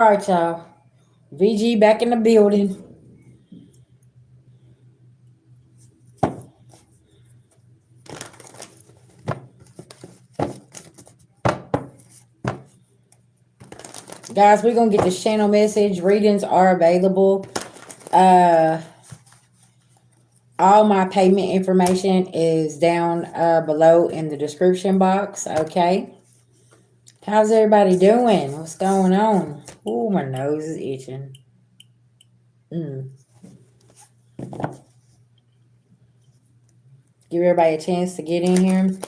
All right, y'all. VG back in the building. Guys, we're going to get this channel message. Readings are available. Uh, all my payment information is down below in the description box. Okay. How's everybody doing? What's going on? Ooh, my nose is itching. Mm. Give everybody a chance to get in here.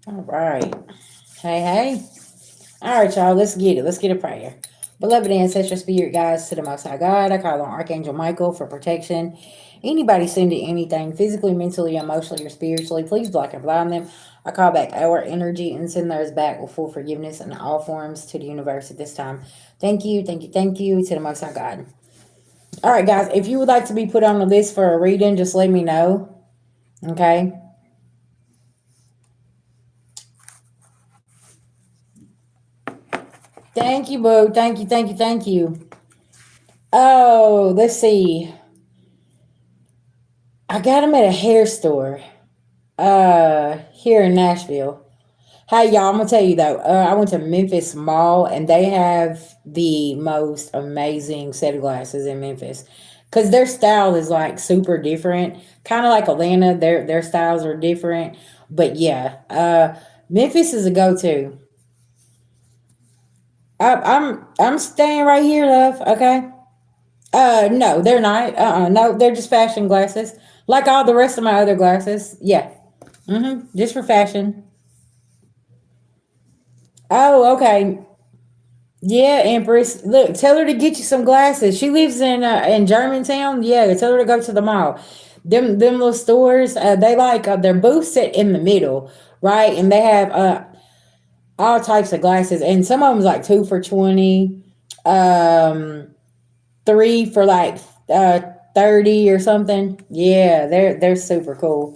All right. Hey, hey. All right, y'all. Let's get it. Let's get a prayer. Beloved ancestral spirit guides to the Most High God, I call on Archangel Michael for protection. Anybody sending anything physically, mentally, emotionally, or spiritually, please block and blind them. I call back our energy and send theirs back with full forgiveness in all forms to the universe at this time. Thank you, thank you, thank you to the Most High God. All right, guys. If you would like to be put on the list for a reading, just let me know. Okay. Thank you, boo. Thank you, thank you, thank you. Oh, let's see. I got them at a hair store here in Nashville. Hey y'all, I'm gonna tell you though, I went to Memphis Mall and they have the most amazing set of glasses in Memphis. Cause their style is like super different. Kind of like Atlanta, their styles are different. But yeah, Memphis is a go-to. I'm staying right here, love. Okay. No, they're not. No, they're just fashion glasses, like all the rest of my other glasses. Yeah. Just for fashion. Oh, okay. Yeah, Empress. Look, tell her to get you some glasses. She lives in Germantown. Yeah, tell her to go to the mall. Them little stores. They like their booth set in the middle, right? And they have all types of glasses, and some of them's like 2 for 20, um, three for like 30 or something. Yeah, they're super cool.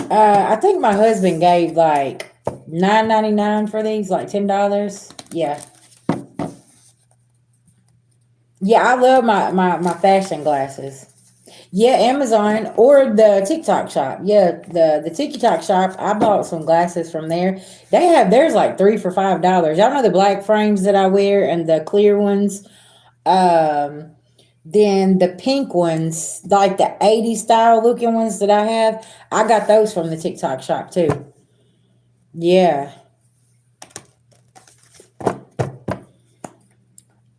I think my husband gave like 9.99 for these, like $10. Yeah. Yeah, I love my fashion glasses. Yeah, Amazon or the TikTok shop. Yeah, the TikTok shop. I bought some glasses from there. They have theirs like 3 for $5. Y'all know the black frames that I wear and the clear ones. Um, then the pink ones, like the 80s style looking ones that I have, I got those from the TikTok shop too. Yeah.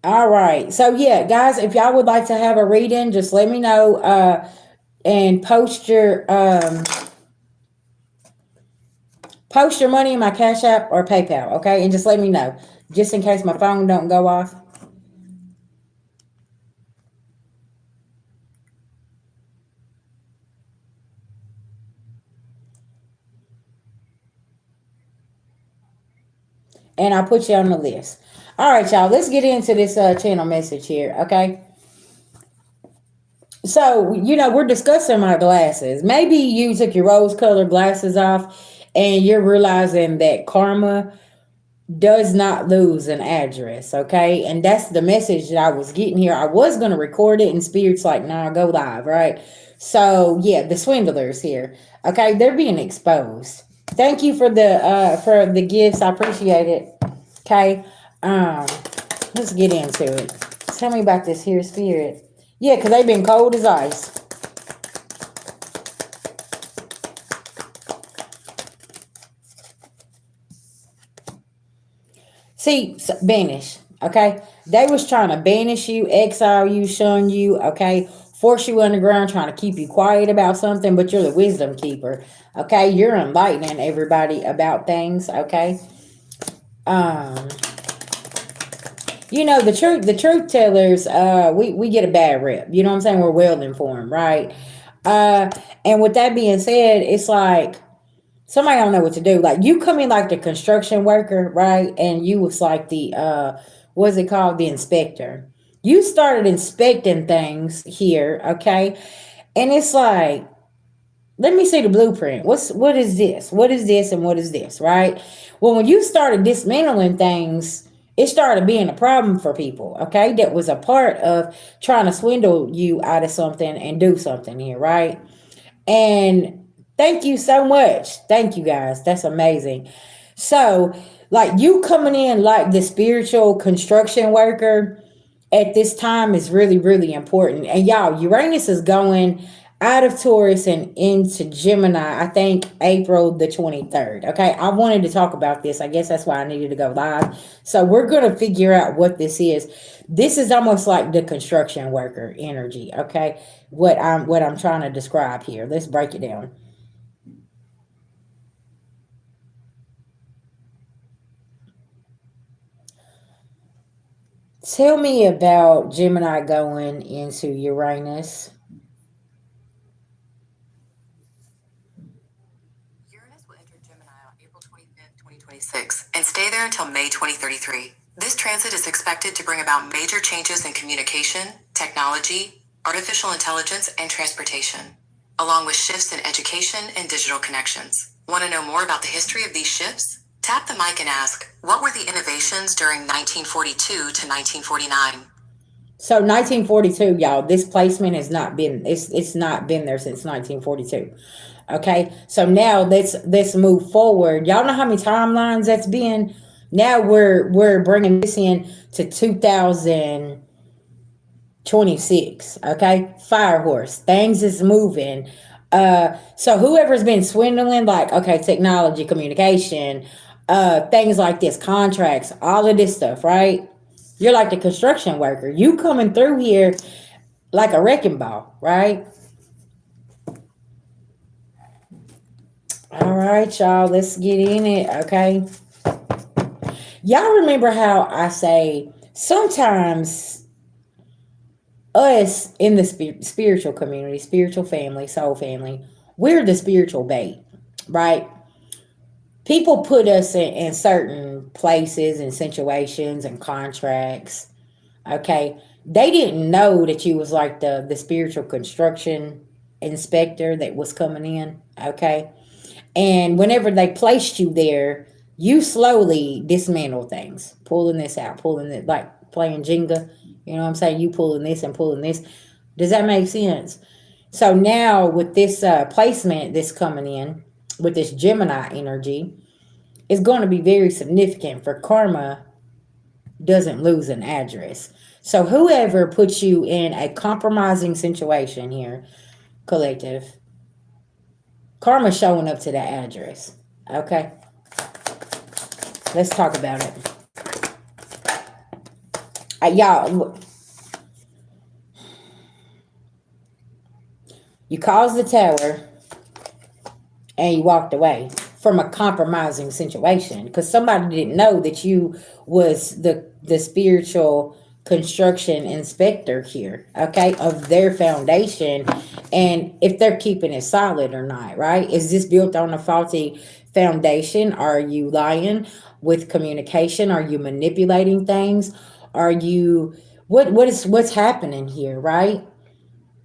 All right. So yeah, guys, if y'all would like to have a reading, just let me know. And post your money in my Cash App or PayPal, okay? And just let me know, just in case my phone don't go off. And I'll put you on the list. All right, y'all. Let's get into this channel message here, okay? So, we're discussing my glasses. Maybe you took your rose-colored glasses off and you're realizing that karma does not lose an address, okay? And that's the message that I was getting here. I was going to record it, and Spirit's like, nah, go live, right? So, yeah, the swindlers here, okay? They're being exposed. Thank you for the gifts. I appreciate it. Okay. Um, let's get into it. Tell me about this here, Spirit. Yeah, because they've been cold as ice. See, banish, okay? They was trying to banish you, exile you, shun you, okay, force you underground, trying to keep you quiet about something, but you're the wisdom keeper. Okay, you're enlightening everybody about things. Okay, um, the truth tellers, we get a bad rep. You know what I'm saying? We're well informed, right? Uh, and with that being said, it's like somebody don't know what to do. Like you come in like the construction worker, right? And you was like the what's it called? The inspector. You started inspecting things here, okay? And it's like, let me see the blueprint. What is this? What is this and what is this, right? Well, when you started dismantling things, it started being a problem for people, okay? That was a part of trying to swindle you out of something and do something here, right? And thank you so much. Thank you guys. That's amazing. So, like you coming in like the spiritual construction worker at this time is really, really important. And y'all, Uranus is going out of Taurus and into Gemini, I think April the 23rd. Okay, I wanted to talk about this. I guess that's why I needed to go live. So we're going to figure out what this is. This is almost like the construction worker energy, okay? What I'm trying to describe here. Let's break it down. Tell me about Gemini going into Uranus. Uranus will enter Gemini on April 25th, 2026, and stay there until May 2033. This transit is expected to bring about major changes in communication, technology, artificial intelligence, and transportation, along with shifts in education and digital connections. Want to know more about the history of these shifts? Tap the mic and ask, what were the innovations during 1942 to 1949? So 1942, y'all, this placement has not been it's not been there since 1942. Okay? So now let's move forward. Y'all know how many timelines that's been? Now we're bringing this in to 2026. Okay? Fire horse. Things is moving. So whoever's been swindling, like, okay, technology, communication, things like this, contracts, all of this stuff, right? You're like the construction worker. You coming through here like a wrecking ball, right? All right, y'all, let's get in it, okay? Y'all remember how I say sometimes us in the spiritual community, spiritual family, soul family, we're the spiritual bait, right? People put us in certain places and situations and contracts. Okay, they didn't know that you was like the spiritual construction inspector that was coming in. Okay, and whenever they placed you there, you slowly dismantle things, pulling this out, pulling it, like playing Jenga. You know what I'm saying? You pulling this and pulling this. Does that make sense? So now with this placement that's coming in with this Gemini energy, it's going to be very significant for karma doesn't lose an address. So whoever puts you in a compromising situation here, collective, karma showing up to that address. Okay, let's talk about it. Y'all, you caused the tower and you walked away from a compromising situation because somebody didn't know that you was the spiritual construction inspector here, okay, of their foundation, and if they're keeping it solid or not, right? Is this built on a faulty foundation? Are you lying with communication? Are you manipulating things? Are you what's happening here, right?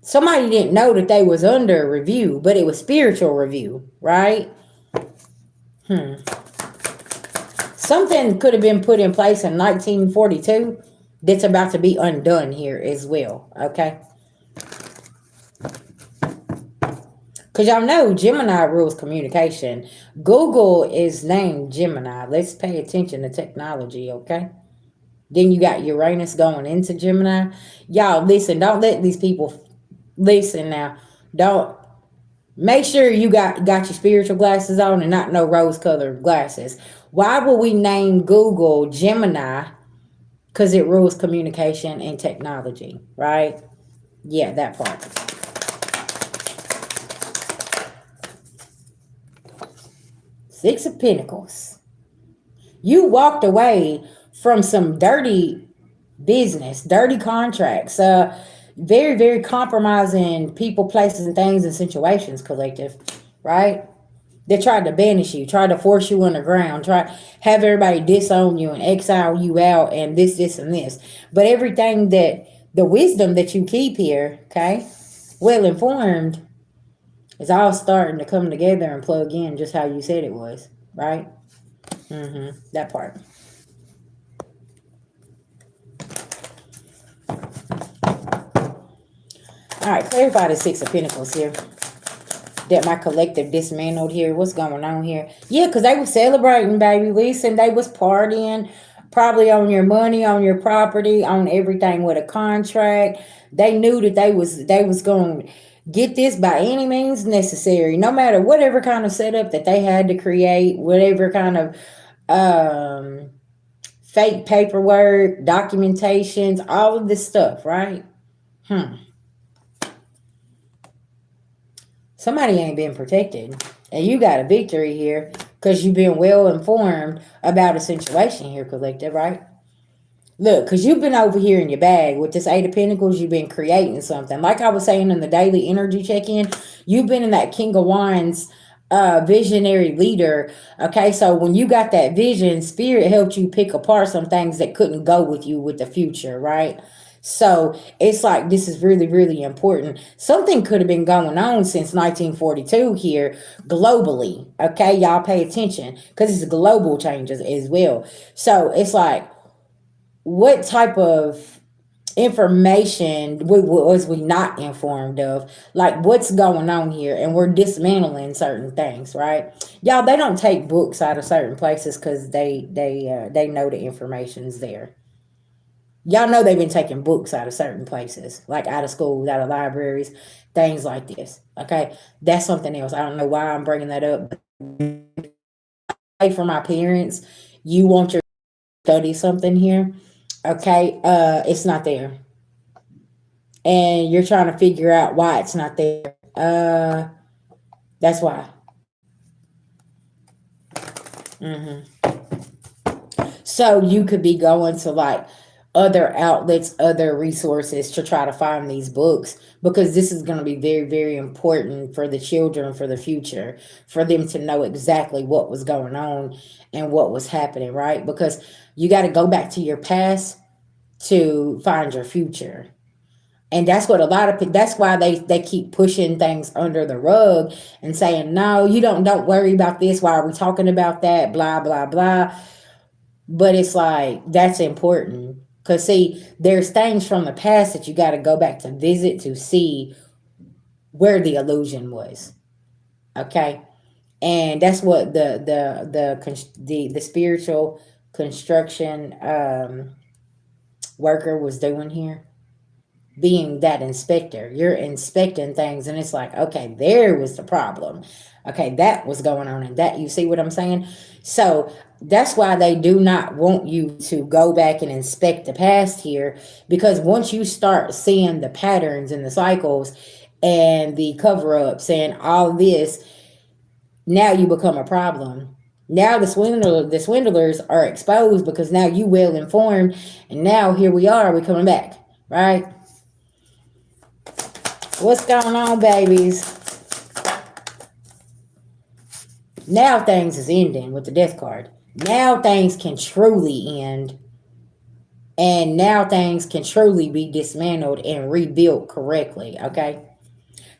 Somebody didn't know that they was under review, but it was spiritual review, right? Something could have been put in place in 1942 that's about to be undone here as well, okay? Because y'all know Gemini rules communication. Google is named Gemini. Let's pay attention to technology, okay? Then you got Uranus going into Gemini. Y'all, listen, don't let these people listen now. Don't make sure you got your spiritual glasses on and not no rose-colored glasses. Why would we name Google Gemini? Because it rules communication and technology, right? Yeah, that part. Six of Pentacles. You walked away from some dirty business, dirty contracts, very, very compromising people, places, and things and situations, collective, right? They tried to banish you, tried to force you underground, try have everybody disown you and exile you out and this, and this. But everything that the wisdom that you keep here, okay, well informed, is all starting to come together and plug in just how you said it was, right? That part. All right, clarify the Six of Pentacles here. That my collective dismantled here. What's going on here? Yeah, because they were celebrating, baby. Listen, they was partying, probably on your money, on your property, on everything with a contract. They knew that they was going to get this by any means necessary, no matter whatever kind of setup that they had to create, whatever kind of fake paperwork, documentations, all of this stuff, right? Somebody ain't been protected. And you got a victory here because you've been well informed about a situation here, collective, right? Look, because you've been over here in your bag with this Eight of Pentacles, you've been creating something. Like I was saying in the daily energy check-in, you've been in that King of Wands visionary leader. Okay, so when you got that vision, Spirit helped you pick apart some things that couldn't go with you with the future, right? So it's like this is really, really important. Something could have been going on since 1942 here globally. Okay, y'all pay attention because it's global changes as well. So it's like, what type of information was we not informed of? Like, what's going on here? And we're dismantling certain things, right? Y'all, they don't take books out of certain places because they know the information's there. Y'all know they've been taking books out of certain places, like out of schools, out of libraries, things like this. Okay, that's something else. I don't know why I'm bringing that up. For my parents, you want your study something here, okay? It's not there, and you're trying to figure out why it's not there. That's why. So you could be going to like other outlets, other resources to try to find these books because this is going to be very, very important for the children for the future, for them to know exactly what was going on and what was happening, right? Because you got to go back to your past to find your future. And that's what a lot of people, that's why they keep pushing things under the rug and saying, no, you don't worry about this. Why are we talking about that? Blah, blah, blah. But it's like, that's important. Because, see, there's things from the past that you got to go back to visit to see where the illusion was. Okay? And that's what the spiritual construction worker was doing here. Being that inspector. You're inspecting things, and it's like, okay, there was the problem. Okay, that was going on, and that, you see what I'm saying? So that's why they do not want you to go back and inspect the past here, because once you start seeing the patterns and the cycles and the cover-ups and all this, now you become a problem. Now the swindlers are exposed because now you well informed, and now here we are, we're coming back, right? What's going on, babies? Now things is ending with the death card. Now things can truly end. And now things can truly be dismantled and rebuilt correctly, okay?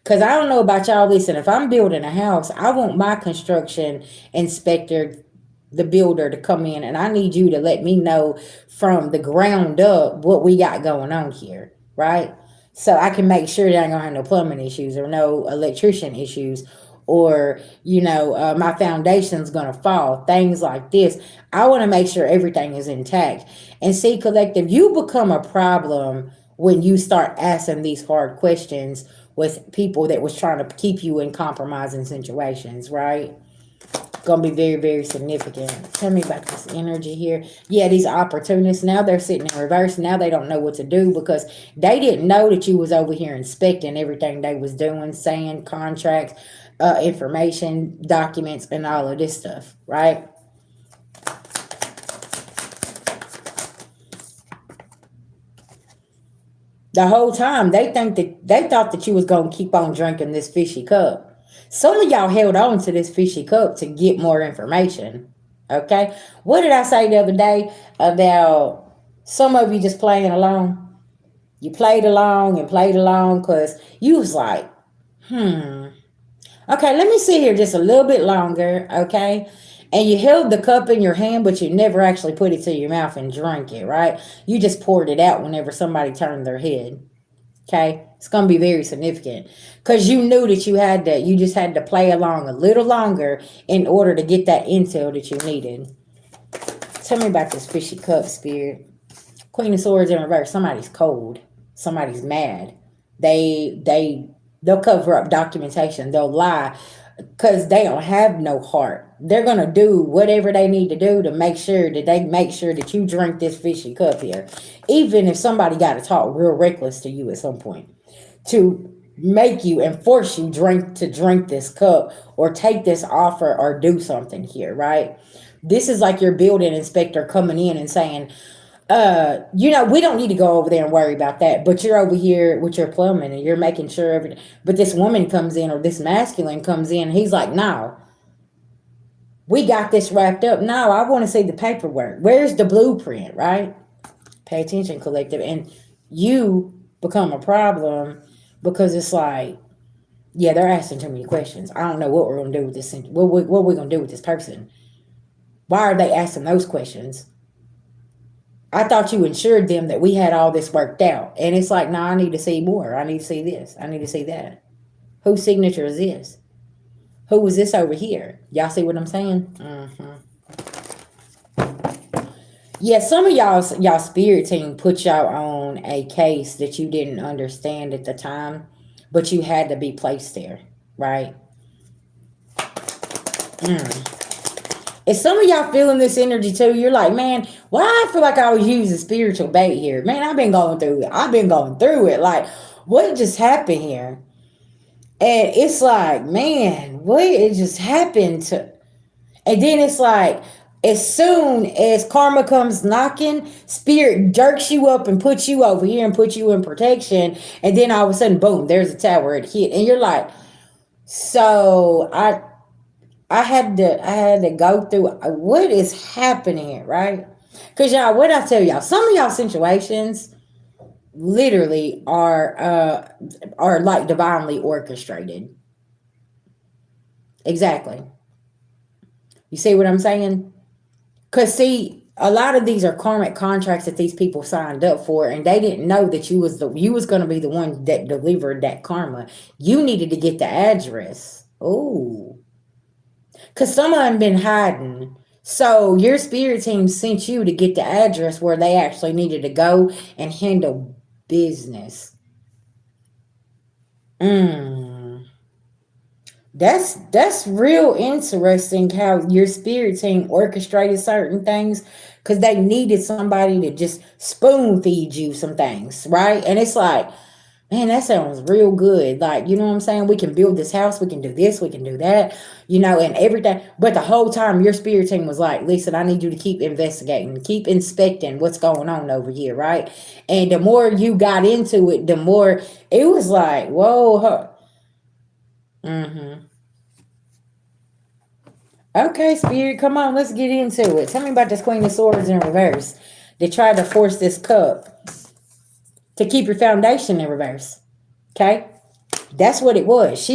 Because I don't know about y'all. Listen, if I'm building a house, I want my construction inspector, the builder, to come in, and I need you to let me know from the ground up what we got going on here, right? So I can make sure that I ain't gonna have no plumbing issues or no electrician issues, or, my foundation's gonna fall, things like this. I want to make sure everything is intact. And see, collective, you become a problem when you start asking these hard questions with people that was trying to keep you in compromising situations, right? Gonna be very, very significant. Tell me about this energy here. Yeah, these opportunists, now they're sitting in reverse. Now they don't know what to do because they didn't know that you was over here inspecting everything they was doing, saying contracts, information, documents, and all of this stuff, right? The whole time they thought that you was gonna keep on drinking this fishy cup. Some of y'all held on to this fishy cup to get more information. Okay? What did I say the other day about some of you just playing along? You played along and played along because you was like, okay, let me sit here just a little bit longer, okay? And you held the cup in your hand, but you never actually put it to your mouth and drank it, right? You just poured it out whenever somebody turned their head. Okay, it's gonna be very significant because you knew that you just had to play along a little longer in order to get that intel that you needed. Tell me about this fishy cup, spirit. Queen of Swords in reverse. Somebody's cold. Somebody's mad. They'll cover up documentation. They'll lie because they don't have no heart. They're gonna do whatever they need to do to make sure that you drink this fishy cup here, even if somebody got to talk real reckless to you at some point to make you and force you to drink this cup or take this offer or do something here, right? This is like your building inspector coming in and saying, we don't need to go over there and worry about that. But you're over here with your plumbing and you're making sure everything. But this woman comes in or this masculine comes in and he's like, no, we got this wrapped up. No, I want to see the paperwork. Where's the blueprint, right? Pay attention, collective. And you become a problem because it's like, yeah, they're asking too many questions. I don't know what we're going to do with this. What we're going to do with this person. Why are they asking those questions? I thought you assured them that we had all this worked out. And it's like, no, I need to see more. I need to see this. I need to see that. Whose signature is this? Who was this over here? Y'all see what I'm saying? Yeah, some of y'all spirit team put y'all on a case that you didn't understand at the time, but you had to be placed there, right? Is some of y'all feeling this energy too? You're like, man, why I feel like I was using spiritual bait here? Man, I've been going through it. Like, what just happened here? And it's like, man, what it just happened to? And then it's like, as soon as karma comes knocking, spirit jerks you up and puts you over here and puts you in protection. And then all of a sudden, boom, there's a tower. It hit. And you're like, so I had to go through what is happening here, right? Because y'all, what I tell y'all, some of y'all situations literally are like divinely orchestrated. Exactly. You see what I'm saying? Because see, a lot of these are karmic contracts that these people signed up for, and they didn't know that you was going to be the one that delivered that karma. You needed to get the address. Oh. Because some of them been hiding. So your spirit team sent you to get the address where they actually needed to go and handle business. That's real interesting how your spirit team orchestrated certain things because they needed somebody to just spoon feed you some things, right? And it's like, man, that sounds real good. Like, you know what I'm saying? We can build this house. We can do this. We can do that, and everything. But the whole time your spirit team was like, listen, I need you to keep investigating, keep inspecting what's going on over here, right? And the more you got into it, the more it was like, whoa. Okay, spirit, come on, let's get into it. Tell me about this Queen of Swords in reverse. They tried to force this cup to keep your foundation in reverse. Okay? That's what it was.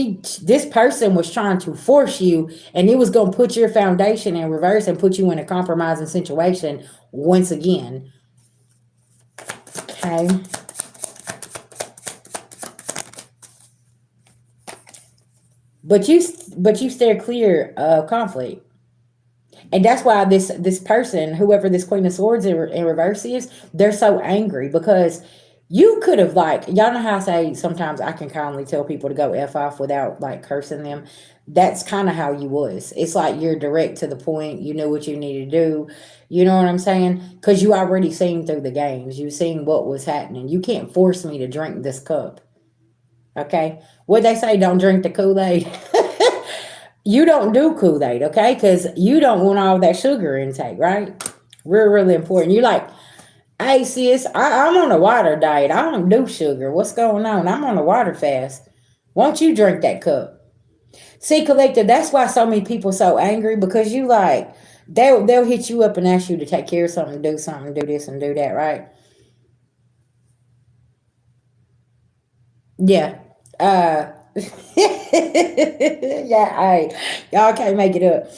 This person was trying to force you, and it was going to put your foundation in reverse and put you in a compromising situation once again. Okay? But you steer clear of conflict. And that's why this person, whoever this Queen of Swords in reverse is, they're so angry because You could have, like, y'all know how I say sometimes I can kindly tell people to go F off without like cursing them. That's kind of how you was. It's like you're direct to the point. You know what you need to do. You know what I'm saying? Because you already seen through the games. You seen what was happening. You can't force me to drink this cup. Okay? What they say, don't drink the Kool-Aid. You don't do Kool-Aid, okay? Because you don't want all that sugar intake, right? Really important. You like, hey sis, I'm on a water diet. I don't do sugar. What's going on? I'm on a water fast. Won't you drink that cup? See, collective, that's why so many people so angry, because you like, they'll hit you up and ask you to take care of something, do something, do this and do that, right? Yeah. Yeah, y'all can't make it up.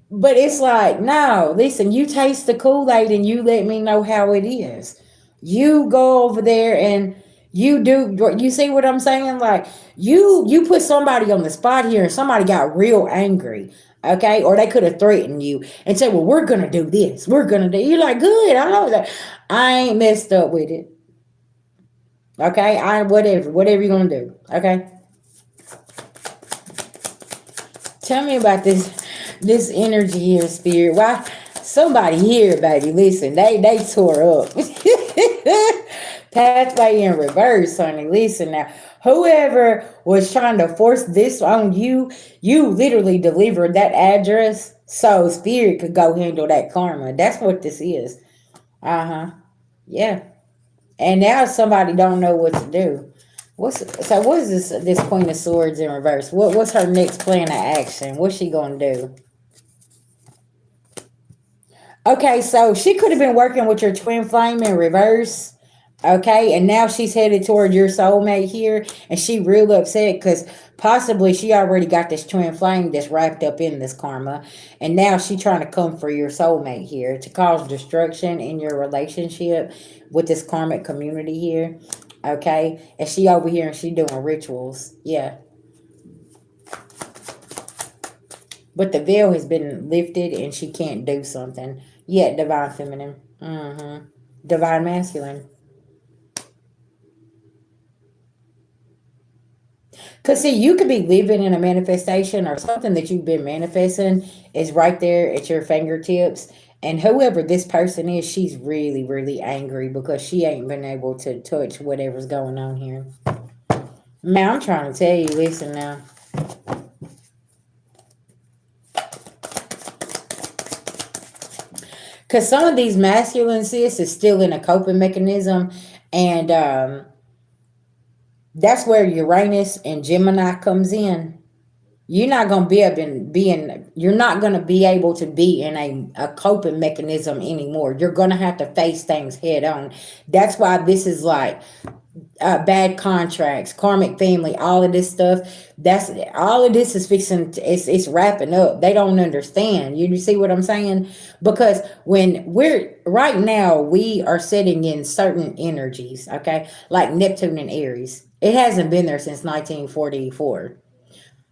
But it's like, no, listen, you taste the Kool-Aid and you let me know how it is. You go over there and you do, you see what I'm saying? Like, you put somebody on the spot here and somebody got real angry. Okay, or they could have threatened you and said, well, we're gonna do this, we're gonna do, you're like, good, I know that. I ain't messed up with it. Okay, I whatever you're gonna do. Okay, tell me about this energy here, spirit. Why somebody here, baby? Listen, they tore up. Pathway in reverse, honey. Listen now. Whoever was trying to force this on you, you literally delivered that address so spirit could go handle that karma. That's what this is. Uh-huh. Yeah. And now somebody don't know what to do. What is this Queen of Swords in reverse? What's her next plan of action? What's she gonna do? Okay, so she could have been working with your twin flame in reverse. Okay, and now she's headed toward your soulmate here, and she real upset because possibly she already got this twin flame that's wrapped up in this karma, and now she trying to come for your soulmate here to cause destruction in your relationship with this karmic community here. Okay, and she over here and she doing rituals. Yeah, but the veil has been lifted and she can't do something. Yeah, divine feminine. Mm-hmm. Divine masculine. Because, see, you could be living in a manifestation or something that you've been manifesting is right there at your fingertips. And whoever this person is, she's really, really angry because she ain't been able to touch whatever's going on here. Man, I'm trying to tell you, listen now. Because some of these masculine sis is still in a coping mechanism. And that's where Uranus and Gemini comes in. You're not gonna you're not gonna be able to be in a coping mechanism anymore. You're gonna have to face things head on. That's why this is like bad contracts, karmic family, all of this stuff. That's all of this is fixing. It's wrapping up. They don't understand. You see what I'm saying? Because when we're right now, we are sitting in certain energies. Okay, like Neptune and Aries. It hasn't been there since 1944.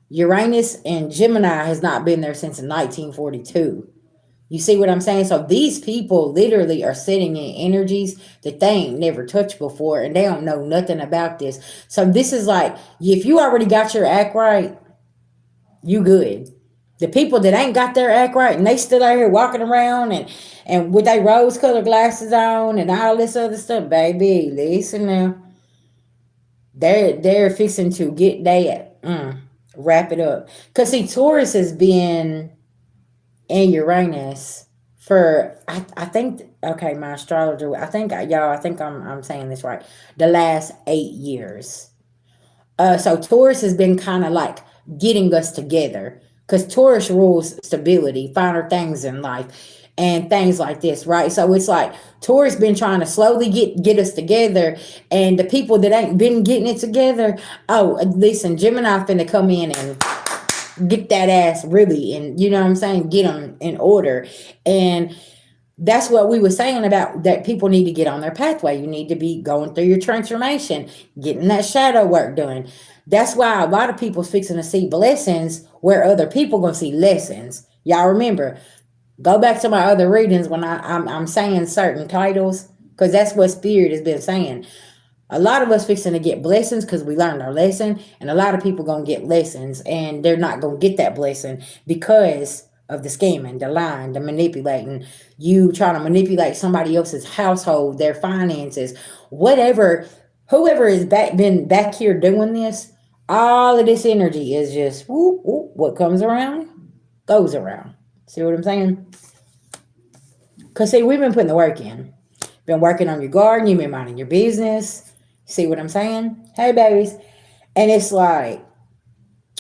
Uranus and Gemini has not been there since 1942. You see what I'm saying? So these people literally are sitting in energies that they ain't never touched before and they don't know nothing about this. So this is like, if you already got your act right, you good. The people that ain't got their act right and they still out here walking around and with their rose colored glasses on and all this other stuff, baby, listen now. They're fixing to get that wrap it up. Cause see, Taurus has been in Uranus for I think okay, my astrologer, I think y'all, I think I'm saying this right. The last 8 years. So Taurus has been kind of like getting us together because Taurus rules stability, finer things in life, and things like this, right? So it's like Taurus been trying to slowly get us together, and the people that ain't been getting it together, oh, listen, Gemini finna come in and get that ass really, and you know what I'm saying, get them in order. And that's what we were saying about that people need to get on their pathway. You need to be going through your transformation, getting that shadow work done. That's why a lot of people's fixing to see blessings where other people gonna see lessons. Y'all remember, go back to my other readings when I'm saying certain titles, because that's what spirit has been saying. A lot of us fixing to get blessings because we learned our lesson, and a lot of people gonna get lessons, and they're not gonna get that blessing because of the scamming, the lying, the manipulating. You trying to manipulate somebody else's household, their finances, whatever. Whoever is been back here doing this, all of this energy is just whoop, whoop, what comes around goes around. See what I'm saying? Because, see, we've been putting the work in. Been working on your garden. You've been minding your business. See what I'm saying? Hey, babies. And it's like,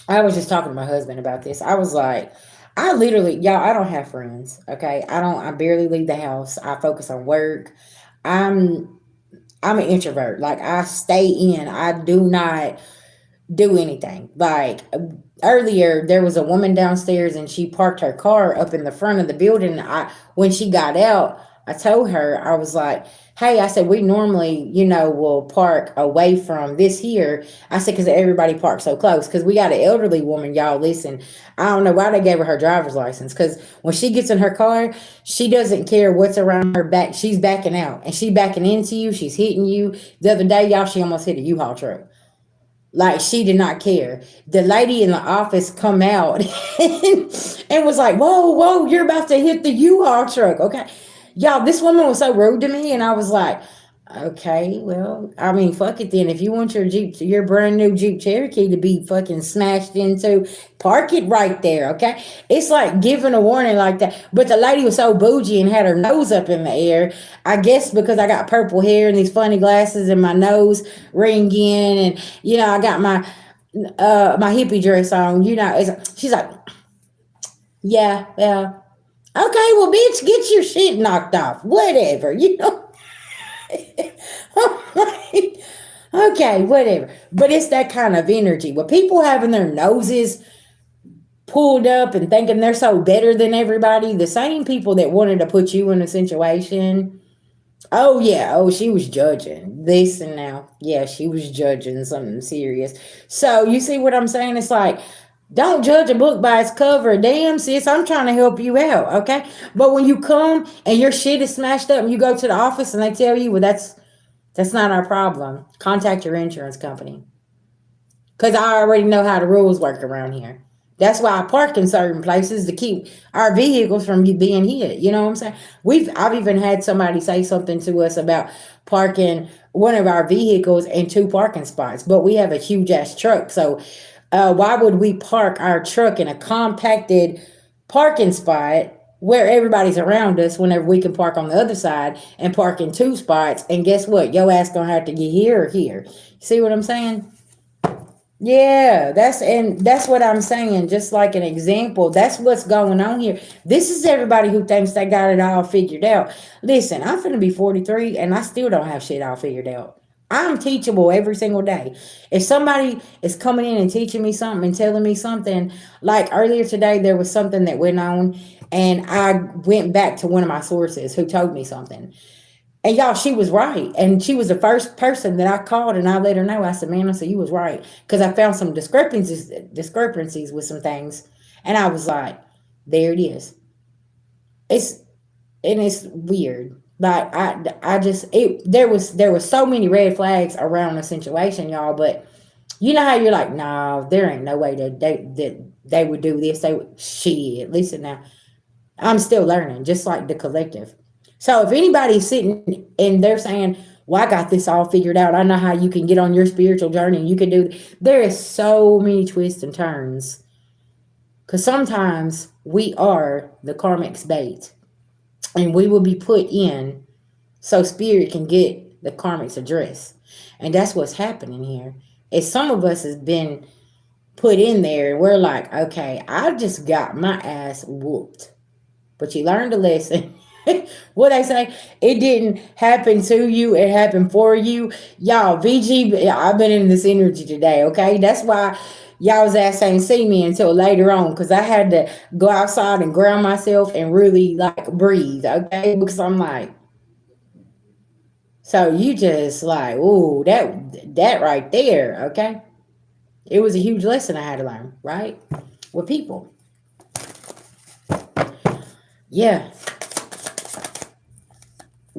I was just talking to my husband about this. I was like, I literally, y'all, I don't have friends. Okay. I barely leave the house. I focus on work. I'm, I'm an introvert. Like, I stay in. I do not do anything. Like, earlier there was a woman downstairs and she parked her car up in the front of the building. I When she got out, I told her, I was like, hey, I said, we normally, will park away from this here. I said, because everybody parks so close. Because we got an elderly woman, y'all, listen, I don't know why they gave her driver's license. Because when she gets in her car, she doesn't care what's around her back. She's backing out and she backing into you. She's hitting you. The other day, y'all, she almost hit a U-Haul truck. Like, she did not care. The lady in the office come out and was like, whoa, whoa, you're about to hit the U-Haul truck. Okay. Y'all, this woman was so rude to me. And I was like, okay, well, I mean, fuck it then. If you want your brand new Jeep Cherokee to be fucking smashed into, park it right there, okay? It's like giving a warning like that. But the lady was so bougie and had her nose up in the air. I guess because I got purple hair and these funny glasses and my nose ringing, and I got my hippie dress on. She's like, yeah, yeah. Okay, well, bitch, get your shit knocked off. Whatever. I'm like, okay, whatever. But it's that kind of energy. With people having their noses pulled up and thinking they're so better than everybody, the same people that wanted to put you in a situation. Oh, yeah. Oh, she was judging this and now. Yeah, she was judging something serious. So, you see what I'm saying? It's like, don't judge a book by its cover. Damn, sis, I'm trying to help you out, okay? But when you come and your shit is smashed up and you go to the office and they tell you, well, that's not our problem. Contact your insurance company. Because I already know how the rules work around here. That's why I park in certain places to keep our vehicles from being hit. You know what I'm saying? I've even had somebody say something to us about parking one of our vehicles in two parking spots, but we have a huge ass truck. So why would we park our truck in a compacted parking spot where everybody's around us whenever we can park on the other side and park in two spots? And guess what? Your ass gonna have to get here or here. See what I'm saying? Yeah, that's what I'm saying. Just like an example, that's what's going on here. This is everybody who thinks they got it all figured out. Listen, I'm finna be 43 and I still don't have shit all figured out. I'm teachable every single day. If somebody is coming in and teaching me something and telling me something, like earlier today, there was something that went on, and I went back to one of my sources who told me something. And y'all, she was right. And she was the first person that I called and I let her know. I said, man, I said, you was right. Because I found some discrepancies with some things. And I was like, there it is. It's it's weird. Like I just there was so many red flags around the situation, y'all. But you know how you're like, no, there ain't no way that they would do this. They would shit. Listen now. I'm still learning, just like the collective. So if anybody's sitting and they're saying, well, I got this all figured out. I know how you can get on your spiritual journey. You can do, there is so many twists and turns. Because sometimes we are the karmic's bait. And we will be put in so spirit can get the karmic's address. And that's what's happening here. Is some of us has been put in there and we're like, okay, I just got my ass whooped. But you learned a lesson. What I say, it didn't happen to you, it happened for you. Y'all, VG, I've been in this energy today, okay? That's why y'all's ass ain't see me until later on, because I had to go outside and ground myself and really like breathe, okay? Because I'm like, so you just like, ooh, that right there, okay? It was a huge lesson I had to learn, right? With people. Yeah.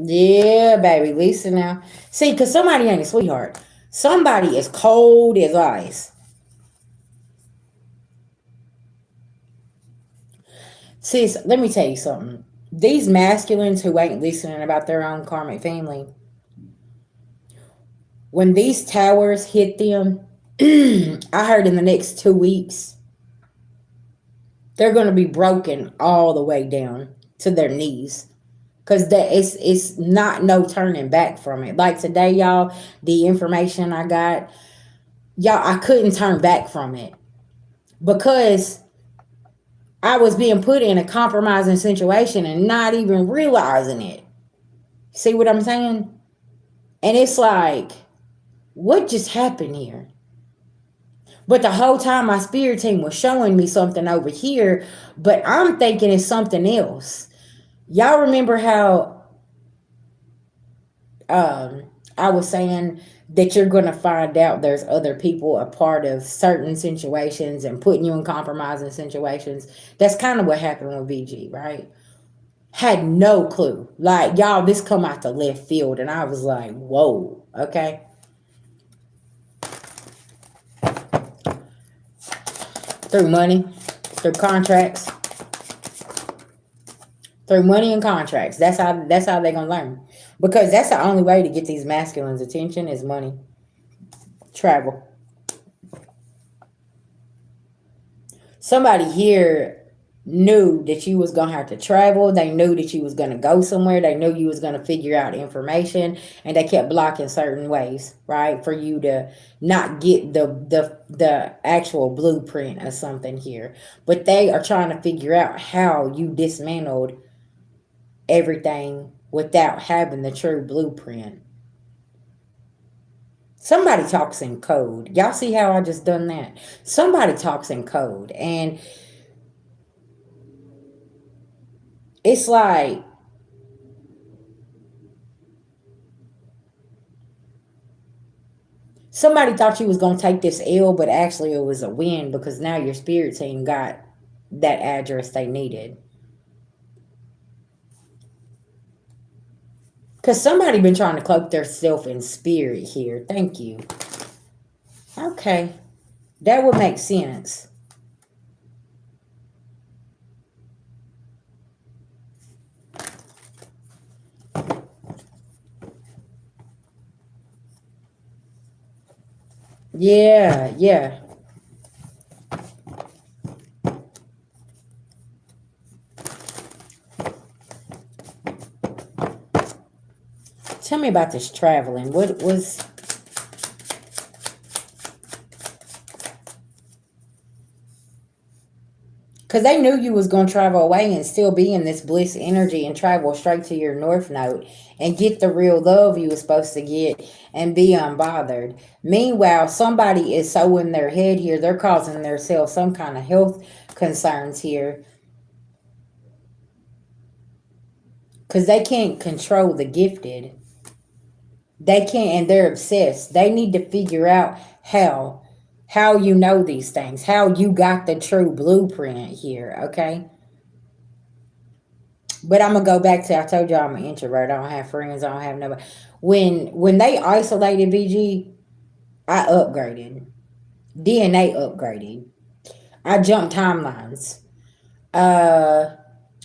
Yeah, baby. Lisa now. See, because somebody ain't a sweetheart. Somebody is cold as ice. Sis, let me tell you something. These masculines who ain't listening about their own karmic family, when these towers hit them, I heard in the next 2 weeks, they're going to be broken all the way down to their knees. Because that it's not no turning back from it. Like today, y'all, the information I got, y'all, I couldn't turn back from it because I was being put in a compromising situation and not even realizing it. See what I'm saying? And it's like, what just happened here? But the whole time my spirit team was showing me something over here, but I'm thinking it's something else. Y'all remember how I was saying that you're going to find out there's other people a part of certain situations and putting you in compromising situations? That's kind of what happened with VG, right? Had no clue. Like, y'all, this come out the left field, and I was like, whoa, okay. Through money, through contracts, through money and contracts. That's how they're gonna learn. Because that's the only way to get these masculines' attention is money. Travel. Somebody here knew that you was gonna have to travel. They knew that you was gonna go somewhere. They knew you was gonna figure out information, and they kept blocking certain ways, right, for you to not get the actual blueprint of something here. But they are trying to figure out how you dismantled everything without having the true blueprint. Somebody talks in code. Y'all see how I just done that? Somebody talks in code, and it's like somebody thought you was going to take this L, but actually it was a win because now your spirit team got that address they needed. Because somebody been trying to cloak their self in spirit here. Thank you. Okay. That would make sense. Yeah, yeah. Tell me about this traveling. What was... Because they knew you was going to travel away and still be in this bliss energy and travel straight to your north node and get the real love you was supposed to get and be unbothered. Meanwhile, somebody is so in their head here, they're causing themselves some kind of health concerns here. Because they can't control the gifted. They can't, and they're obsessed. They need to figure out how you know these things, how you got the true blueprint here, okay? But I'm gonna go back to, I told y'all I'm an introvert. I don't have friends. I don't have nobody. When they isolated VG, I upgraded. DNA upgraded. I jumped timelines. I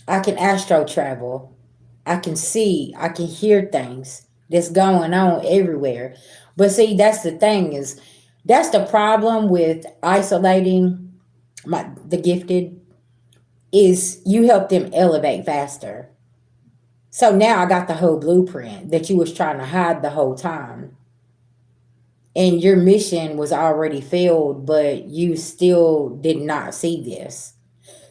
can astro travel. I can see. I can hear things that's going on everywhere. But see, that's the thing is, that's the problem with isolating the gifted, is you help them elevate faster. So now I got the whole blueprint that you was trying to hide the whole time. And your mission was already failed, but you still did not see this.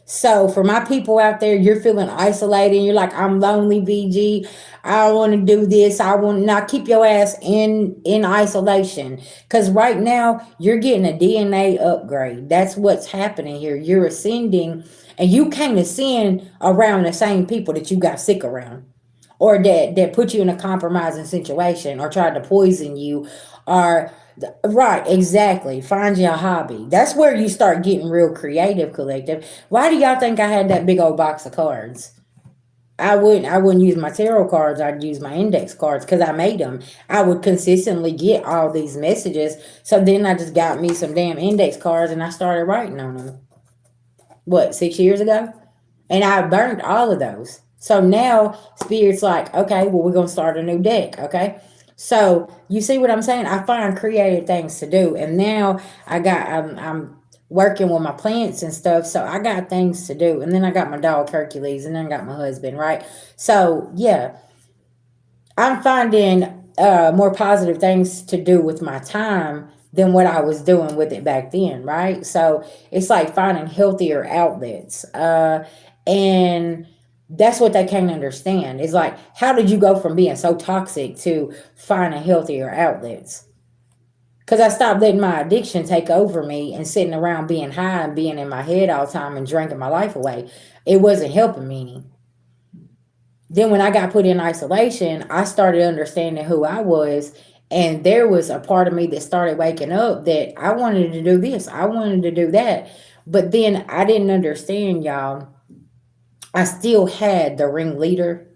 So for my people out there, you're feeling isolated. You're like, I'm lonely, VG. I want to do this. I want to not keep your ass in isolation. Because right now, you're getting a DNA upgrade. That's what's happening here. You're ascending, and you can't ascend around the same people that you got sick around, or that put you in a compromising situation, or tried to poison you, or... Right, exactly. Find your hobby. That's where you start getting real creative, collective. Why do y'all think I had that big old box of cards? I wouldn't use my tarot cards. I'd use my index cards because I made them. I would consistently get all these messages. So then I just got me some damn index cards and I started writing on them. What, 6 years ago? And I burned all of those. So now Spirit's like, okay, well, we're going to start a new deck. Okay. So you see what I'm saying? I find creative things to do. And now I'm working with my plants and stuff. So I got things to do. And then I got my dog Hercules and then I got my husband, right? So yeah, I'm finding more positive things to do with my time than what I was doing with it back then, right? So it's like finding healthier outlets. And that's what they can't understand. It's like, how did you go from being so toxic to finding healthier outlets? Because I stopped letting my addiction take over me and sitting around being high and being in my head all the time and drinking my life away. It wasn't helping me any. Then when I got put in isolation, I started understanding who I was. And there was a part of me that started waking up that I wanted to do this. I wanted to do that. But then I didn't understand, y'all. I still had the ringleader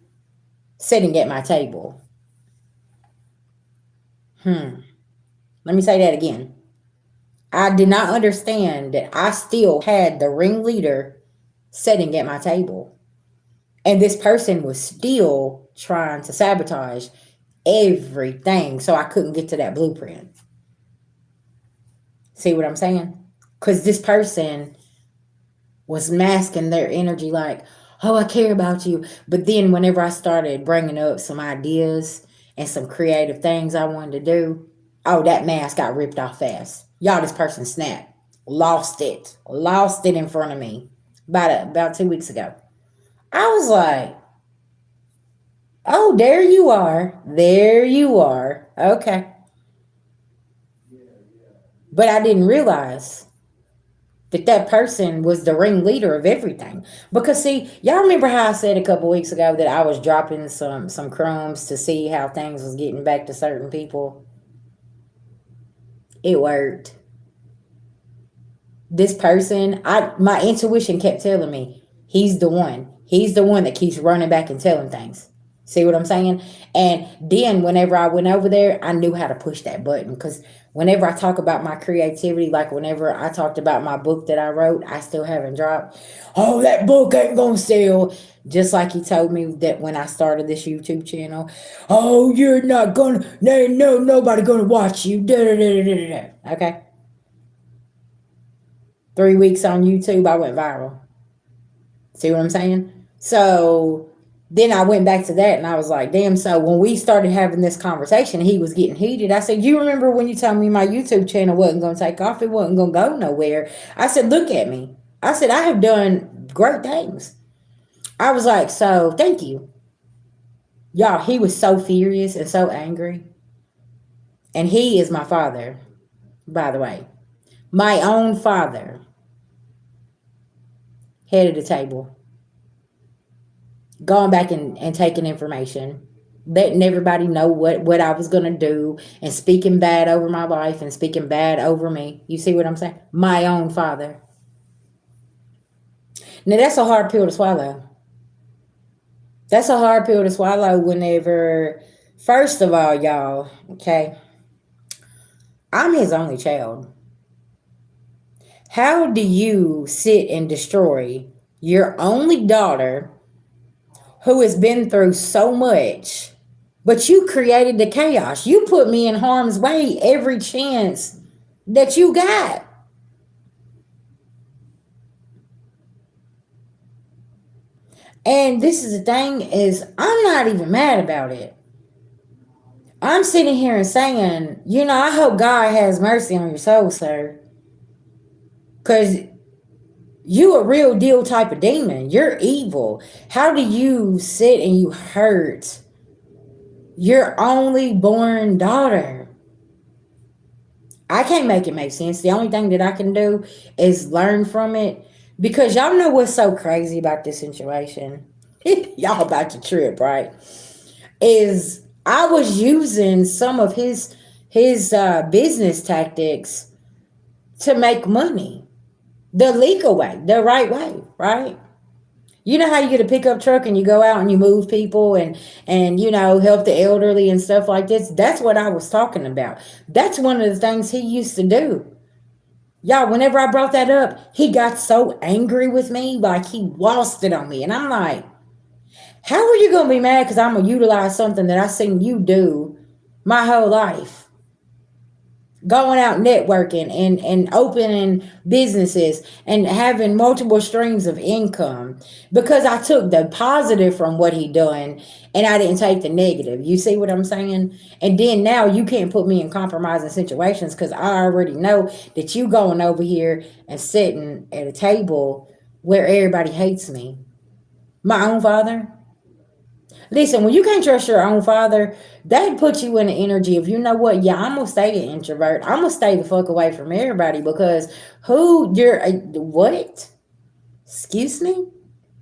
sitting at my table. Let me say that again. I did not understand that I still had the ringleader sitting at my table. And this person was still trying to sabotage everything so I couldn't get to that blueprint. See what I'm saying? Because this person was masking their energy like, oh, I care about you. But then whenever I started bringing up some ideas and some creative things I wanted to do, oh, that mask got ripped off fast. Y'all, this person snapped. Lost it in front of me about 2 weeks ago. I was like, oh, there you are. Okay. But I didn't realize that person was the ringleader of everything. Because see, y'all remember how I said a couple weeks ago that I was dropping some crumbs to see how things was getting back to certain people? It worked. This person, my intuition kept telling me, he's the one. He's the one that keeps running back and telling things. See what I'm saying? And then whenever I went over there, I knew how to push that button. Because whenever I talk about my creativity, like whenever I talked about my book that I wrote, I still haven't dropped. Oh, that book ain't gonna sell. Just like he told me that when I started this YouTube channel. Oh, you're not gonna, no, nobody gonna watch you. Okay. 3 weeks on YouTube, I went viral. See what I'm saying? So then I went back to that and I was like, damn. So when we started having this conversation, he was getting heated. I said, you remember when you told me my YouTube channel wasn't going to take off? It wasn't going to go nowhere. I said, look at me. I said, I have done great things. I was like, so thank you. Y'all, he was so furious and so angry. And he is my father, by the way. My own father. Head of the table. Going back and taking information, letting everybody know what I was going to do, and speaking bad over my life and speaking bad over me. You see what I'm saying? My own father. Now, that's a hard pill to swallow. That's a hard pill to swallow whenever, first of all, y'all, okay, I'm his only child. How do you sit and destroy your only daughter who has been through so much, but you created the chaos? You put me in harm's way every chance that you got. And this is the thing is, I'm not even mad about it. I'm sitting here and saying, I hope God has mercy on your soul, sir. Because you a real deal type of demon. You're evil. How do you sit and you hurt your only born daughter? I can't make it make sense. The only thing that I can do is learn from it. Because y'all know what's so crazy about this situation? Y'all about to trip, right? Is I was using some of his business tactics to make money. The legal way, the right way, right? You know how you get a pickup truck and you go out and you move people and help the elderly and stuff like this. That's what I was talking about. That's one of the things he used to do. Y'all, whenever I brought that up, he got so angry with me, like he lost it on me. And I'm like, how are you gonna be mad because I'm gonna utilize something that I seen you do my whole life? Going out networking and opening businesses and having multiple streams of income because I took the positive from what he done and I didn't take the negative. You see what I'm saying? And then now you can't put me in compromising situations because I already know that you going over here and sitting at a table where everybody hates me. My own father. Listen, when you can't trust your own father, that puts you in the energy of, you know what? Yeah, I'm gonna stay an introvert. I'm gonna stay the fuck away from everybody because who you're what? Excuse me?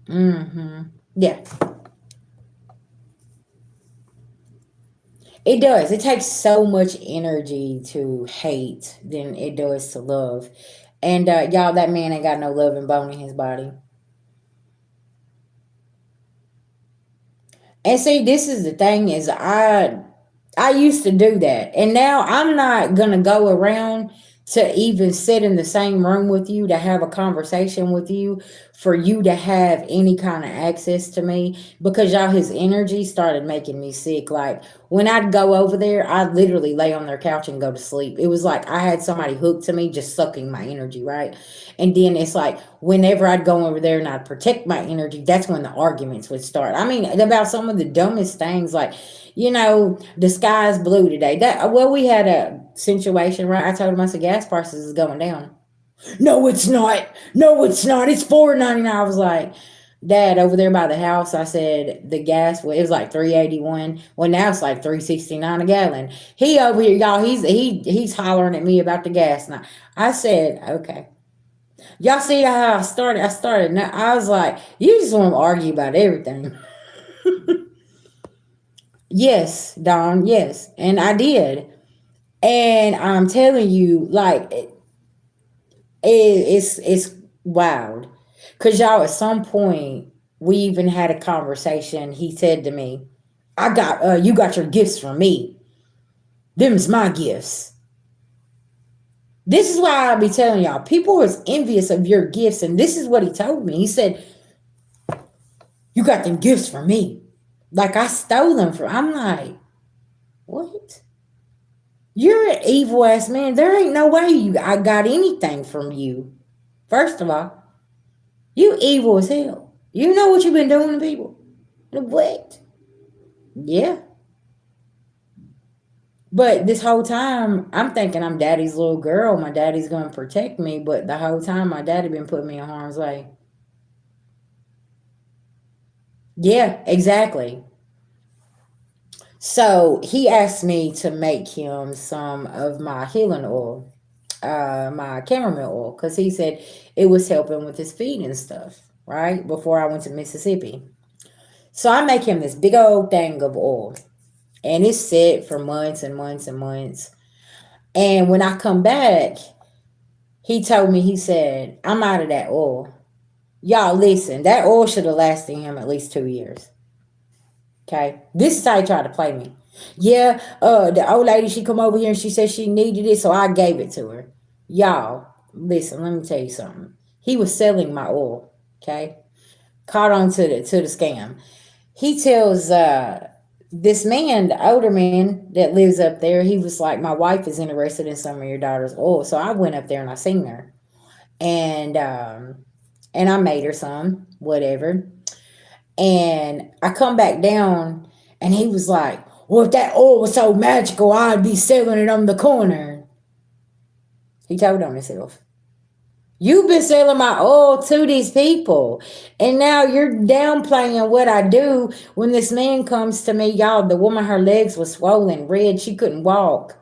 Mm-hmm. Yeah. It does. It takes so much energy to hate than it does to love. And y'all, that man ain't got no love and bone in his body. And see, this is the thing is I used to do that. And now I'm not going to go around to even sit in the same room with you to have a conversation with you for you to have any kind of access to me because y'all his energy started making me sick. Like when I'd go over there, I'd literally lay on their couch and go to sleep. It was like I had somebody hooked to me just sucking my energy, right? And then it's like whenever I'd go over there and I'd protect my energy, that's when the arguments would start. I mean, about some of the dumbest things like the sky's blue today. We had a situation, right? I told him, I said, gas prices is going down. No, it's not. No, it's not. It's $4.99. I was like, Dad, over there by the house, I said the gas, well, it was like $3.81. Well, now it's like $3.69 a gallon. He over here, y'all, he's hollering at me about the gas. Now I said, okay. Y'all see how I started? Now I was like, you just want to argue about everything. Yes, Don, yes. And I did. And I'm telling you, like, it's wild. Because y'all, at some point, we even had a conversation. He said to me, you got your gifts from me. Them's my gifts. This is why I be telling y'all, people is envious of your gifts. And this is what he told me. He said, you got them gifts from me. Like I stole them from, I'm like, what? You're an evil ass man. There ain't no way I got anything from you. First of all, you evil as hell. You know what you've been doing to people. What? Yeah. But this whole time, I'm thinking I'm daddy's little girl. My daddy's going to protect me. But the whole time, my daddy been putting me in harm's way. Yeah, exactly. So he asked me to make him some of my healing oil, my chamomile oil, because he said it was helping with his feet and stuff, right? Before I went to Mississippi. So I make him this big old thing of oil. And it's set for months and months and months. And when I come back, he told me, he said, I'm out of that oil. Y'all listen, that oil should have lasted him at least 2 years. Okay, this is how he tried to play me. Yeah, the old lady, she come over here and she said she needed it, so I gave it to her. Y'all, listen, let me tell you something. He was selling my oil. Okay, caught on to the scam. He tells this man, the older man that lives up there, he was like, my wife is interested in some of your daughter's oil. So I went up there and I seen her, and I made her some, whatever. And I come back down and he was like, well, if that oil was so magical, I'd be selling it on the corner. He told on himself. You've been selling my oil to these people. And now you're downplaying what I do. When this man comes to me, y'all, the woman, her legs was swollen, red. She couldn't walk.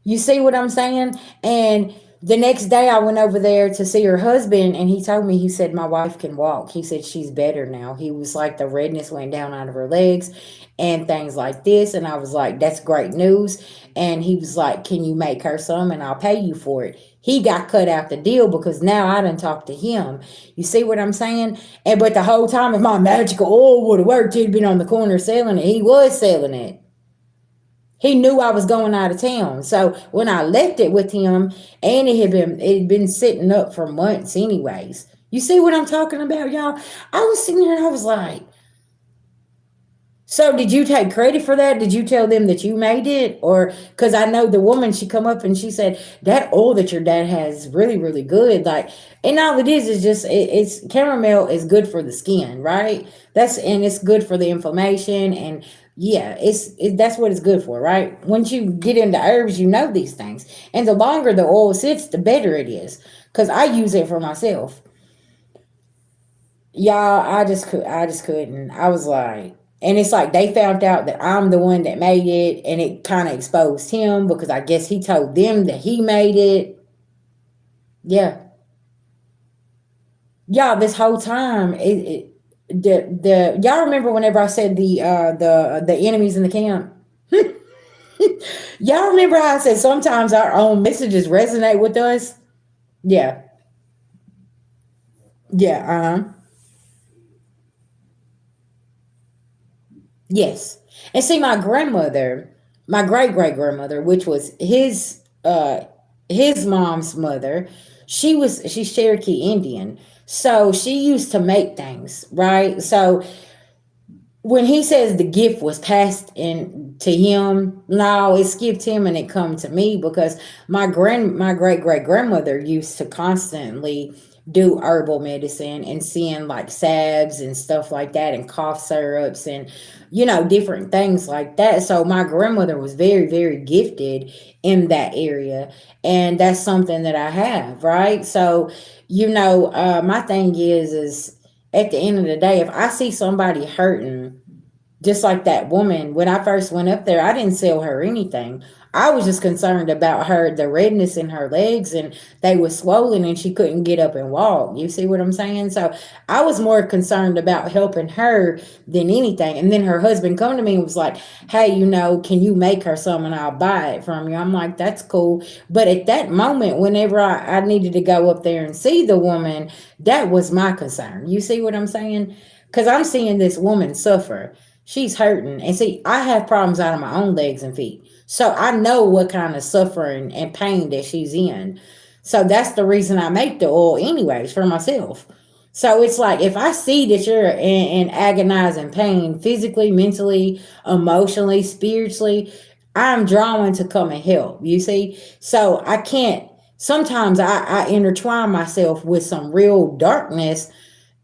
You see what I'm saying? And the next day I went over there to see her husband, and he told me, he said, my wife can walk. He said, she's better now. He was like, the redness went down out of her legs and things like this. And I was like, that's great news. And he was like, can you make her some and I'll pay you for it? He got cut out the deal because now I done talked to him. You see what I'm saying? And but the whole time, if my magical oil would have worked, he'd been on the corner selling it. He was selling it. He knew I was going out of town. So when I left it with him, and it had been sitting up for months anyways. You see what I'm talking about, y'all? I was sitting here and I was like, so did you take credit for that? Did you tell them that you made it? Or because I know the woman, she come up and she said that oil that your dad has is really, really good. Like, and all it is just it's caramel is good for the skin, right? And it's good for the inflammation and yeah, that's what it's good for, right? Once you get into herbs, you know these things, and the longer the oil sits, the better it is. Because I use it for myself. Y'all, I just couldn't. I was like, and it's like they found out that I'm the one that made it, and it kind of exposed him because I guess he told them that he made it. Yeah, y'all, this whole time, the y'all remember whenever I said the enemies in the camp. Y'all remember how I said sometimes our own messages resonate with us? Yeah, yeah, yes. And see, my grandmother, my great great grandmother, which was his mom's mother, she's Cherokee Indian. So she used to make things, right? So when he says the gift was passed in to him, no, it skipped him and it come to me because my great great grandmother used to constantly do herbal medicine and seeing like salves and stuff like that and cough syrups and different things like that. So my grandmother was very very gifted in that area, and that's something that I have, right? So my thing is at the end of the day, if I see somebody hurting, just like that woman, when I first went up there, I didn't sell her anything. I was just concerned about her, the redness in her legs, and they were swollen and she couldn't get up and walk. You see what I'm saying? So I was more concerned about helping her than anything. And then her husband come to me and was like, hey, can you make her some and I'll buy it from you? I'm like, that's cool. But at that moment, whenever I needed to go up there and see the woman, that was my concern. You see what I'm saying? Because I'm seeing this woman suffer. She's hurting. And see, I have problems out of my own legs and feet. So I know what kind of suffering and pain that she's in. So that's the reason I make the oil anyways for myself. So it's like if I see that you're in agonizing pain physically, mentally, emotionally, spiritually, I'm drawing to come and help. You see? So I can't sometimes I intertwine myself with some real darkness,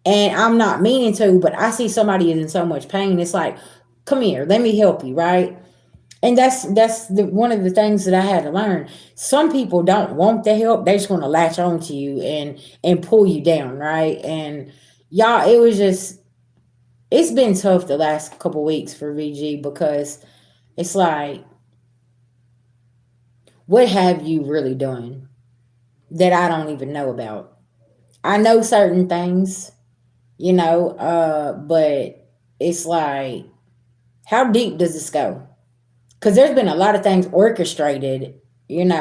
and I'm not meaning to, but I see somebody is in so much pain. It's like, come here, let me help you, right? And that's one of the things that I had to learn. Some people don't want the help; they just want to latch on to you and pull you down, right? And y'all, it's been tough the last couple weeks for VG because it's like, what have you really done that I don't even know about? I know certain things, but it's like, how deep does this go? Because there's been a lot of things orchestrated, and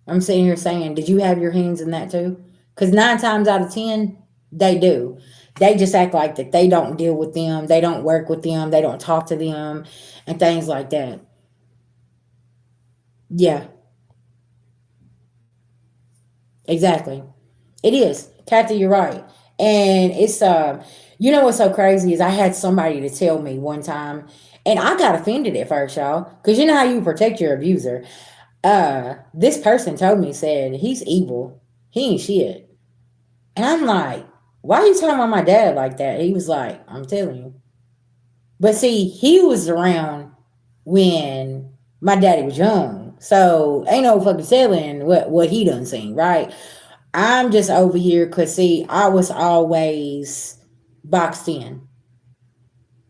I'm sitting here saying, did you have your hands in that too? Because 9 times out of 10, they do. They just act like that they don't deal with them, they don't work with them, they don't talk to them, and things like that. Yeah, exactly. It is. Kathy, you're right. And it's what's so crazy is I had somebody to tell me one time, and I got offended at first, y'all, because you know how you protect your abuser. This person told me, said he's evil. He ain't shit. And I'm like, why are you talking about my dad like that? He was like, I'm telling you. But see, he was around when my daddy was young. So ain't no fucking telling what he done seen, right? I'm just over here because, see, I was always boxed in.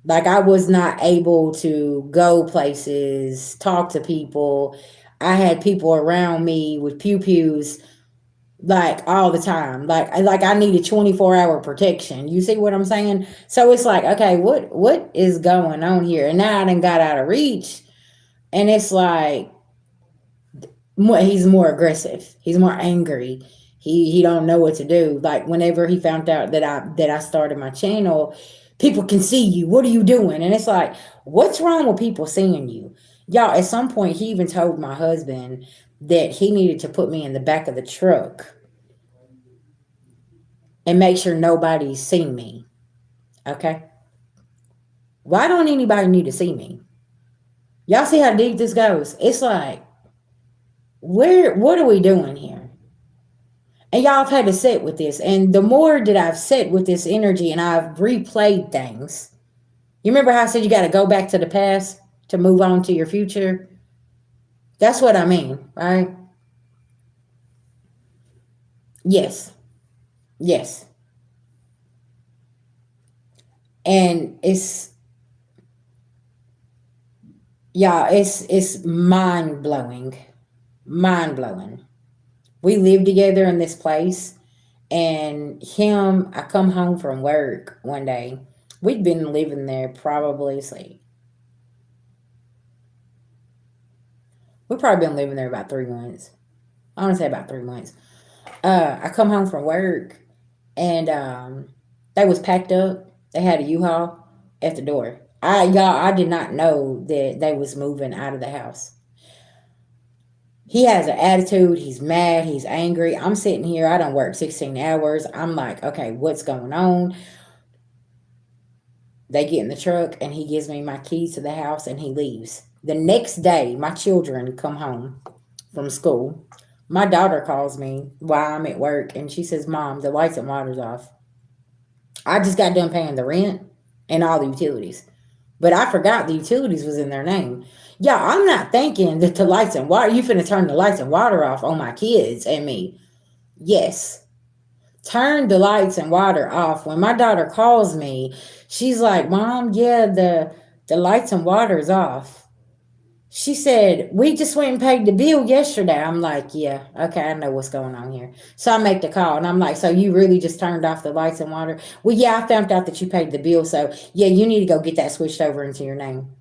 Like, I was not able to go places, talk to people. I had people around me with pew pews, like, all the time. Like I needed 24-hour protection. You see what I'm saying? So it's like, okay, what is going on here? And now I done got out of reach. And it's like, he's more aggressive. He's more angry. He don't know what to do. Like whenever he found out that I started my channel, people can see you. What are you doing? And it's like, what's wrong with people seeing you? Y'all, at some point he even told my husband that he needed to put me in the back of the truck and make sure nobody's seen me. Okay? Why don't anybody need to see me? Y'all see how deep this goes? It's like, what are we doing here? And y'all have had to sit with this. And the more that I've sat with this energy and I've replayed things, you remember how I said you got to go back to the past to move on to your future? That's what I mean, right? Yes. Yes. And it's mind blowing. Mind blowing. We live together in this place. And I come home from work one day. We'd been living there probably, say, we've probably been living there about 3 months. I want to say about 3 months. I come home from work and they was packed up. They had a U-Haul at the door. I did not know that they was moving out of the house. He has an attitude. He's mad. He's angry. I'm sitting here. I don't work 16 hours. I'm like, okay, what's going on? They get in the truck and he gives me my keys to the house and he leaves. The next day, my children come home from school. My daughter calls me while I'm at work and she says, Mom, the lights and water's off. I just got done paying the rent and all the utilities. But I forgot the utilities was in their name. Yeah, I'm not thinking that the lights and water, you finna turn the lights and water off on my kids and me. Yes. Turn the lights and water off. When my daughter calls me, she's like, Mom, yeah, the lights and water is off. She said, we just went and paid the bill yesterday. I'm like, yeah, okay, I know what's going on here. So I make the call and I'm like, so you really just turned off the lights and water? Well, yeah, I found out that you paid the bill. So yeah, you need to go get that switched over into your name.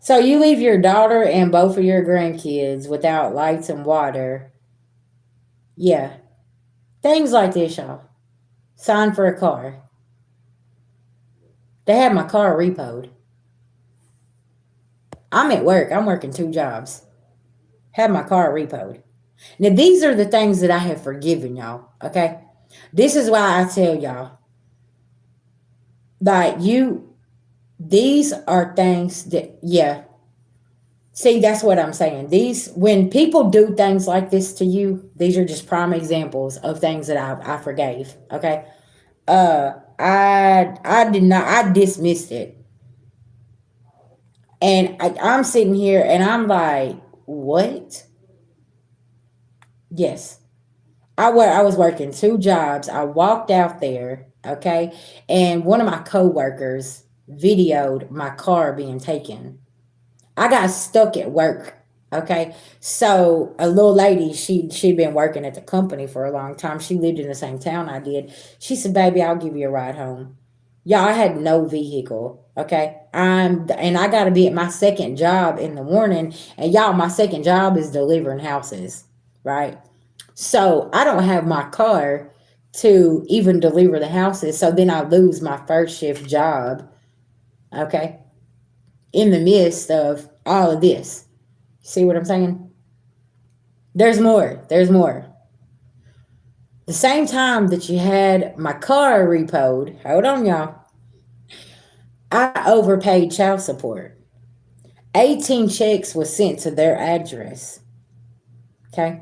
So you leave your daughter and both of your grandkids without lights and water. Yeah. Things like this, y'all. Sign for a car. They had my car repoed. I'm at work. I'm working 2 jobs. Had my car repoed. Now, these are the things that I have forgiven y'all, okay? This is why I tell y'all, like, these are things that, yeah. See, that's what I'm saying. When people do things like this to you, these are just prime examples of things that I forgave, okay? I dismissed it. And I'm sitting here and I'm like, what? Yes. I was working 2 jobs. I walked out there, okay? And one of my coworkers videoed my car being taken. I got stuck at work, okay? So a little lady, she'd been working at the company for a long time. She lived in the same town I did. She said, baby, I'll give you a ride home. Y'all, I had no vehicle, okay? And I got to be at my second job in the morning. And y'all, my second job is delivering houses, right? So I don't have my car to even deliver the houses. So then I lose my first shift job, okay? In the midst of all of this. See what I'm saying? There's more. There's more. The same time that you had my car repoed, hold on, y'all, I overpaid child support. 18 checks was sent to their address. Okay?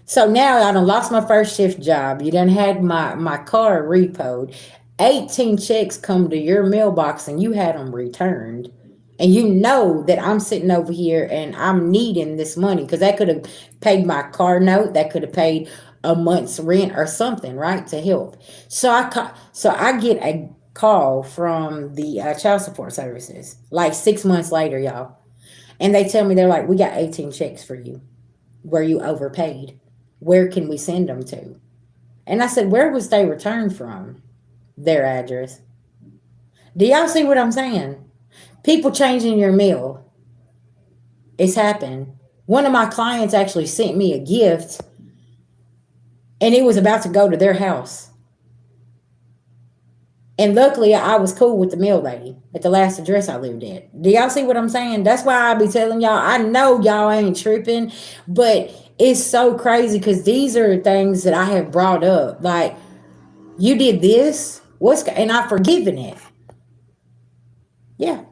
So now I done lost my first shift job. You done had my car repoed. 18 checks come to your mailbox and you had them returned. And you know that I'm sitting over here and I'm needing this money because that could have paid my car note. That could have paid a month's rent or something, right, to help. So I get a call from the child support services like 6 months later, y'all. And they tell me, they're like, we got 18 checks for you where you overpaid. Where can we send them to? And I said, where was they returned from? Their address. Do y'all see what I'm saying? People changing your mail. It's happened. One of my clients actually sent me a gift, and it was about to go to their house. And luckily, I was cool with the mail lady at the last address I lived at. Do y'all see what I'm saying? That's why I be telling y'all. I know y'all ain't tripping, but it's so crazy because these are things that I have brought up. Like, you did this, and I've forgiven it. Yeah.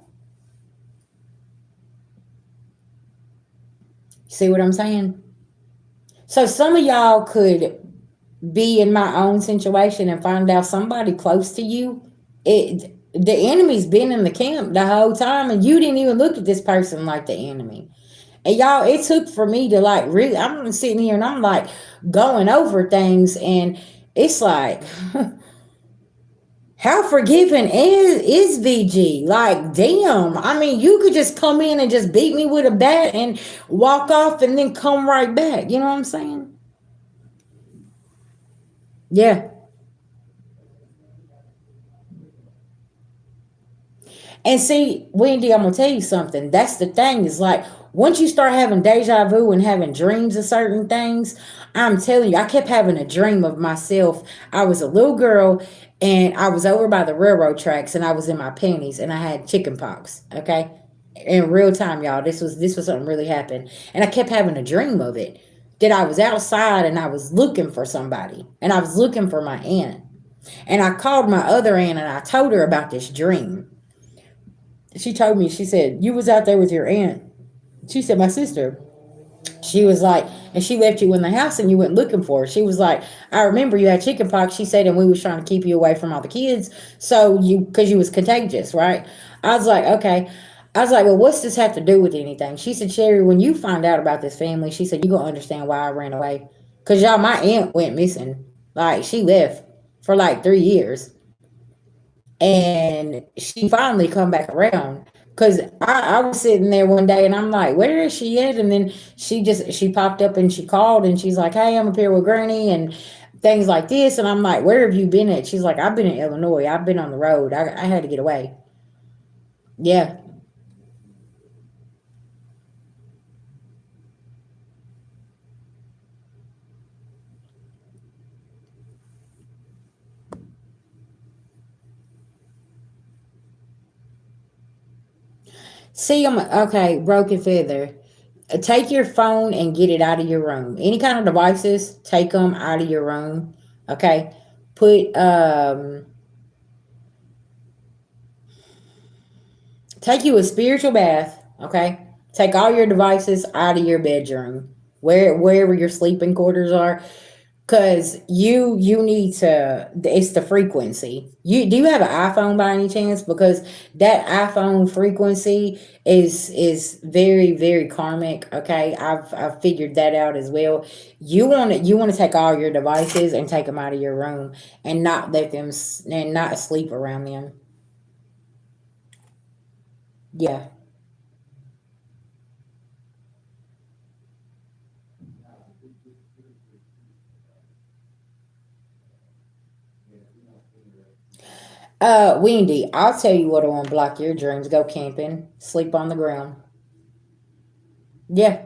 See what I'm saying? So some of y'all could be in my own situation and find out somebody close to you. The enemy's been in the camp the whole time, and you didn't even look at this person like the enemy. And y'all, it took for me to like really. I'm sitting here and I'm like going over things, and it's like, how forgiving is VG? Like, damn. I mean, you could just come in and just beat me with a bat and walk off, and then come right back. You know what I'm saying? Yeah. And see, Wendy, I'm gonna tell you something. That's the thing. Is like once you start having deja vu and having dreams of certain things, I'm telling you, I kept having a dream of myself. I was a little girl and I was over by the railroad tracks and I was in my panties and I had chicken pox. Okay. In real time, y'all. This was something really happened. And I kept having a dream of it. That I was outside and I was looking for somebody. And I was looking for my aunt. And I called my other aunt and I told her about this dream. She told me, she said, you was out there with your aunt. She said, my sister. She was like, and she left you in the house and you went looking for her. She was like, I remember you had chicken pox. She said, and we was trying to keep you away from all the kids. So because you was contagious, right? I was like, okay. I was like, well, what's this have to do with anything? She said, Sherry, when you find out about this family, she said, you're going to understand why I ran away. Because y'all, my aunt went missing. Like, she left for like 3 years. And she finally come back around because I was sitting there one day and I'm like, where is she at? And then she popped up and she called and she's like, hey, I'm up here with Granny and things like this. And I'm like, where have you been at? She's like, I've been in Illinois. I've been on the road. I had to get away. Yeah. See, I'm okay. Broken feather. Take your phone and get it out of your room. Any kind of devices, take them out of your room. Okay. Put Take you a spiritual bath, okay? Take all your devices out of your bedroom, wherever your sleeping quarters are, because you need to. It's the frequency. Do you have an iPhone by any chance? Because that iPhone frequency is very karmic. Okay, I've figured that out as well. You want to take all your devices and take them out of your room and not let them and not sleep around them. Yeah. Wendy, I'll tell you what'll unblock your dreams. Go camping, sleep on the ground. Yeah,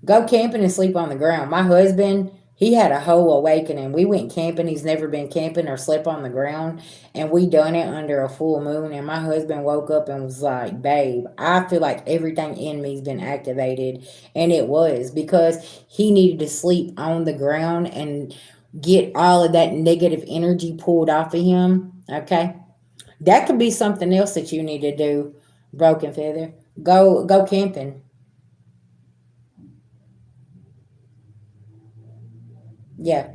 go camping and sleep on the ground. My husband, he had a whole awakening. We went camping. He's never been camping or slept on the ground, and we done it under a full moon. And my husband woke up and was like, "Babe, I feel like everything in me's been activated," and it was because he needed to sleep on the ground and get all of that negative energy pulled off of him. Okay. That could be something else that you need to do, Broken Feather. Go camping. Yeah.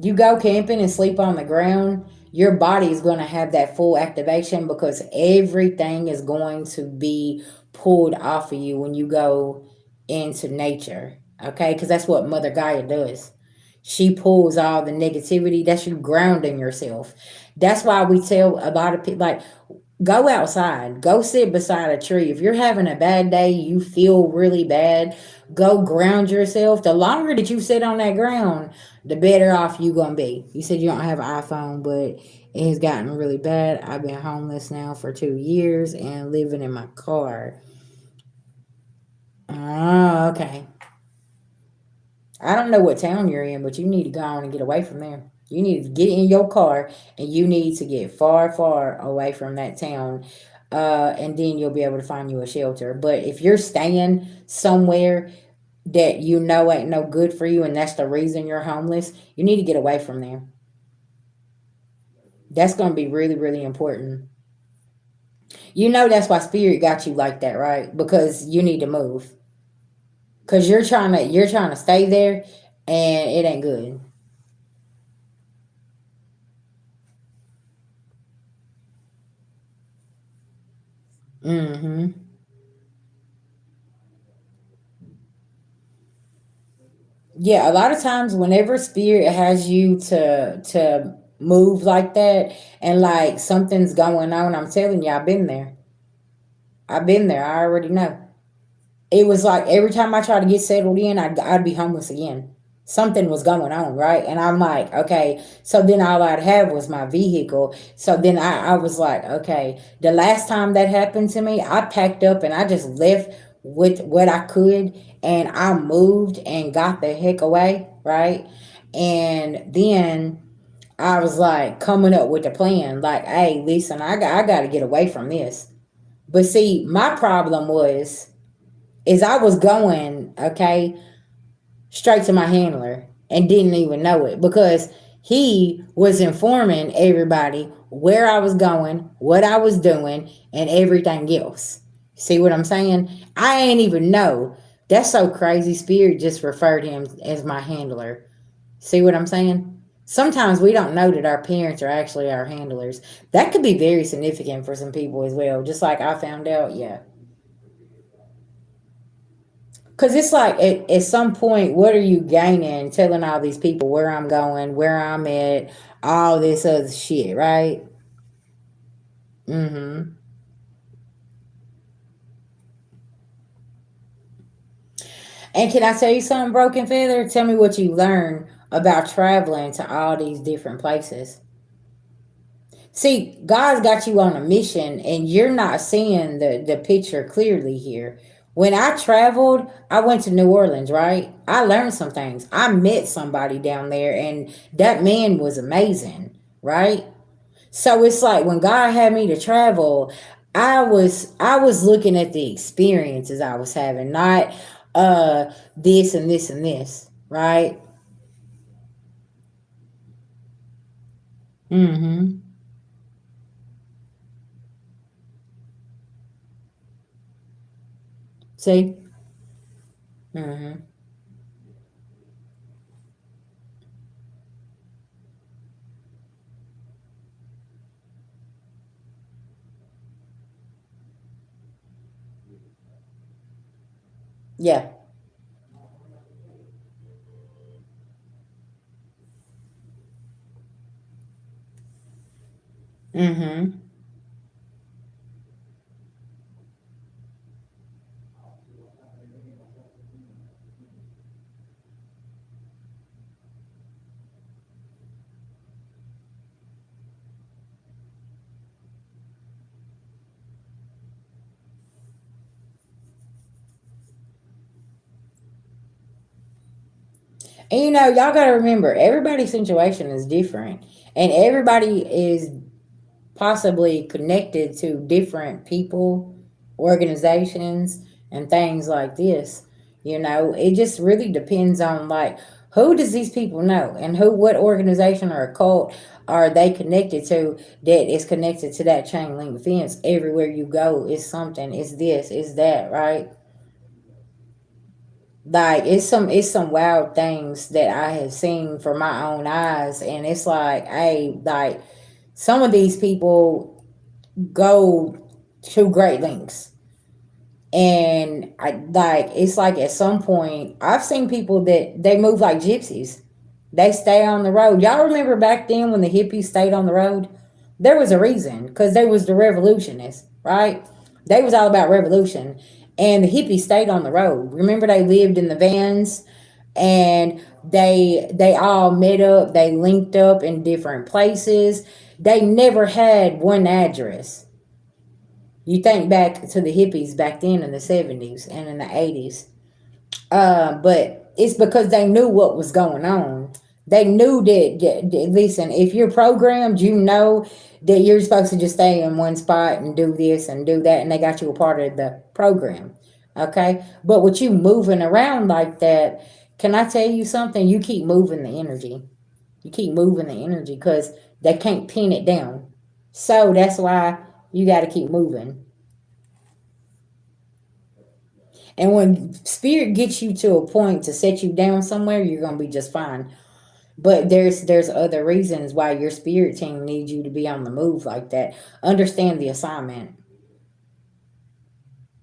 You go camping and sleep on the ground, your body is going to have that full activation because everything is going to be pulled off of you when you go into nature. Okay? Because that's what Mother Gaia does. She pulls all the negativity. That's you grounding yourself. That's why we tell a lot of people, like, go outside, go sit beside a tree. If you're having a bad day, you feel really bad, go ground yourself. The longer that you sit on that ground, the better off you gonna be. You said you don't have an iPhone, but It has gotten really bad. I've been homeless now for 2 years and living in my car. Oh, okay. I don't know what town you're in, but you need to go on and get away from there. You need to get in your car and you need to get far, far away from that town. And then you'll be able to find you a shelter. But if you're staying somewhere that you know ain't no good for you and that's the reason you're homeless, you need to get away from there. That's going to be really, really important. You know that's why spirit got you like that, right? Because you need to move. Because you're trying to stay there and it ain't good. Mm-hmm. Yeah, a lot of times whenever spirit has you to move like that and like something's going on, I'm telling you, I've been there. I've been there. I already know. It was like every time I tried to get settled in, I'd be homeless again. Something was going on, right? And I'm like, okay. So then all I'd have was my vehicle. So then I was like, okay. The last time that happened to me, I packed up and I just left with what I could and I moved and got the heck away, right? And then I was like coming up with a plan, like, hey, listen, I got to get away from this. But see, my problem was is I was going, okay, straight to my handler and didn't even know it because he was informing everybody where I was going, what I was doing, and everything else. See what I'm saying? I ain't even know. That's so crazy. Spirit just referred him as my handler. See what I'm saying? Sometimes we don't know that our parents are actually our handlers. That could be very significant for some people as well. Just like I found out, yeah. Because it's like at some point, what are you gaining telling all these people where I'm going, where I'm at, all this other shit, right? Mm-hmm. And can I tell you something, Broken Feather? Tell me what you learned about traveling to all these different places. See, God's got you on a mission and you're not seeing the picture clearly here. When I traveled, I went to New Orleans, right? I learned some things. I met somebody down there and that man was amazing, right? So it's like when God had me to travel, I was looking at the experiences I was having, not this and this and this, right? Mm-hmm. See? Mm-hmm. Yeah. Mm-hmm. And y'all gotta remember, everybody's situation is different. And everybody is possibly connected to different people, organizations, and things like this. It just really depends on like who does these people know and what organization or cult are they connected to that is connected to that chain link fence. Everywhere you go is something, it's this, it's that, right? Like it's some wild things that I have seen for my own eyes, and it's like, hey, like some of these people go to great lengths. And I like it's like at some point I've seen people that they move like gypsies. They stay on the road. Y'all remember back then when the hippies stayed on the road? There was a reason because they was the revolutionists, right? They was all about revolution, and the hippies stayed on the road. Remember they lived in the vans, and they all met up. They linked up in different places. They never had one address. You think back to the hippies back then in the 70s and in the 80s. But it's because they knew what was going on. They knew listen, if you're programmed, you know that you're supposed to just stay in one spot and do this and do that, and they got you a part of the program. Okay? But with you moving around like that, can I tell you something? You keep moving the energy. You keep moving the energy because they can't pin it down. So that's why you got to keep moving. And when spirit gets you to a point to set you down somewhere, you're gonna be just fine. But there's other reasons why your spirit team needs you to be on the move like that. Understand the assignment.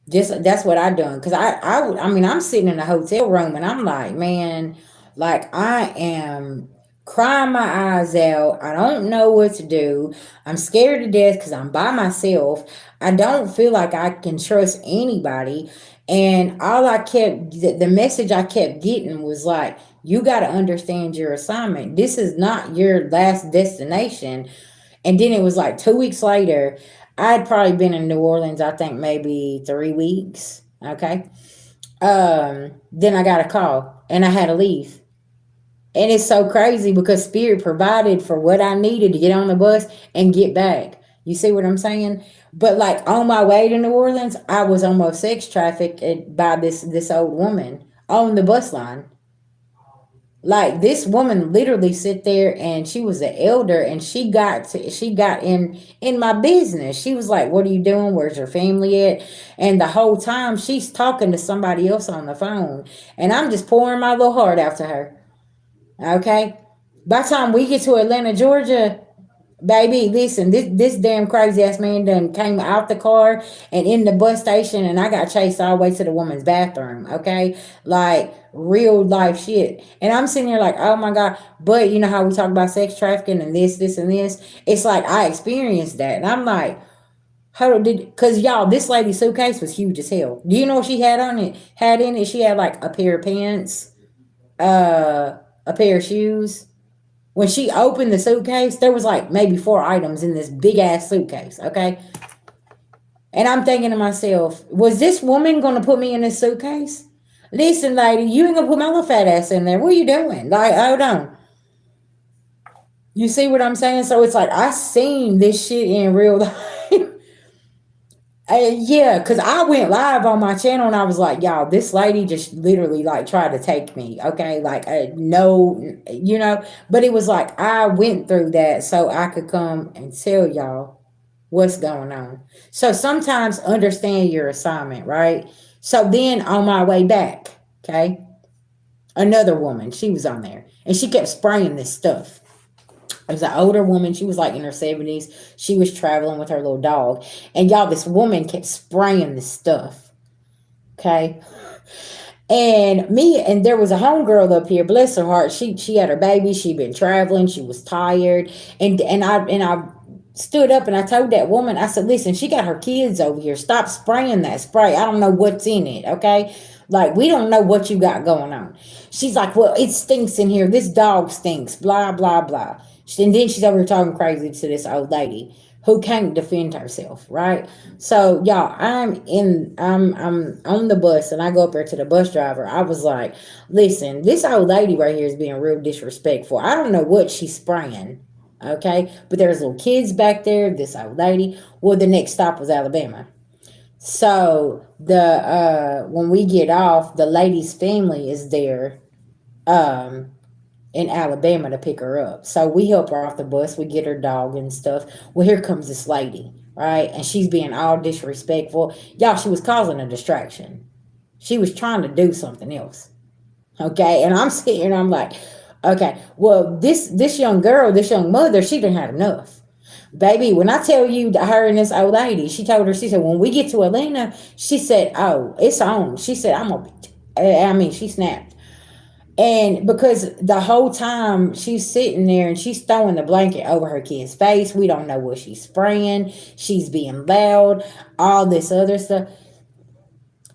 Just that's what I done. Cause I mean I'm sitting in a hotel room and I'm like, man, like I am crying my eyes out. I don't know what to do. I'm scared to death because I'm by myself. I don't feel like I can trust anybody. And all I kept the message I kept getting was like, you got to understand your assignment. This is not your last destination. And then it was like 2 weeks later, I'd probably been in New Orleans, I think maybe 3 weeks. Okay. Then I got a call and I had to leave. And it's so crazy because Spirit provided for what I needed to get on the bus and get back. You see what I'm saying? But like on my way to New Orleans, I was almost sex trafficked by this old woman on the bus line. Like this woman literally sit there and she was an elder and she got in my business. She was like, what are you doing? Where's your family at? And the whole time she's talking to somebody else on the phone and I'm just pouring my little heart out to her. Okay. By the time we get to Atlanta, Georgia, baby, listen, this damn crazy ass man done came out the car and in the bus station and I got chased all the way to the woman's bathroom. Okay. Like real life shit. And I'm sitting here like, oh my God. But you know how we talk about sex trafficking and this, and this? It's like I experienced that. And I'm like, how did cause y'all, this lady's suitcase was huge as hell. Do you know what she had on it? Had in it? She had like a pair of pants, a pair of shoes. When she opened the suitcase, there was like maybe 4 items in this big ass suitcase, okay? And I'm thinking to myself, was this woman gonna put me in this suitcase? Listen, lady, you ain't gonna put my little fat ass in there. What are you doing? Like, hold on. You see what I'm saying? So it's like I seen this shit in real life. Yeah, because I went live on my channel and I was like, y'all, this lady just literally like tried to take me. Okay. Like, no, you know, but it was like I went through that so I could come and tell y'all what's going on. So sometimes understand your assignment, right? So then on my way back, okay, another woman, she was on there and she kept spraying this stuff. It was an older woman. She was like in her 70s. She was traveling with her little dog. And y'all, this woman kept spraying this stuff. Okay. And there was a homegirl up here, bless her heart. She had her baby. She'd been traveling. She was tired. And I stood up and I told that woman, I said, listen, she got her kids over here. Stop spraying that spray. I don't know what's in it. Okay. Like, we don't know what you got going on. She's like, well, it stinks in here. This dog stinks, blah, blah, blah. And then she's over here talking crazy to this old lady who can't defend herself, right? So y'all, I'm on the bus and I go up there to the bus driver. I was like, listen, this old lady right here is being real disrespectful. I don't know what she's spraying. Okay. But there's little kids back there, this old lady. Well, the next stop was Alabama. So when we get off, the lady's family is there in Alabama to pick her up. So we help her off the bus. We get her dog and stuff. Well, here comes this lady, right? And she's being all disrespectful. Y'all, she was causing a distraction. She was trying to do something else. Okay. And I'm sitting here and I'm like, okay, well, this young girl, this young mother, she didn't have enough. Baby, when I tell you that her and this old lady, she said, when we get to Atlanta, she said, oh, it's on. She said, she snapped. And because the whole time she's sitting there and she's throwing the blanket over her kid's face, we don't know what she's spraying. She's being loud, all this other stuff.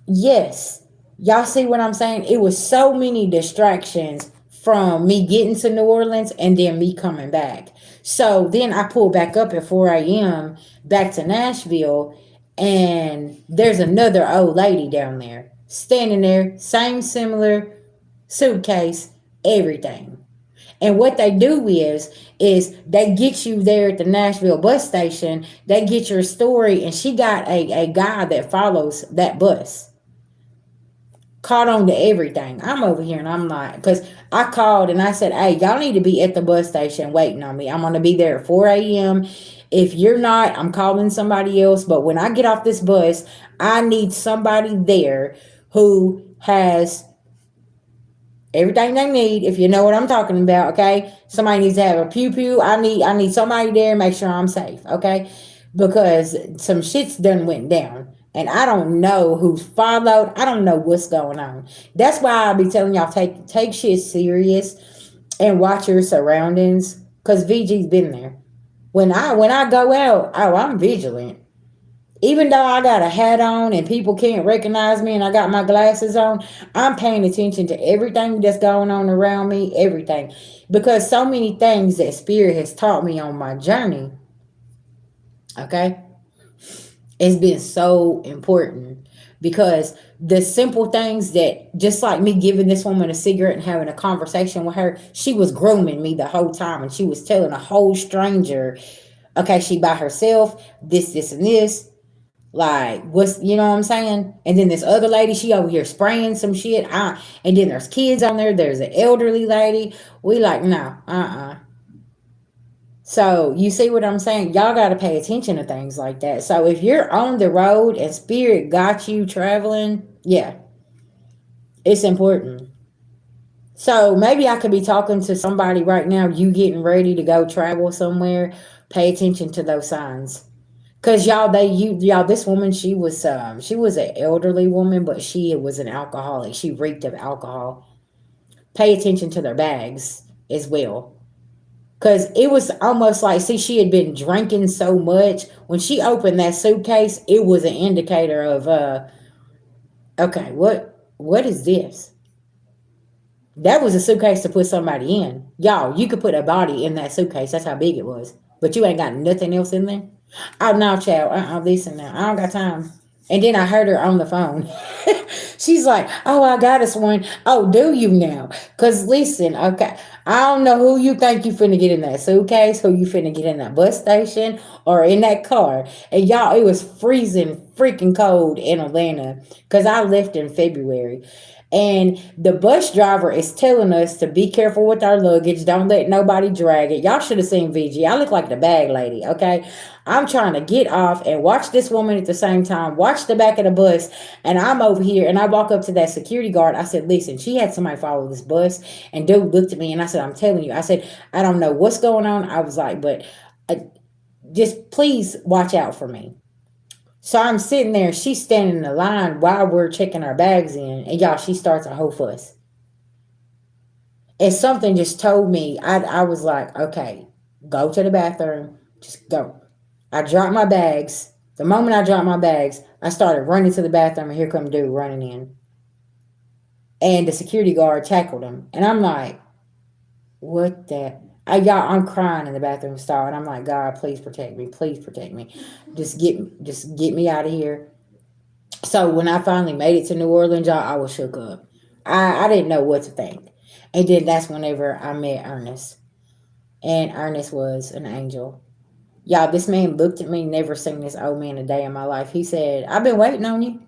Yes. Y'all see what I'm saying? It was so many distractions from me getting to New Orleans and then me coming back. So then I pull back up at 4 a.m. back to Nashville, and there's another old lady down there standing there, same similar suitcase, everything. And what they do is they get you there at the Nashville bus station. They get your story, and she got a guy that follows that bus. Caught on to everything. I'm over here and I'm like, because I called and I said, hey, y'all need to be at the bus station waiting on me. I'm going to be there at 4 a.m. If you're not, I'm calling somebody else. But when I get off this bus, I need somebody there who has everything they need, if you know what I'm talking about, okay? Somebody needs to have a pew pew. I need somebody there, make sure I'm safe, okay? Because some shit's done went down. And I don't know who's followed. I don't know what's going on. That's why I be telling y'all take shit serious and watch your surroundings. Cause VG's been there. When I go out, oh, I'm vigilant. Even though I got a hat on and people can't recognize me and I got my glasses on, I'm paying attention to everything that's going on around me, everything. Because so many things that Spirit has taught me on my journey, okay, it's been so important. Because the simple things that, just like me giving this woman a cigarette and having a conversation with her, she was grooming me the whole time. And she was telling a whole stranger, okay, she by herself, this, and this. Like, what's, you know what I'm saying? And then this other lady, she over here spraying some shit. And then there's kids on there. There's an elderly lady. We like, no, So you see what I'm saying? Y'all got to pay attention to things like that. So if you're on the road and Spirit got you traveling, yeah, it's important. So maybe I could be talking to somebody right now. You getting ready to go travel somewhere? Pay attention to those signs. Cause y'all, this woman, she was an elderly woman, but she was an alcoholic. She reeked of alcohol. Pay attention to their bags as well. Cause it was almost like, see, she had been drinking so much. When she opened that suitcase, it was an indicator of okay, what is this? That was a suitcase to put somebody in. Y'all, you could put a body in that suitcase. That's how big it was. But you ain't got nothing else in there. Oh no, child. Listen now. I don't got time. And then I heard her on the phone. She's like, oh, I got us one. Oh, do you now? Because listen, okay, I don't know who you think you finna get in that suitcase, who you finna get in that bus station or in that car. And y'all, it was freezing freaking cold in Atlanta because I left in February. And the bus driver is telling us to be careful with our luggage. Don't let nobody drag it. Y'all should have seen VG. I look like the bag lady, okay? I'm trying to get off and watch this woman at the same time, watch the back of the bus, and I'm over here, and I walk up to that security guard. I said, listen, she had somebody follow this bus, and dude looked at me, and I said, I'm telling you. I said, I don't know what's going on. I was like, but just please watch out for me. So I'm sitting there, she's standing in the line while we're checking our bags in, and y'all, she starts a whole fuss. And something just told me, I was like, okay, go to the bathroom, just go. I dropped my bags. The moment I dropped my bags, I started running to the bathroom, and here come dude running in. And the security guard tackled him. And I'm like, what the? I'm crying in the bathroom stall, and I'm like, God, please protect me. Please protect me. Just get me out of here. So when I finally made it to New Orleans, y'all, I was shook up. I didn't know what to think. And then that's whenever I met Ernest. And Ernest was an angel. Y'all, this man looked at me, never seen this old man a day in my life. He said, I've been waiting on you.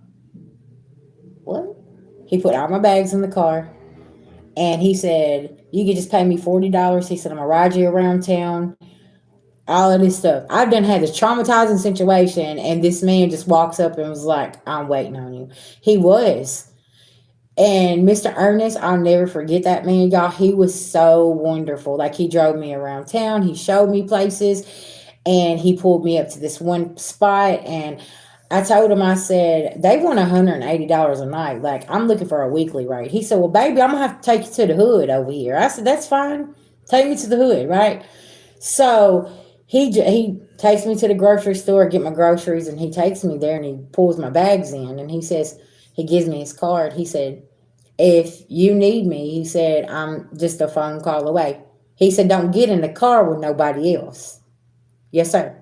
What? He put all my bags in the car. And he said, you can just pay me $40. He said, I'm going to ride you around town. All of this stuff. I've done had this traumatizing situation. And this man just walks up and was like, I'm waiting on you. He was. And Mr. Ernest, I'll never forget that man, y'all. He was so wonderful. Like, he drove me around town. He showed me places. And he pulled me up to this one spot. And I told him, I said, they want $180 a night. Like, I'm looking for a weekly rate. He said, well, baby, I'm going to have to take you to the hood over here. I said, that's fine. Take me to the hood, right? So he takes me to the grocery store, get my groceries, and he takes me there and he pulls my bags in. And he says, he gives me his card. He said, if you need me, he said, I'm just a phone call away. He said, don't get in the car with nobody else. Yes, sir.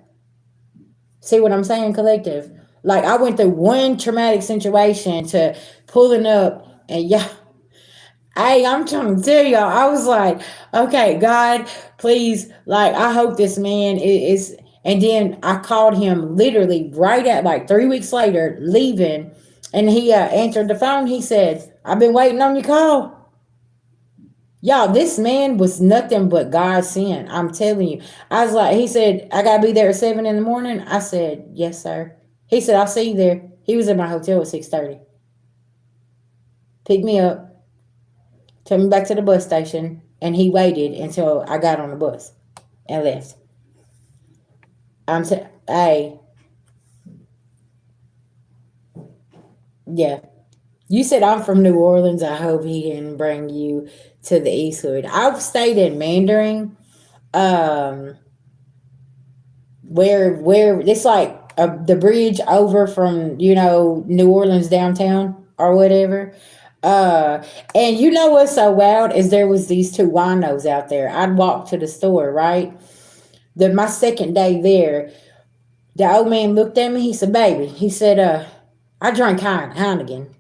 See what I'm saying, collective? Like, I went through one traumatic situation to pulling up, and yeah, hey, I'm trying to tell y'all, I was like, okay, God, please, like, I hope this man is. And then I called him literally right at like 3 weeks later, leaving, and he answered the phone. He said, I've been waiting on your call. Y'all, this man was nothing but God sent. I'm telling you. I was like, he said, I gotta be there at 7 in the morning. I said, yes, sir. He said, I'll see you there. He was in my hotel at 6:30. Picked me up, took me back to the bus station, and he waited until I got on the bus and left. Hey, yeah. You said I'm from New Orleans. I hope he didn't bring you to the Eastwood. I've stayed in Mandarin. Um, where it's like the bridge over from New Orleans downtown or whatever. uh and you know what's so wild is there was these two winos out there. I'd walk to the store, right? My second day there, the old man looked at me. He said, baby, he said, I drank Heineken.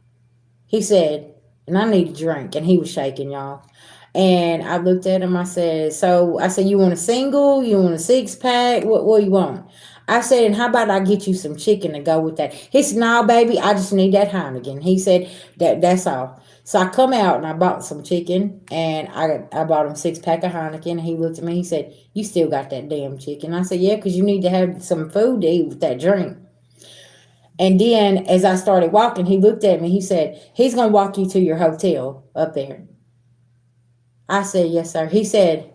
He said, and I need a drink. And he was shaking, y'all. And I looked at him. I said, you want a single? You want a 6-pack? What do you want? I said, and how about I get you some chicken to go with that? He said, no, baby, I just need that Heineken. He said, that's all. So I come out and I bought some chicken, and I bought him 6-pack of Heineken. And he looked at me. He said, you still got that damn chicken? I said, yeah, because you need to have some food to eat with that drink. And then as I started walking, he looked at me. He said, he's going to walk you to your hotel up there. I said, yes, sir. He said,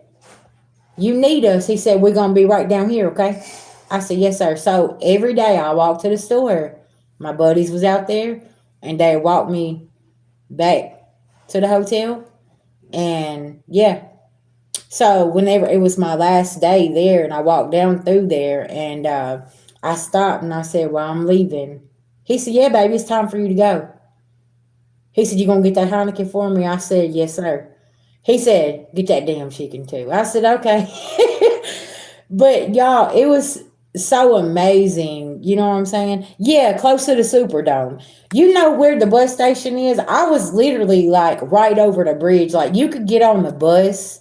you need us. He said, we're going to be right down here, okay? I said, yes, sir. So every day I walked to the store. My buddies was out there, and they walked me back to the hotel. And yeah. So whenever it was my last day there, and I walked down through there, and I stopped and I said, well, I'm leaving. He said, yeah, baby, it's time for you to go. He said, you going to get that Heineken for me? I said, yes, sir. He said, get that damn chicken too. I said, okay. But y'all, it was so amazing. You know what I'm saying? Yeah, close to the Superdome. You know where the bus station is? I was literally like right over the bridge. Like you could get on the bus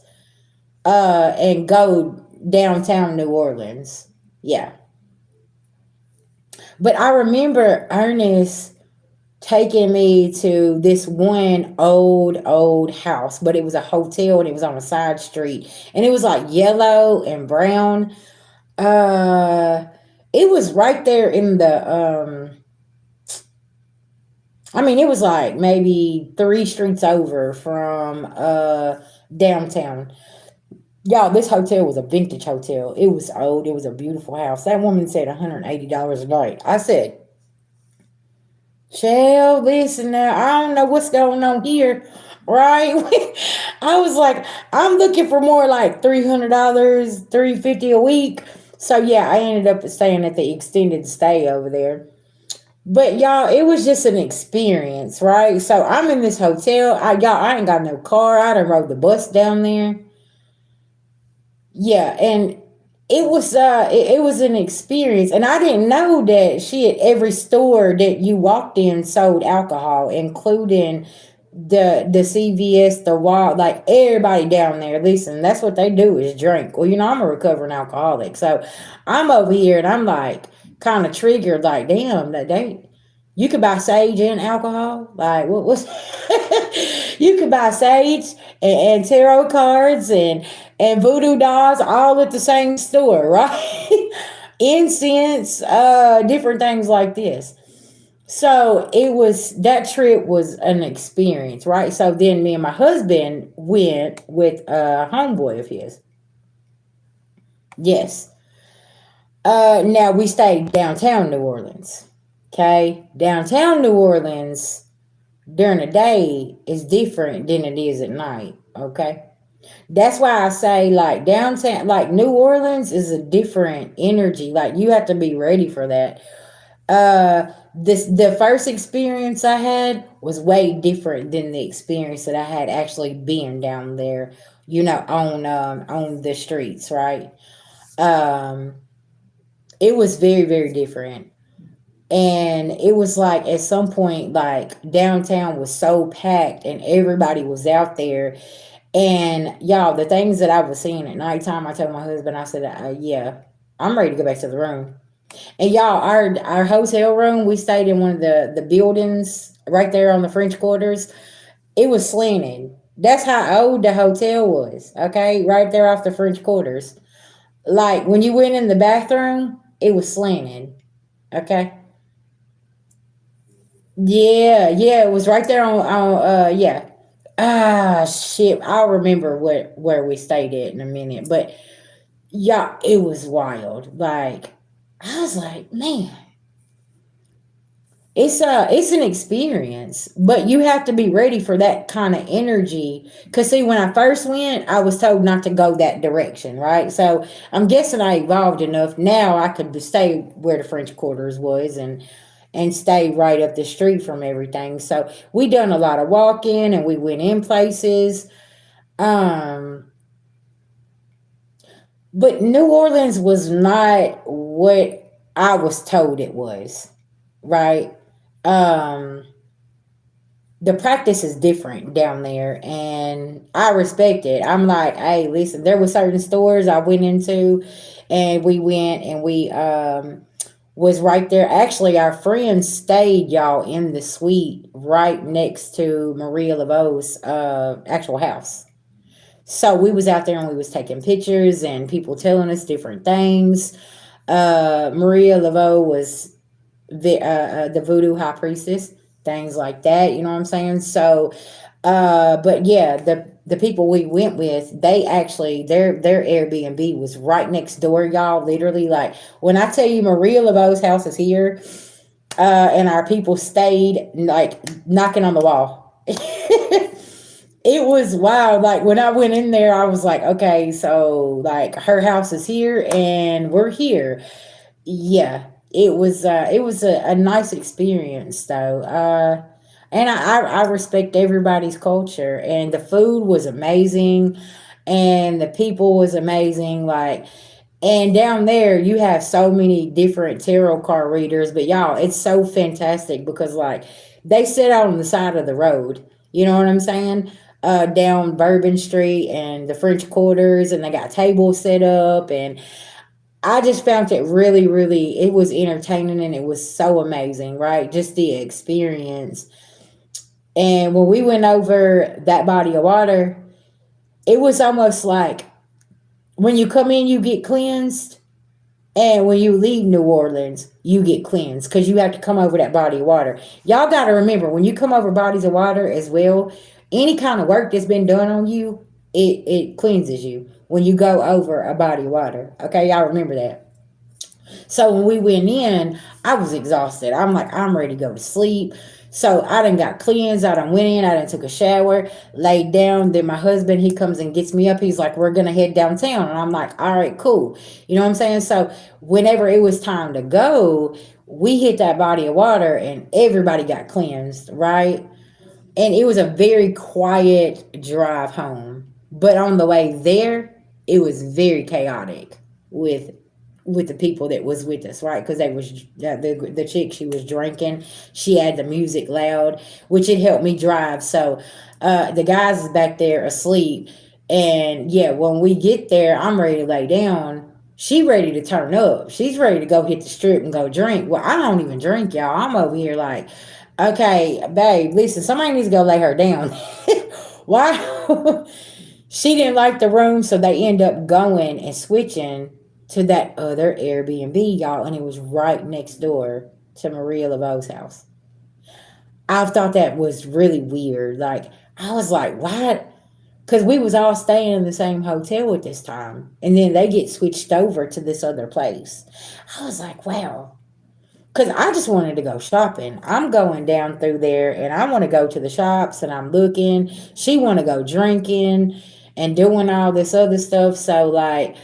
and go downtown New Orleans. Yeah. But I remember Ernest taking me to this one old house, but it was a hotel and it was on a side street, and it was like yellow and brown. It was right there in the it was like maybe 3 streets over from downtown. Y'all, this hotel was a vintage hotel. It was old. It was a beautiful house. That woman said $180 a night. I said, Shell, listen now, I don't know what's going on here, right? I was like, I'm looking for more like $300, $350 a week. So yeah, I ended up staying at the extended stay over there. But y'all, it was just an experience, right? So I'm in this hotel. I ain't got no car. I done rode the bus down there. Yeah, and it was an experience, and I didn't know that every store that you walked in sold alcohol, including the CVS, the Wall, like everybody down there. Listen, that's what they do is drink. Well, I'm a recovering alcoholic, so I'm over here and I'm like kind of triggered, like damn, that you could buy sage and alcohol. Like what's you could buy sage and tarot cards and voodoo dolls all at the same store, right? Incense, different things like this. So that trip was an experience, right? So then me and my husband went with a homeboy of his. Yes. Now we stayed downtown New Orleans. Okay. Downtown New Orleans during the day is different than it is at night. Okay. That's why I say like downtown, like New Orleans is a different energy. Like you have to be ready for that. The first experience I had was way different than the experience that I had actually being down there, on the streets, right? Um, it was very, very different. And it was like at some point, like downtown was so packed and everybody was out there. And y'all, the things that I was seeing at nighttime, I told my husband, I said, yeah, I'm ready to go back to the room. And y'all, our hotel room, we stayed in one of the buildings right there on the French Quarters. It was slanted. That's how old the hotel was. Okay, right there off the French Quarters. Like when you went in the bathroom, it was slanted. Okay. Yeah, yeah, it was right there on yeah. Ah shit. I'll remember where we stayed at in a minute. But yeah, it was wild. Like I was like, man, it's an experience, but you have to be ready for that kind of energy. Cause see, when I first went, I was told not to go that direction, right? So I'm guessing I evolved enough. Now I could stay where the French Quarters was and stay right up the street from everything. So we done a lot of walking and we went in places. Um, but New Orleans was not what I was told it was, right? Um, the practice is different down there and I respect it. I'm like, hey, listen, there were certain stores I went into and we went and we was right there. Actually, our friends stayed, y'all, in the suite right next to Maria Laveau's actual house. So we was out there and we was taking pictures and people telling us different things. Maria Laveau was the voodoo high priestess, things like that. You know what I'm saying? So, but yeah, the people we went with, they actually their Airbnb was right next door, y'all. Literally, like when I tell you Maria Laveau's house is here, and our people stayed like knocking on the wall. It was wild. Like when I went in there, I was like, okay, so like her house is here and we're here. Yeah, it was a nice experience though. And I respect everybody's culture and the food was amazing and the people was amazing. Like and down there you have so many different tarot card readers, but y'all, it's so fantastic because like they sit out on the side of the road. You know what I'm saying? Down Bourbon Street and the French Quarters, and they got tables set up and I just found it really, really, it was entertaining and it was so amazing, right? Just the experience. And when we went over that body of water, it was almost like when you come in, you get cleansed. And when you leave New Orleans, you get cleansed because you have to come over that body of water. Y'all got to remember when you come over bodies of water as well, any kind of work that's been done on you, it cleanses you when you go over a body of water. Okay, y'all remember that. So when we went in, I was exhausted. I'm like, I'm ready to go to sleep. So I done got cleansed. I done went in. I done took a shower, laid down. Then my husband, he comes and gets me up. He's like, we're going to head downtown. And I'm like, all right, cool. You know what I'm saying? So whenever it was time to go, we hit that body of water and everybody got cleansed, right? And it was a very quiet drive home. But on the way there, it was very chaotic with with the people that was with us, right? Because they was the chick, she was drinking, she had the music loud, which it helped me drive. So the guys is back there asleep, and yeah, when we get there, I'm ready to lay down. She ready to turn up. She's ready to go hit the strip and go drink. Well, I don't even drink, y'all. I'm over here like, okay, babe, listen, somebody needs to go lay her down. Why? She didn't like the room, so they end up going and switching to that other Airbnb, y'all, and it was right next door to Maria Laveau's house. I thought that was really weird. Like, I was like, what? Because we was all staying in the same hotel at this time, and then they get switched over to this other place. I was like, wow. Because I just wanted to go shopping. I'm going down through there, and I want to go to the shops, and I'm looking. She want to go drinking and doing all this other stuff. So, like,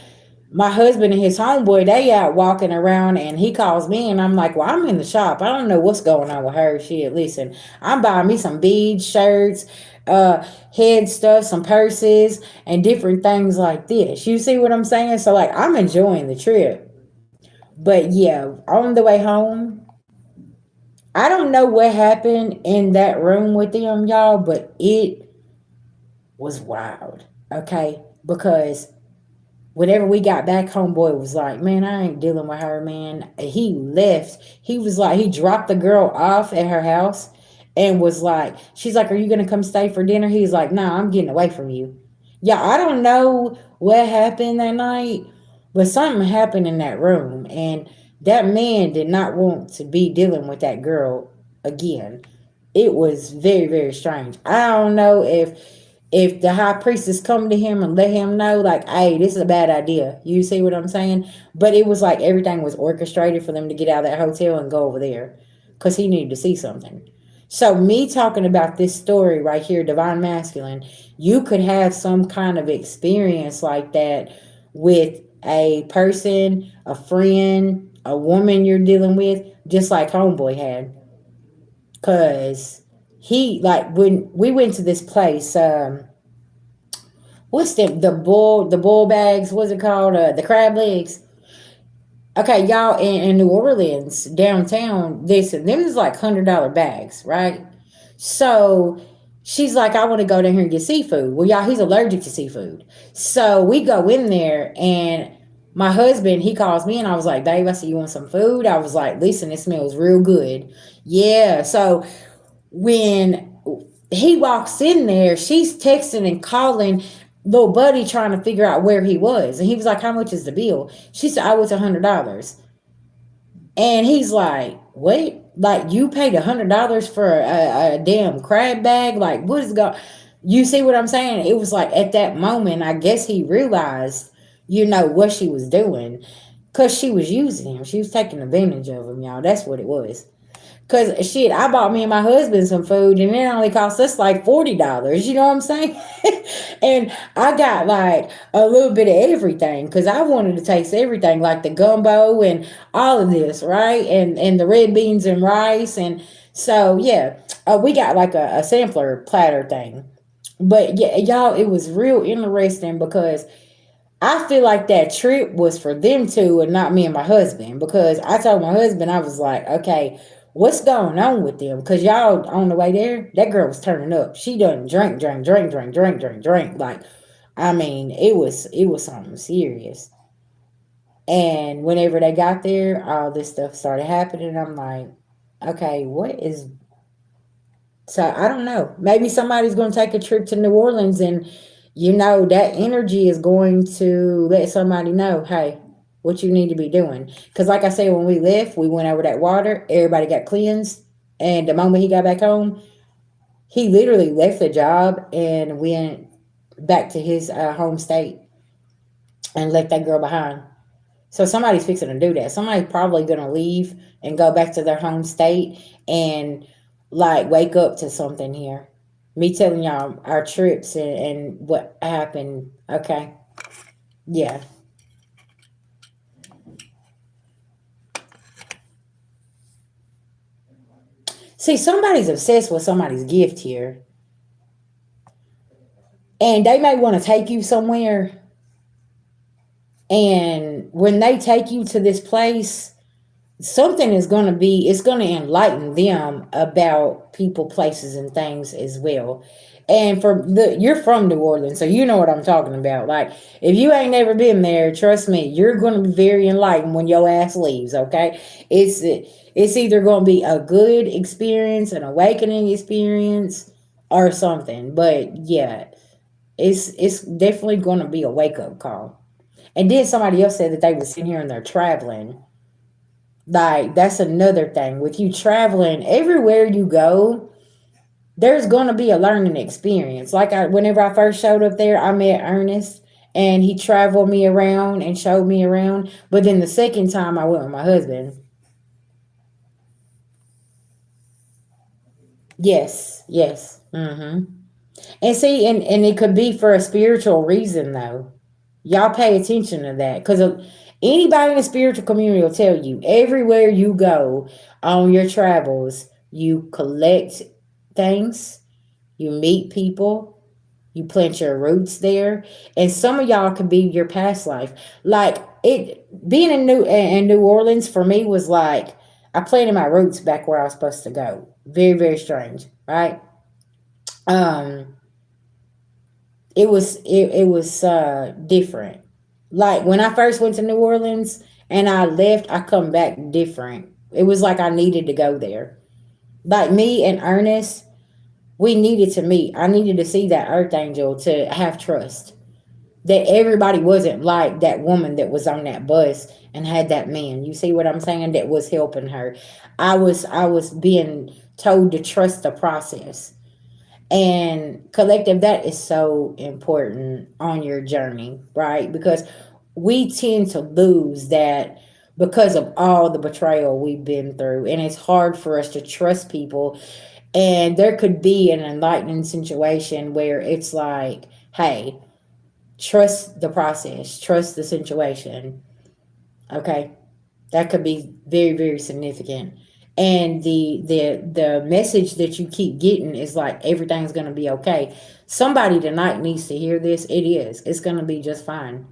my husband and his homeboy, they out walking around, and he calls me, and I'm like, well, I'm in the shop. I don't know what's going on with her. Shit, listen, I'm buying me some beads, shirts, uh, head stuff, some purses, and different things like this. You see what I'm saying? So like, I'm enjoying the trip. But yeah, on the way home, I don't know what happened in that room with them, y'all, but it was wild. Okay, because whenever we got back, homeboy was like, man, I ain't dealing with her, man. He left. He was like, he dropped the girl off at her house and was like, she's like, are you gonna come stay for dinner? He's like, nah, I'm getting away from you. Yeah, I don't know what happened that night, but something happened in that room, and that man did not want to be dealing with that girl again. It was very, very strange. I don't know if the high priestess come to him and let him know, like, hey, this is a bad idea. You see what I'm saying? But it was like everything was orchestrated for them to get out of that hotel and go over there because he needed to see something. So me talking about this story right here, divine masculine, you could have some kind of experience like that with a person, a friend, a woman you're dealing with, just like homeboy had. Cause he, like, when we went to this place, what's the bull bags, what's it called, the crab legs. Okay, y'all, in New Orleans downtown, them is like $100 bags, right? So she's like, I want to go down here and get seafood. Well, y'all, he's allergic to seafood. So we go in there, and my husband, he calls me, and I was like, babe, I said, you want some food? I was like, listen, it smells real good. Yeah. So when he walks in there, she's texting and calling little buddy trying to figure out where he was. And he was like, how much is the bill? She said, I was $100. And he's like, wait, like you paid $100 for a damn crab bag? Like, what is going? You see what I'm saying? It was like at that moment, I guess he realized, what she was doing, because she was using him. She was taking advantage of him, y'all. That's what it was. Cause shit, I bought me and my husband some food, and it only cost us like $40. You know what I'm saying? And I got like a little bit of everything because I wanted to taste everything, like the gumbo and all of this, right? And the red beans and rice, and so yeah, we got like a sampler platter thing. But yeah, y'all, it was real interesting because I feel like that trip was for them two and not me and my husband, because I told my husband, I was like, okay, what's going on with them? Because y'all on the way there, that girl was turning up. She done drink, drink, drink, drink, drink, drink, drink. Like, I mean, it was something serious. And whenever they got there, all this stuff started happening. I'm like, okay, what is, so I don't know. Maybe somebody's going to take a trip to New Orleans, and that energy is going to let somebody know, hey, what you need to be doing. Because like I said, when we left, we went over that water. Everybody got cleansed. And the moment he got back home, he literally left the job and went back to his home state and left that girl behind. So somebody's fixing to do that. Somebody's probably going to leave and go back to their home state and like wake up to something here. Me telling y'all our trips and what happened. Okay. Yeah. See, somebody's obsessed with somebody's gift here. And they may want to take you somewhere. And when they take you to this place, something is going to be, it's going to enlighten them about people, places, and things as well. And you're from New Orleans, so you know what I'm talking about. Like, if you ain't never been there, trust me, you're going to be very enlightened when your ass leaves. Okay, it's either going to be a good experience, an awakening experience, or something. But yeah, it's definitely going to be a wake up call. And then somebody else said that they was sitting here and they're traveling. Like, that's another thing. With you traveling, everywhere you go, there's going to be a learning experience. Like, whenever I first showed up there, I met Ernest, and he traveled me around and showed me around. But then the second time I went with my husband. Yes, yes. And see, and it could be for a spiritual reason, though. Y'all pay attention to that, because anybody in the spiritual community will tell you everywhere you go on your travels, you collect things, you meet people, you plant your roots there, and some of y'all could be your past life. Like it being in New Orleans for me was like I planted my roots back where I was supposed to go. Very, very strange, right? Um, it was different. Like when I first went to New Orleans and I left, I come back different. It was like I needed to go there. Like me and Ernest, we needed to meet. I needed to see that earth angel to have trust that everybody wasn't like that woman that was on that bus and had that man. You see what I'm saying? That was helping her. I was being told to trust the process. And collective, that is so important on your journey, right? Because we tend to lose that because of all the betrayal we've been through. And it's hard for us to trust people. And there could be an enlightening situation where it's like, hey, trust the process, trust the situation. Okay. That could be very, very significant. And the message that you keep getting is like everything's gonna be okay. Somebody tonight needs to hear this. It is. It's gonna be just fine.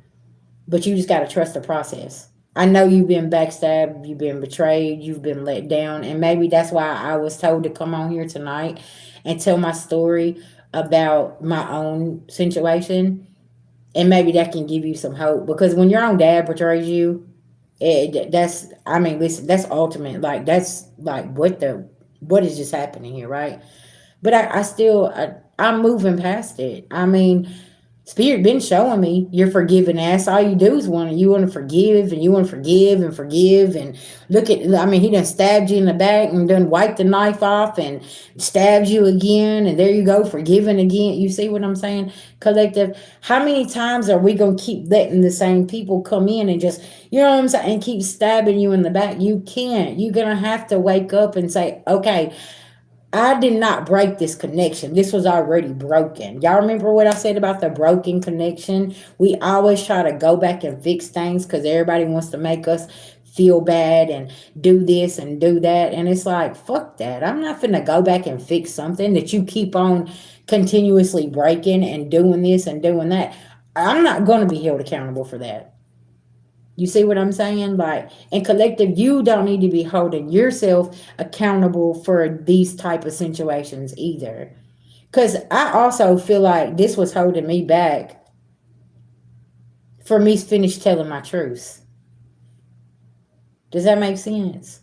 But you just gotta trust the process. I know you've been backstabbed, you've been betrayed, you've been let down, and maybe that's why I was told to come on here tonight and tell my story about my own situation, and maybe that can give you some hope, because when your own dad betrays you, that's, I mean, listen, that's ultimate. Like that's like what is just happening here, right? But I'm moving past it. I mean, Spirit been showing me you're forgiving ass. All you do is you want to forgive, and you want to forgive and forgive, and look at, I mean, he done stabbed you in the back and done wiped the knife off and stabbed you again, and there you go, forgiving again. You see what I'm saying? Collective, how many times are we gonna keep letting the same people come in and just, you know what I'm saying, and keep stabbing you in the back? You can't. You're gonna have to wake up and say, okay, I did not break this connection. This was already broken. Y'all remember what I said about the broken connection? We always try to go back and fix things because everybody wants to make us feel bad and do this and do that. And it's like, fuck that. I'm not finna go back and fix something that you keep on continuously breaking and doing this and doing that. I'm not going to be held accountable for that. You see what I'm saying? Like, in collective, you don't need to be holding yourself accountable for these type of situations either. Because I also feel like this was holding me back for me to finish telling my truth. Does that make sense?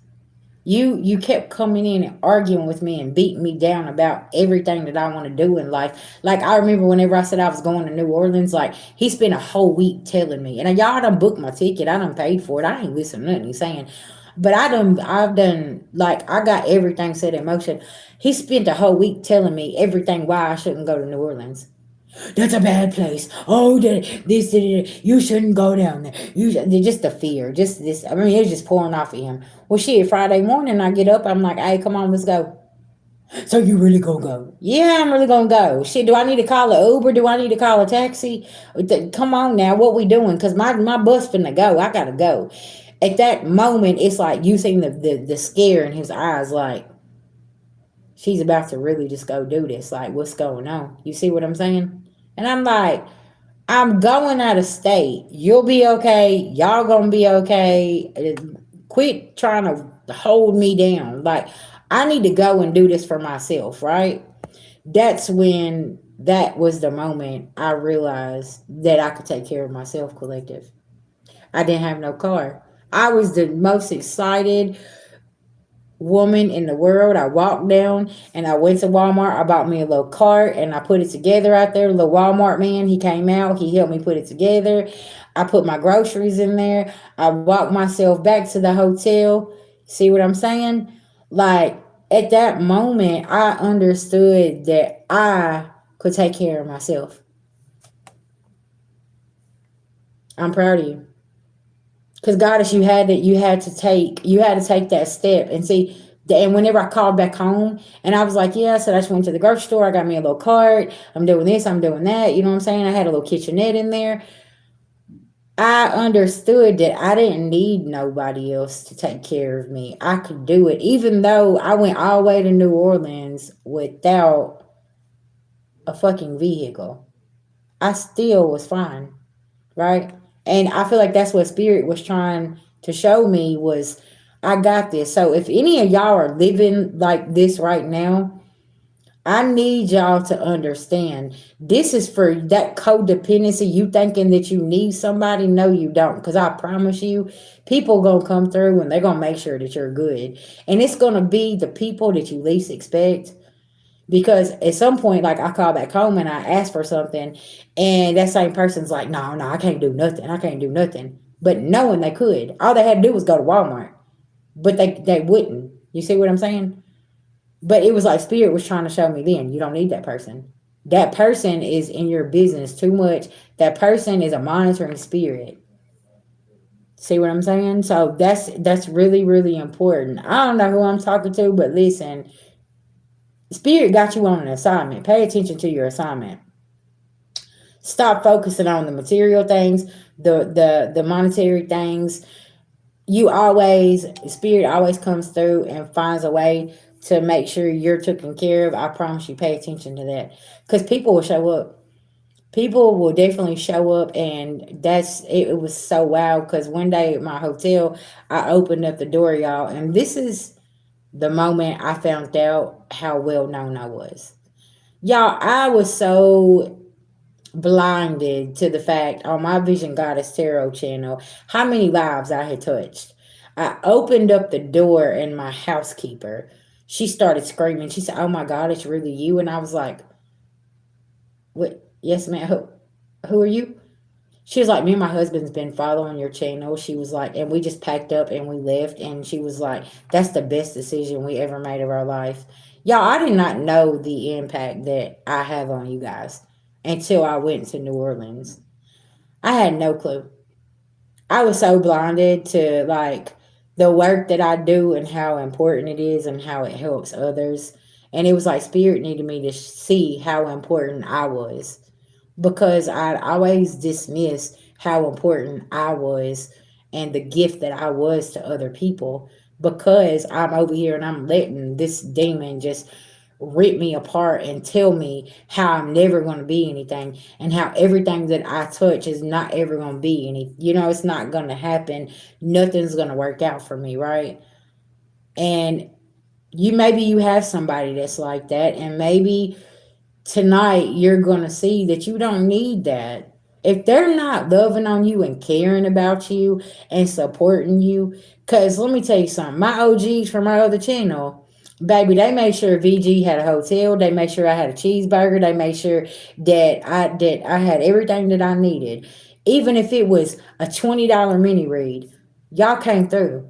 You kept coming in and arguing with me and beating me down about everything that I want to do in life. Like, I remember whenever I said I was going to New Orleans, like, he spent a whole week telling me. And y'all done booked my ticket. I done paid for it. I ain't listening to nothing he's saying. But I've done, like, I got everything set in motion. He spent a whole week telling me everything why I shouldn't go to New Orleans. That's a bad place. Oh, you shouldn't go down there. Just the fear, just this. I mean, it was just pouring off of him. Well, shit, Friday morning, I get up. I'm like, hey, come on, let's go. So you really gonna go? Yeah, I'm really gonna go. Shit, do I need to call a Uber? Do I need to call a taxi? Come on now, what we doing? Because my bus finna go. I gotta go. At that moment, it's like you seen the scare in his eyes, like she's about to really just go do this. Like, what's going on? You see what I'm saying? And I'm like, I'm going out of state. You'll be okay. Y'all gonna be okay. Quit trying to hold me down. Like, I need to go and do this for myself, right? That's when that was the moment I realized that I could take care of myself, collective. I didn't have no car. I was the most excited woman in the world. I walked down and I went to Walmart. I bought me a little cart and I put it together out there. The little Walmart man, he came out, he helped me put it together. I put my groceries in there. I walked myself back to the hotel. See what I'm saying? Like, at that moment, I understood that I could take care of myself. I'm proud of you. Because Goddess, you had to take that step and see. And whenever I called back home and I was like, yeah, so I just went to the grocery store. I got me a little cart. I'm doing this, I'm doing that. You know what I'm saying? I had a little kitchenette in there. I understood that I didn't need nobody else to take care of me. I could do it, even though I went all the way to New Orleans without a fucking vehicle. I still was fine, right? And I feel like that's what Spirit was trying to show me was I got this. So if any of y'all are living like this right now, I need y'all to understand this is for that codependency. You thinking that you need somebody? No, you don't. Because I promise you, people gonna come through and they're gonna make sure that you're good. And it's gonna be the people that you least expect. Because at some point, like I call back home and I ask for something, and that same person's like, no, no, I can't do nothing. I can't do nothing. But knowing they could, all they had to do was go to Walmart. But they wouldn't. You see what I'm saying? But it was like Spirit was trying to show me then, you don't need that person. That person is in your business too much. That person is a monitoring spirit. See what I'm saying? So that's really, really important. I don't know who I'm talking to, but listen, Spirit got you on an assignment. Pay attention to your assignment. Stop focusing on the material things, the monetary things. You always, Spirit always comes through and finds a way to make sure you're taken care of. I promise you, pay attention to that. Because people will show up. People will definitely show up, and it was so wild because one day at my hotel, I opened up the door, y'all, and this is the moment I found out how well known I was. Y'all, I was so blinded to the fact on my Vision Goddess Tarot channel how many lives I had touched. I opened up the door and my housekeeper, she started screaming. She said, "Oh my God, it's really you." And I was like, "What? Yes, ma'am. Who are you?" She was like, "Me and my husband's been following your channel." She was like, and we just packed up and we left. And she was like, "That's the best decision we ever made of our life." Y'all, I did not know the impact that I have on you guys until I went to New Orleans. I had no clue. I was so blinded to like the work that I do and how important it is and how it helps others. And it was like Spirit needed me to see how important I was because I'd always dismissed how important I was and the gift that I was to other people because I'm over here and I'm letting this demon just rip me apart and tell me how I'm never going to be anything and how everything that I touch is not ever going to be any, it's not going to happen. Nothing's going to work out for me, right? And maybe you have somebody that's like that, and maybe tonight you're going to see that you don't need that. If they're not loving on you and caring about you and supporting you, because let me tell you something, my OGs from my other channel, baby, they made sure VG had a hotel. They made sure I had a cheeseburger. They made sure that I had everything that I needed, even if it was a $20 mini read. Y'all came through.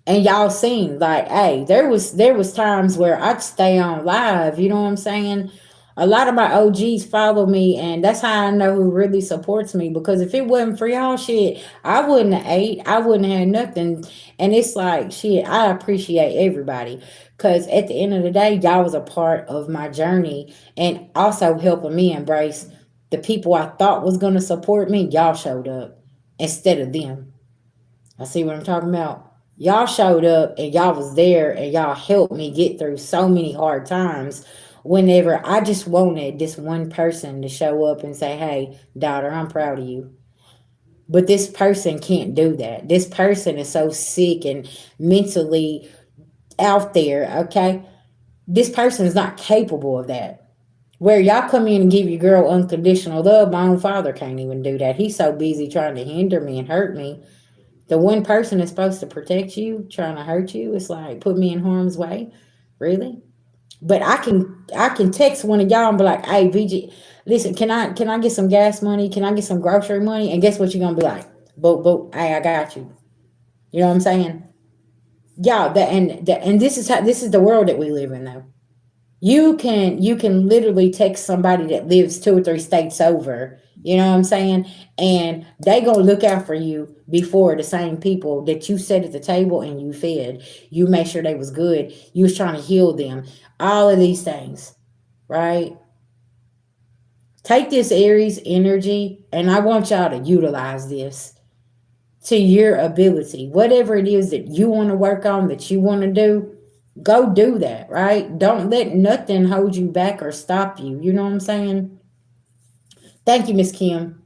And y'all seen like, hey, there was times where I'd stay on live, you know what I'm saying? A lot of my OGs follow me, and that's how I know who really supports me. Because if it wasn't for y'all, shit, I wouldn't have ate, I wouldn't have nothing. And it's like, shit, I appreciate everybody. Because at the end of the day, y'all was a part of my journey and also helping me embrace the people I thought was gonna support me. Y'all showed up instead of them. I see what I'm talking about. Y'all showed up and y'all was there and y'all helped me get through so many hard times whenever I just wanted this one person to show up and say, "Hey, daughter, I'm proud of you." But this person can't do that. This person is so sick and mentally out there, okay? This person is not capable of that. Where y'all come in and give your girl unconditional love, my own father can't even do that. He's so busy trying to hinder me and hurt me. The one person that's supposed to protect you trying to hurt you, it's like put me in harm's way. Really? But I can text one of y'all and be like, "Hey, VG, listen, can I get some gas money? Can I get some grocery money?" And guess what you're gonna be like? Boop boop, hey, I got you. You know what I'm saying? Yeah, and this is the world that we live in though. You can literally text somebody that lives 2 or 3 states over, you know what I'm saying, and they gonna look out for you before the same people that you sat at the table and you fed. You made sure they was good. You was trying to heal them. All of these things, right? Take this Aries energy, and I want y'all to utilize this to your ability. Whatever it is that you want to work on, that you want to do, go do that, right? Don't let nothing hold you back or stop you. You know what I'm saying? Thank you, Miss Kim.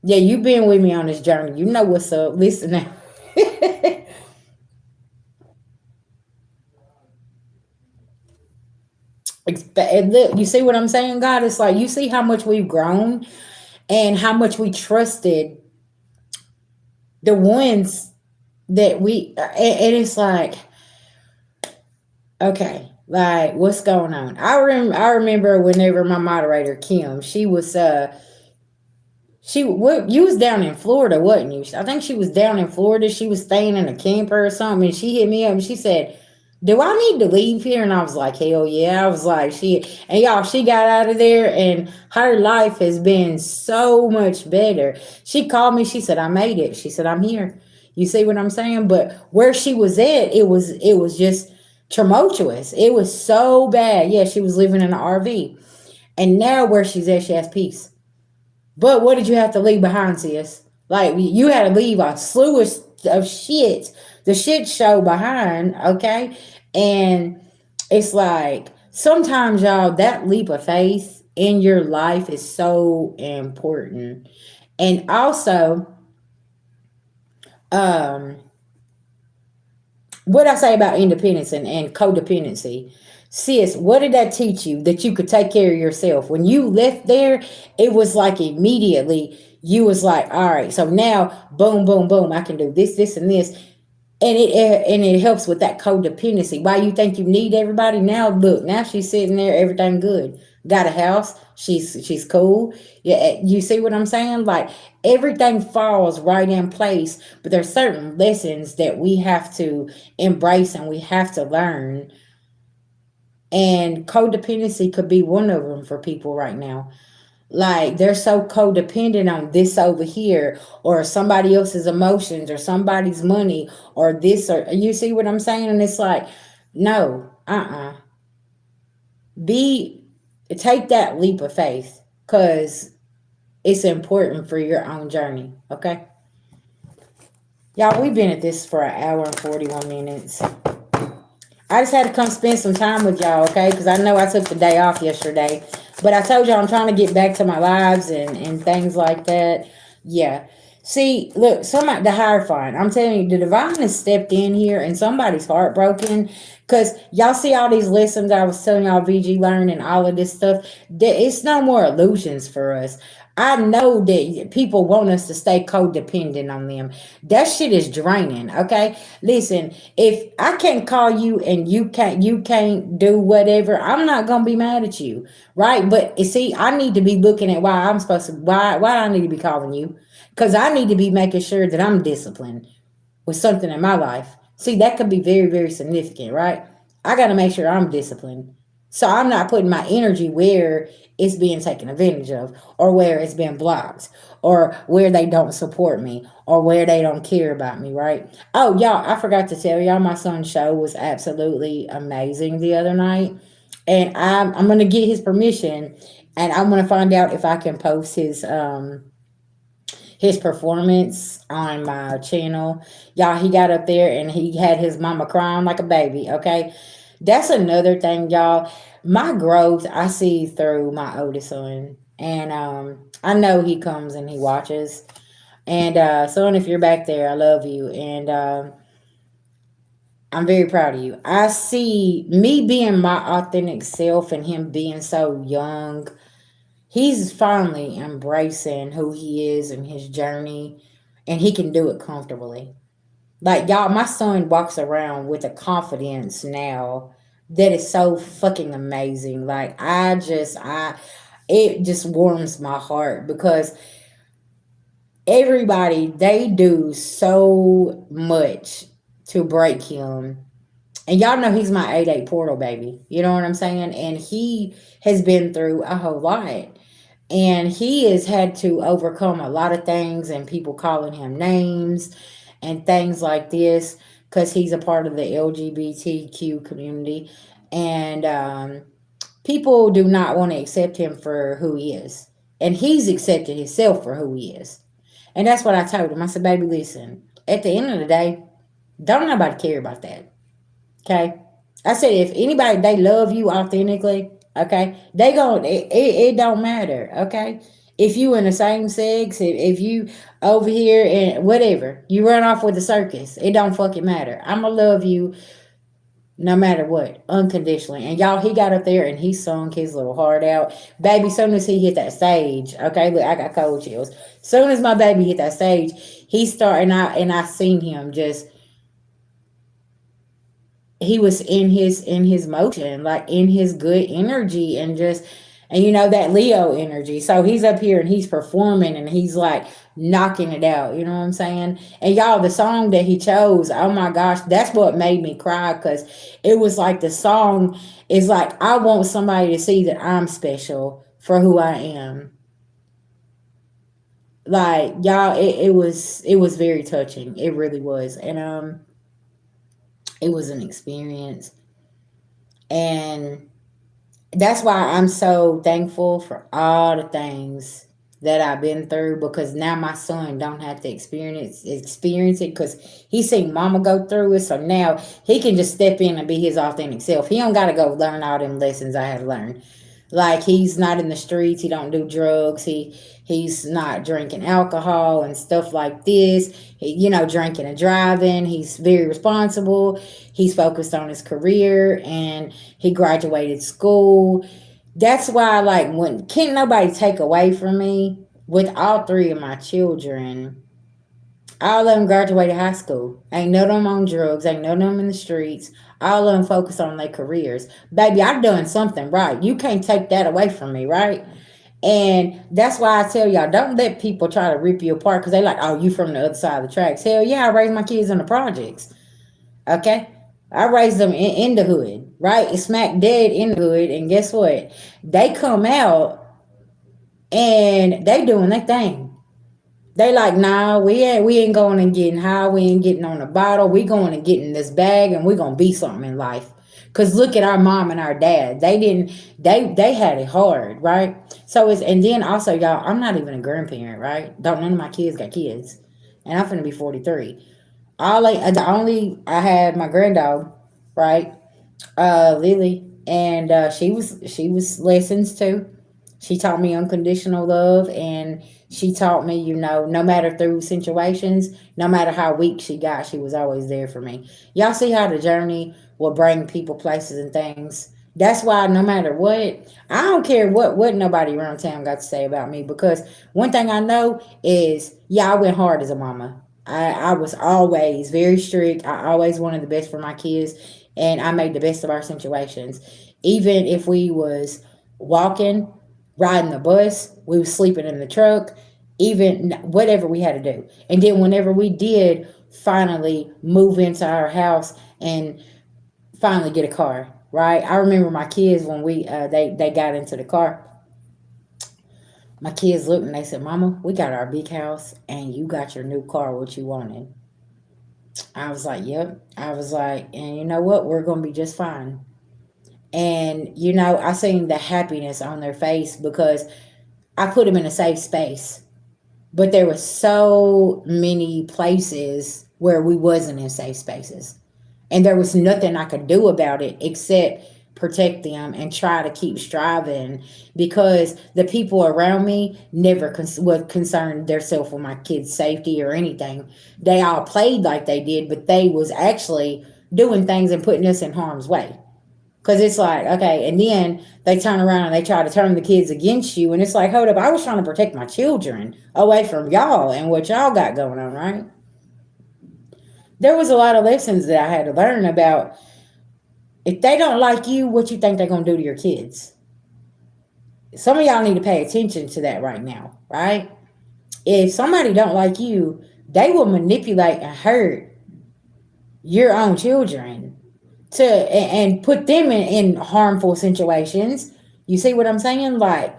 Yeah, you've been with me on this journey. You know what's up. Listen now. Look, you see what I'm saying, God? It's like you see how much we've grown and how much we trusted the ones that and it's like, okay, like what's going on? I remember whenever my moderator Kim, what you was down in Florida, wasn't you? I think she was down in Florida. She was staying in a camper or something, and she hit me up and she said, "Do I need to leave here?" And I was like, "Hell yeah!" I was like, "She," and y'all, she got out of there, and her life has been so much better. She called me. She said, "I made it." She said, "I'm here." You see what I'm saying? But where she was at, it was just tumultuous. It was so bad. Yeah, she was living in an RV, and now where she's at, she has peace. But what did you have to leave behind, sis? Like you had to leave a slew of shit, the shit show behind, okay? And it's like sometimes y'all that leap of faith in your life is so important. And also, um, what I say about independence and codependency. Sis, what did that teach you? That you could take care of yourself. When you left there, it was like immediately you was like, all right, so now boom, boom, boom, I can do this, this, and this. And it helps with that codependency. Why you think you need everybody? Now look, now she's sitting there, everything good. Got a house. She's cool. Yeah, you see what I'm saying? Like everything falls right in place, but there's certain lessons that we have to embrace and we have to learn. And codependency could be one of them for people right now. Like they're so codependent on this over here, or somebody else's emotions, or somebody's money, or this, or you see what I'm saying? And it's like, no, be take that leap of faith because it's important for your own journey. Okay, y'all, we've been at this for an hour and 41 minutes. I just had to come spend some time with y'all, okay? Because I know I took the day off yesterday. But I told y'all I'm trying to get back to my lives and things like that. Yeah. See, look, the Hierophant. I'm telling you, the divine has stepped in here and somebody's heartbroken. Because y'all see all these lessons I was telling y'all, VG learn and all of this stuff. It's no more illusions for us. I know that people want us to stay codependent on them. That shit is draining, okay? Listen, if I can't call you and you can't do whatever, I'm not gonna be mad at you, right? But you see, I need to be looking at why I need to be calling you. Because I need to be making sure that I'm disciplined with something in my life. See, that could be very, very significant, right? I got to make sure I'm disciplined. So I'm not putting my energy where it's being taken advantage of, or where it's being blocked, or where they don't support me, or where they don't care about me, right? Oh, y'all, I forgot to tell y'all my son's show was absolutely amazing the other night. And I'm going to get his permission, and I'm going to find out if I can post his performance on my channel. Y'all, he got up there and he had his mama crying like a baby, okay? That's another thing, y'all. My growth, I see through my oldest son. And I know he comes and he watches. And son, if you're back there, I love you. And I'm very proud of you. I see me being my authentic self and him being so young. He's finally embracing who he is and his journey, and he can do it comfortably. Like, y'all, my son walks around with a confidence now that is so fucking amazing. Like, it just warms my heart because everybody, they do so much to break him. And y'all know he's my 8-8 portal baby. You know what I'm saying? And he has been through a whole lot. And he has had to overcome a lot of things and people calling him names and things like this because he's a part of the LGBTQ community. And people do not want to accept him for who he is. And he's accepted himself for who he is. And that's what I told him. I said, baby, listen, at the end of the day, don't nobody care about that. Okay? I said, if anybody, they love you authentically, okay, they going it don't matter, okay? If you in the same sex, if you over here and whatever, you run off with the circus, it don't fucking matter. I'ma love you no matter what, unconditionally. And y'all, he got up there and he sung his little heart out. Baby, soon as he hit that stage, okay, look, I got cold chills. Soon as my baby hit that stage, he started, and I seen him just, he was in his motion, like in his good energy, and just, and that Leo energy. So he's up here and he's performing and he's like knocking it out, you know what I'm saying? And y'all, the song that he chose, oh my gosh, that's what made me cry, because it was like, the song is like, I want somebody to see that I'm special for who I am. Like, y'all, it was very touching. It really was. And it was an experience. And that's why I'm so thankful for all the things that I've been through, because now my son don't have to experience it, because he seen mama go through it. So now he can just step in and be his authentic self. He don't got to go learn all them lessons I had to learn. Like, he's not in the streets, he don't do drugs, he's not drinking alcohol and stuff like this. Drinking and driving. He's very responsible. He's focused on his career, and he graduated school. That's why, like, when can't nobody take away from me with all three of my children. All of them graduated high school. Ain't none of them on drugs. Ain't none of them in the streets. All of them focused on their careers. Baby, I've done something right. You can't take that away from me, right? And that's why I tell y'all, don't let people try to rip you apart, because they like, oh, you from the other side of the tracks. Hell yeah, I raised my kids in the projects. Okay? I raised them in the hood, right? It's smack dead in the hood. And guess what? They come out and they doing their thing. They like, nah, we ain't going and getting high. We ain't getting on the bottle. We going and getting this bag, and we gonna be something in life. Cause look at our mom and our dad. They had it hard, right? So and then also, y'all, I'm not even a grandparent, right? Don't None of my kids got kids, and I'm finna be 43. I had my granddog, right? Lily, and she was lessons too. She taught me unconditional love, and she taught me, no matter through situations, no matter how weak she got, she was always there for me. Y'all see how the journey will bring people, places, and things. That's why no matter what, I don't care what nobody around town got to say about me, because one thing I know is, yeah, I went hard as a mama. I was always very strict. I always wanted the best for my kids, and I made the best of our situations. Even if we was walking, riding the bus, we was sleeping in the truck, even whatever we had to do. And then whenever we did finally move into our house and finally get a car, right? I remember my kids when they got into the car. My kids looked and they said, "Mama, we got our big house and you got your new car. What you wanted?" I was like, "Yep." I was like, "And you know what? We're gonna be just fine." And I seen the happiness on their face, because I put them in a safe space. But there were so many places where we wasn't in safe spaces. And there was nothing I could do about it except protect them and try to keep striving, because the people around me never was concerned themselves with my kids' safety or anything. They all played like they did, but they was actually doing things and putting us in harm's way. Because it's like, okay, and then they turn around and they try to turn the kids against you. And it's like, hold up, I was trying to protect my children away from y'all and what y'all got going on, right? There was a lot of lessons that I had to learn about, if they don't like you, what you think they're going to do to your kids. Some of y'all need to pay attention to that right now, right? If somebody don't like you, they will manipulate and hurt your own children and put them in harmful situations. You see what I'm saying? Like,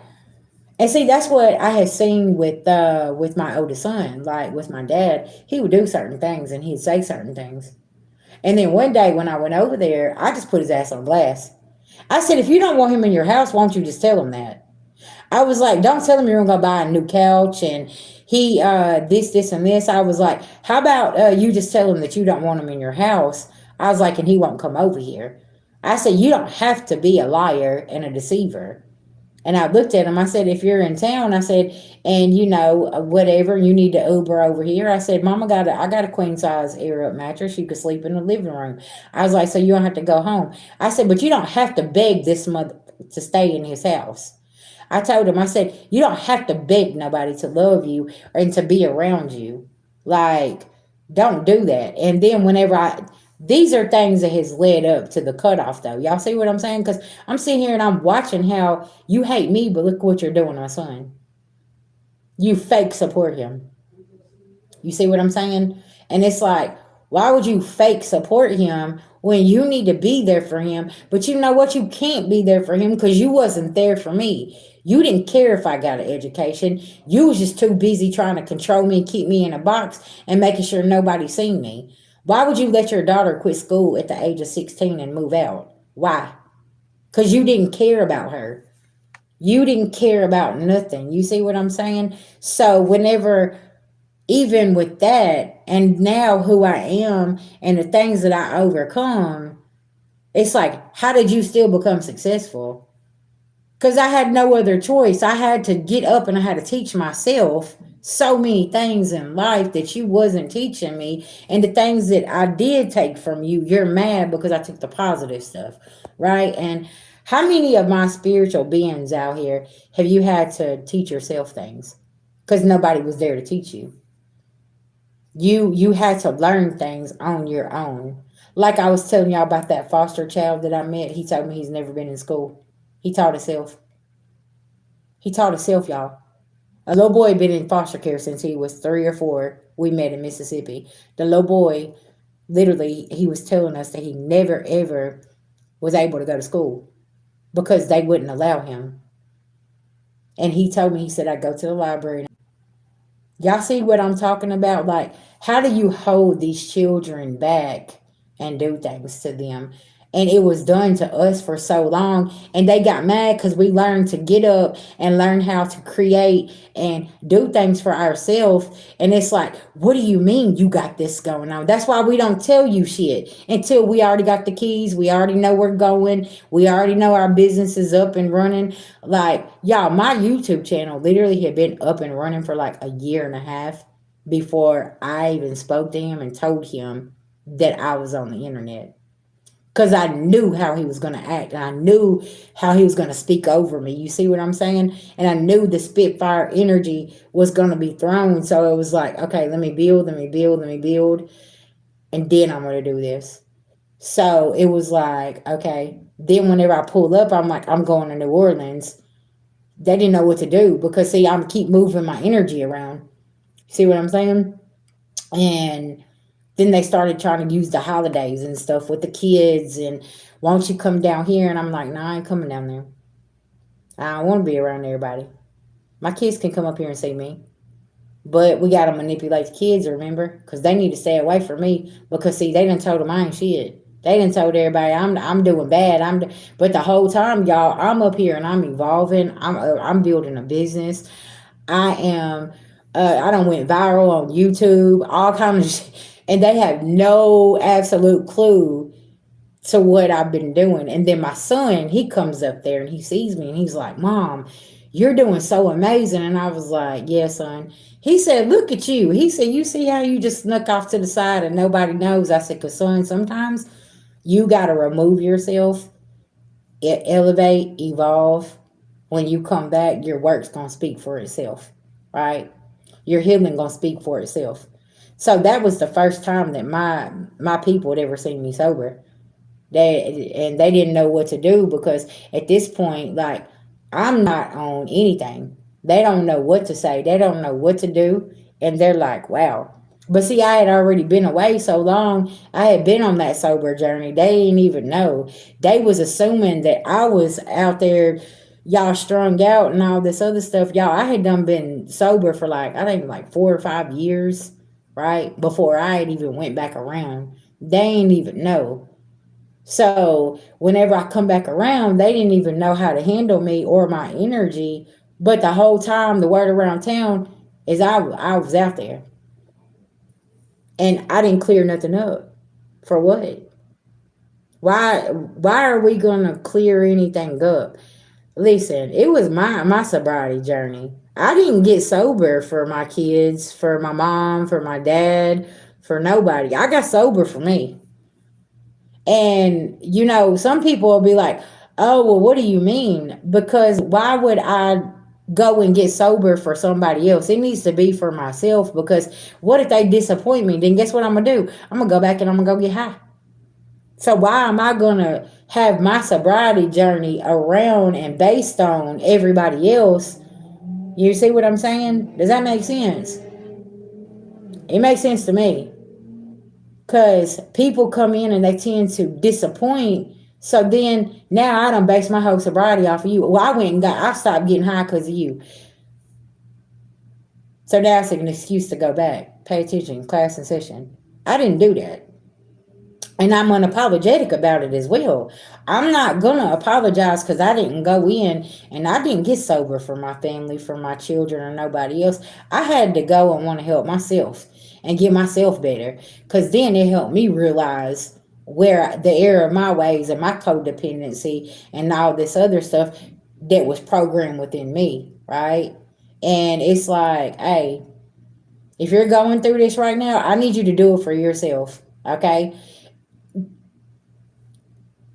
and see, that's what I had seen with my oldest son. Like, with my dad, he would do certain things and he'd say certain things. And then one day when I went over there, I just put his ass on blast. I said, if you don't want him in your house, why don't you just tell him that? I was like, don't tell him you're gonna buy a new couch and he this and this. I was like, how about you just tell him that you don't want him in your house? I was like, and he won't come over here. I said, you don't have to be a liar and a deceiver. And I looked at him. I said, if you're in town, I said, and you know, whatever, you need to Uber over here. I said, Mama I got a queen size air up mattress. You could sleep in the living room. I was like, so you don't have to go home. I said, but you don't have to beg this mother to stay in his house. I told him, I said, you don't have to beg nobody to love you and to be around you. Like, don't do that. And then these are things that has led up to the cutoff, though. Y'all see what I'm saying? Because I'm sitting here and I'm watching how you hate me, but look what you're doing to my son. You fake support him. You see what I'm saying? And it's like, why would you fake support him when you need to be there for him? But you know what? You can't be there for him because you wasn't there for me. You didn't care if I got an education. You was just too busy trying to control me and keep me in a box and making sure nobody seen me. Why would you let your daughter quit school at the age of 16 and move out? Why? Because you didn't care about her. You didn't care about nothing. You see what I'm saying? So whenever, even with that, and now who I am and the things that I overcome, it's like, how did you still become successful? Because I had no other choice. I had to get up and I had to teach myself so many things in life that you wasn't teaching me. And the things that I did take from you, you're mad because I took the positive stuff, right? And how many of my spiritual beings out here have you had to teach yourself things? Because nobody was there to teach you. You had to learn things on your own. Like I was telling y'all about that foster child that I met. He told me he's never been in school. He taught himself. He taught himself, y'all. A little boy been in foster care since he was 3 or 4. We met in Mississippi. The little boy, literally, he was telling us that he never ever was able to go to school because they wouldn't allow him. And he told me, he said, I go to the library. Y'all see what I'm talking about? Like, how do you hold these children back and do things to them? And it was done to us for so long. And they got mad because we learned to get up and learn how to create and do things for ourselves. And it's like, what do you mean you got this going on? That's why we don't tell you shit until we already got the keys. We already know we're going. We already know our business is up and running. Like, y'all, my YouTube channel literally had been up and running for like a year and a half before I even spoke to him and told him that I was on the internet. Because I knew how he was going to act. And I knew how he was going to speak over me. You see what I'm saying? And I knew the Spitfire energy was going to be thrown. So it was like, okay, let me build. And then I'm going to do this. So it was like, okay. Then whenever I pulled up, I'm like, I'm going to New Orleans. They didn't know what to do. Because, see, I'm keep moving my energy around. See what I'm saying? And then they started trying to use the holidays and stuff with the kids and why don't you come down here? And I'm like, nah, I ain't coming down there. I don't want to be around everybody. My kids can come up here and see me. But we got to manipulate the kids, remember? Because they need to stay away from me. Because, see, they done told them I ain't shit. They done told everybody I'm doing bad. But the whole time, y'all, I'm up here and I'm evolving. I'm building a business. I am, I done went viral on YouTube, all kinds of shit. And they have no absolute clue to what I've been doing. And then my son, he comes up there and he sees me and he's like, Mom, you're doing so amazing. And I was like, yeah, son. He said, look at you. He said, you see how you just snuck off to the side and nobody knows? I said, because son, sometimes you got to remove yourself, elevate, evolve. When you come back, your work's going to speak for itself, right? Your healing going to speak for itself. So that was the first time that my people had ever seen me sober. They didn't know what to do because at this point, like, I'm not on anything. They don't know what to say. They don't know what to do. And they're like, wow. But see, I had already been away so long. I had been on that sober journey. They didn't even know. They was assuming that I was out there, y'all, strung out and all this other stuff. Y'all, I had done been sober for like, I think like 4 or 5 years, right? Before I had even went back around. They didn't even know. So whenever I come back around, they didn't even know how to handle me or my energy But the whole time, the word around town is I was out there, and I didn't clear nothing up. For what? Why are we gonna clear anything up? Listen, it was my sobriety journey. I didn't get sober for my kids, for my mom, for my dad, for nobody. I got sober for me. And some people will be like, "Oh, well, what do you mean?" Because why would I go and get sober for somebody else? It needs to be for myself. Because what if they disappoint me? Then guess what I'm gonna do? I'm gonna go back and I'm gonna go get high. So why am I gonna have my sobriety journey around and based on everybody else? You see what I'm saying? Does that make sense? It makes sense to me. Because people come in and they tend to disappoint. So then now I done base my whole sobriety off of you. Well, I stopped getting high because of you. So now it's an excuse to go back. Pay attention, class and session. I didn't do that. And I'm unapologetic about it as well. I'm not gonna apologize because I didn't go in and I didn't get sober for my family, for my children, or nobody else. I had to go and want to help myself and get myself better, because then it helped me realize where the error of my ways and my codependency and all this other stuff that was programmed within me, right? And it's like, hey, if you're going through this right now, I need you to do it for yourself, okay?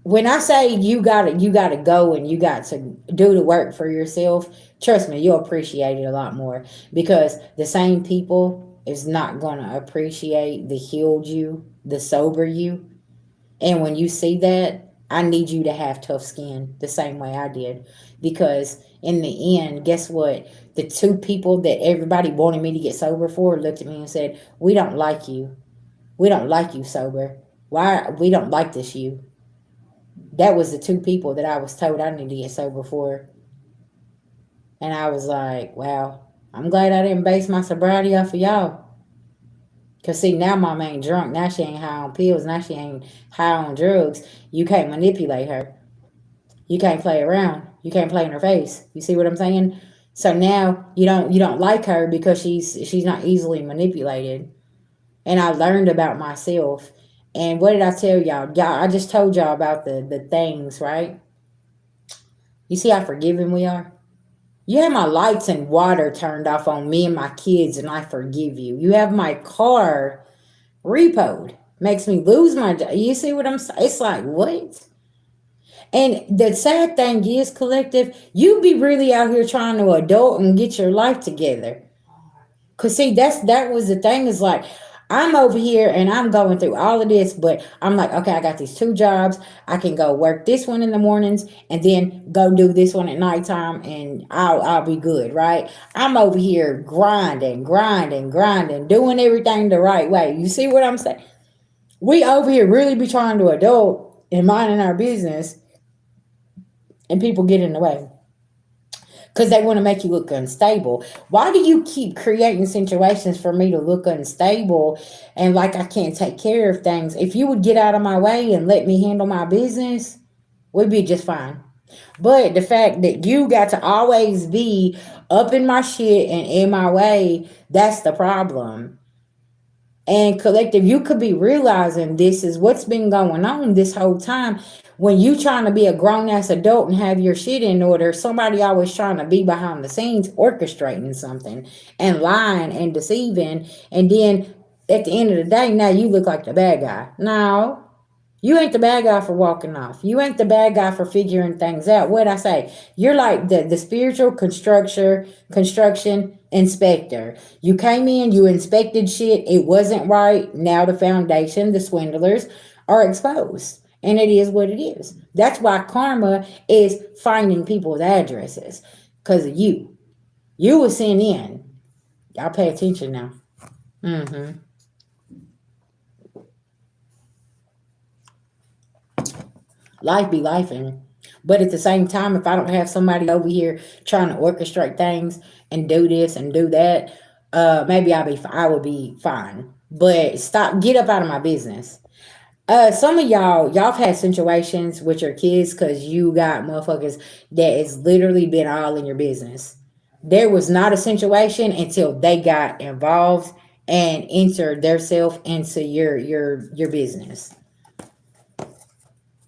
When I say you gotta go and you got to do the work for yourself, trust me, you'll appreciate it a lot more, because the same people is not gonna appreciate the healed you, the sober you. And when you see that, I need you to have tough skin the same way I did. Because in the end, guess what? The two people that everybody wanted me to get sober for looked at me and said, "We don't like you. We don't like you sober. Why we don't like this you." That was the two people that I was told I needed to get sober for. And I was like, wow, I'm glad I didn't base my sobriety off of y'all. Because, see, now mom ain't drunk. Now she ain't high on pills. Now she ain't high on drugs. You can't manipulate her. You can't play around. You can't play in her face. You see what I'm saying? So now you don't like her because she's not easily manipulated. And I learned about myself. And what did I tell y'all? Y'all, I just told y'all about the things, right? You see how forgiving we are? You have my lights and water turned off on me and my kids, and I forgive you. You have my car repoed. Makes me lose my job. You see what I'm saying? It's like, what? And the sad thing is, collective, you be really out here trying to adult and get your life together. Cause see, that was the thing, is like, I'm over here and I'm going through all of this, but I'm like, okay, I got these two jobs. I can go work this one in the mornings and then go do this one at nighttime, and I'll be good, right? I'm over here grinding, grinding, grinding, doing everything the right way. You see what I'm saying? We over here really be trying to adult and minding our business, and people get in the way because they want to make you look unstable. Why do you keep creating situations for me to look unstable and like I can't take care of things? If you would get out of my way and let me handle my business, we'd be just fine. But the fact that you got to always be up in my shit and in my way, that's the problem. And collective, you could be realizing this is what's been going on this whole time. When you trying to be a grown-ass adult and have your shit in order, somebody always trying to be behind the scenes orchestrating something and lying and deceiving. And then at the end of the day, now you look like the bad guy. No, you ain't the bad guy for walking off. You ain't the bad guy for figuring things out. What'd I say? You're like the spiritual construction inspector. You came in, you inspected shit. It wasn't right. Now the foundation, the swindlers, are exposed. And it is what it is. That's why karma is finding people's addresses. Because of you. You were sent in. Y'all pay attention now. Mm-hmm. Life be lifing. But at the same time, if I don't have somebody over here trying to orchestrate things and do this and do that, maybe I would be fine. But stop, get up out of my business. Some of y'all have had situations with your kids because you got motherfuckers that is literally been all in your business. There was not a situation until they got involved and entered their self into your business.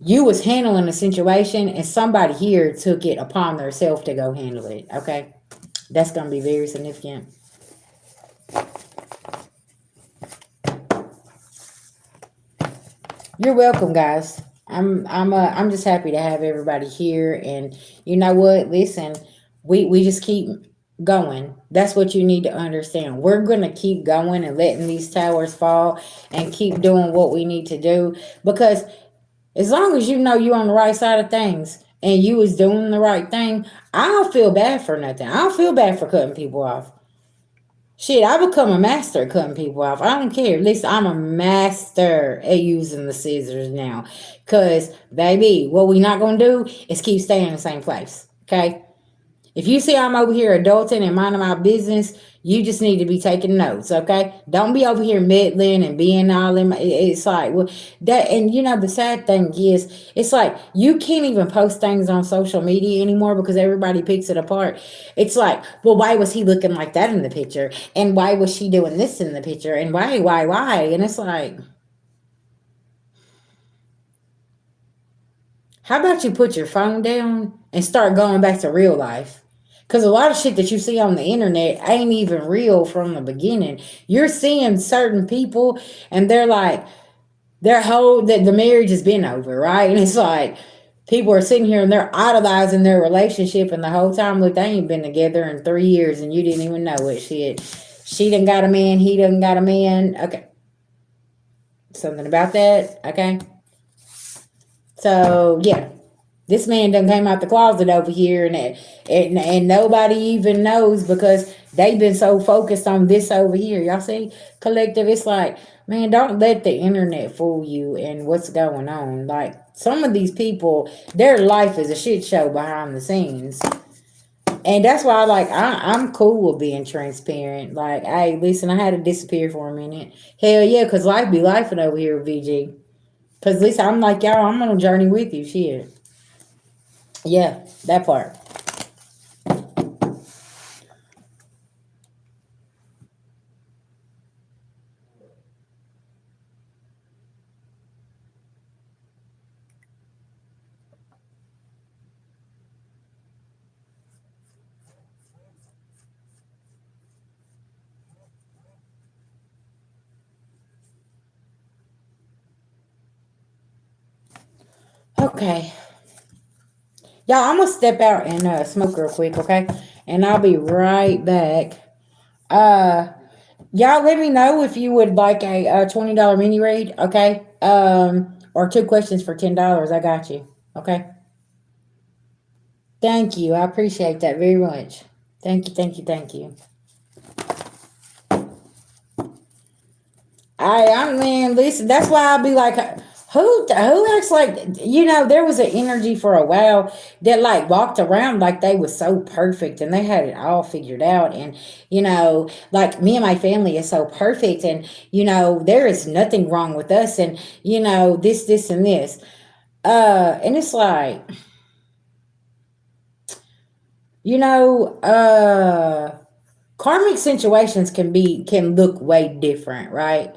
You was handling a situation and somebody here took it upon themselves to go handle it. Okay, that's gonna be very significant. You're welcome, guys. I'm just happy to have everybody here, and you know what? Listen, we just keep going. That's what you need to understand. We're gonna keep going and letting these towers fall, and keep doing what we need to do, because as long as you know you're on the right side of things and you was doing the right thing, I don't feel bad for nothing. I don't feel bad for cutting people off. Shit, I become a master at cutting people off. I don't care. At least I'm a master at using the scissors now. Cause baby, what we not gonna do is keep staying in the same place. Okay? If you see I'm over here adulting and minding my business, you just need to be taking notes, okay? Don't be over here meddling and being all in my, it's like, well, that, and you know, the sad thing is, it's like, you can't even post things on social media anymore because everybody picks it apart. It's like, well, why was he looking like that in the picture? And why was she doing this in the picture? And why? And it's like, how about you put your phone down and start going back to real life? Because a lot of shit that you see on the internet ain't even real from the beginning. You're seeing certain people and they're like, their whole, that the marriage has been over, right? And it's like, people are sitting here and they're idolizing their relationship, and the whole time, look, they ain't been together in 3 years and you didn't even know it. Shit. She done got a man, he done got a man. Okay. Something about that. Okay. So, yeah. This man done came out the closet over here, and nobody even knows because they've been so focused on this over here. Y'all see, collective. It's like, man, don't let the internet fool you and what's going on. Like, some of these people, their life is a shit show behind the scenes, and that's why I'm cool with being transparent. Like, hey, listen, I had to disappear for a minute. Hell yeah, cause life be lifing over here with VG. Cause listen, I'm like y'all, I'm on a journey with you. Shit. Yeah, that part. Okay. Y'all, I'm gonna step out and smoke real quick, okay? And I'll be right back. Uh y'all let me know if you would like a $20 mini read, okay? Or two questions for $10. I got you. Okay. Thank you. I appreciate that very much. Thank you, thank you, thank you. I mean, listen, that's why I'll be like, who acts like, there was an energy for a while that like walked around like they was so perfect and they had it all figured out, and like me and my family is so perfect, and there is nothing wrong with us, and this and this, and it's like, you know uh karmic situations can look way different, right?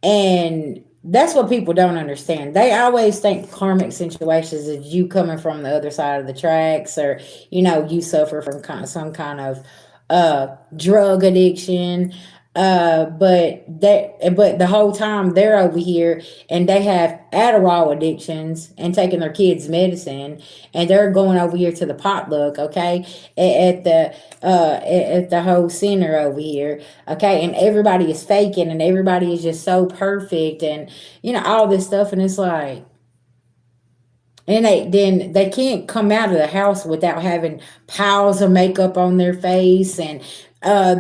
And that's what people don't understand. They always think karmic situations is you coming from the other side of the tracks, or you suffer from some kind of drug addiction. But the whole time they're over here and they have Adderall addictions and taking their kids' medicine, and they're going over here to the potluck, okay, at the whole center over here, okay, and everybody is faking and everybody is just so perfect, and all this stuff, and it's like, and they can't come out of the house without having piles of makeup on their face and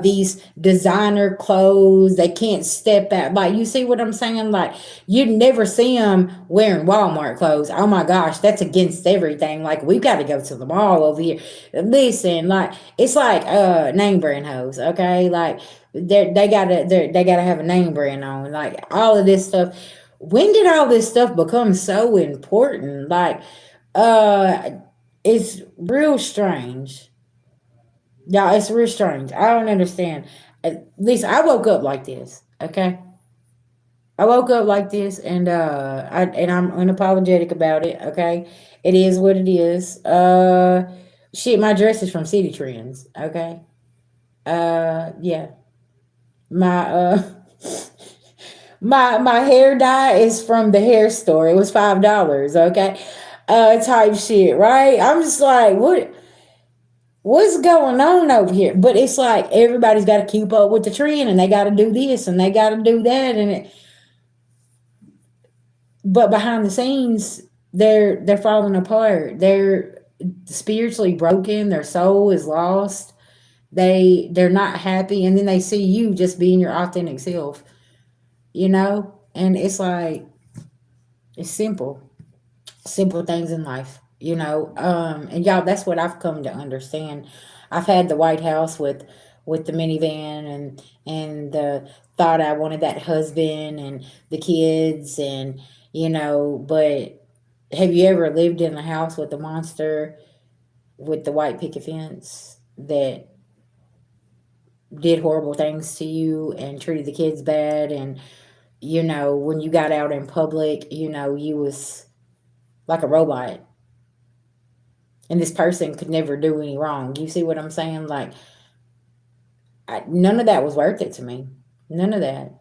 these designer clothes. They can't step out. Like, you see what I'm saying? Like, you'd never see them wearing Walmart clothes. Oh my gosh, that's against everything. Like, we've got to go to the mall over here. Listen, like, it's like name brand hoes, okay? Like, they gotta have a name brand on. Like, all of this stuff. When did all this stuff become so important? Like, uh, it's real strange. Yeah, it's real strange. I don't understand. At least I woke up like this. Okay, I woke up like this, and I'm unapologetic about it. Okay, it is what it is. Shit, my dress is from City Trends. Okay, yeah, my my hair dye is from the hair store. It was $5. Okay, type shit. Right? I'm just like, what's going on over here? But it's like everybody's got to keep up with the trend, and they got to do this and they got to do that, but behind the scenes, they're falling apart. They're spiritually broken. Their soul is lost. They're not happy, and then they see you just being your authentic self. And it's like it's simple things in life. And y'all, that's what I've come to understand. I've had the White House with the minivan, and the thought I wanted that husband and the kids, and but have you ever lived in a house with a monster with the white picket fence that did horrible things to you and treated the kids bad, and when you got out in public, you was like a robot, and this person could never do any wrong. You see what I'm saying? Like, none of that was worth it to me. None of that.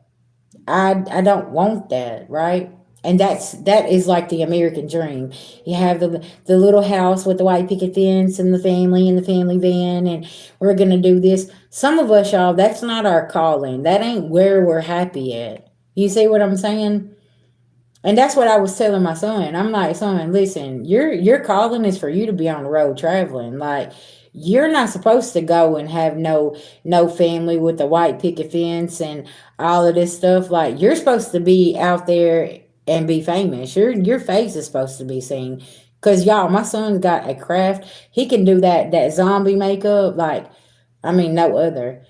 I don't want that, right? And that is like the American dream. You have the little house with the white picket fence and the family van, and we're gonna do this. Some of us, y'all, that's not our calling. That ain't where we're happy at. You see what I'm saying? And that's what I was telling my son. I'm like, son, listen, your calling is for you to be on the road traveling. Like, you're not supposed to go and have no family with the white picket fence and all of this stuff. Like, you're supposed to be out there and be famous. Your face is supposed to be seen. Cause y'all, my son's got a craft. He can do that zombie makeup. Like, I mean, no other.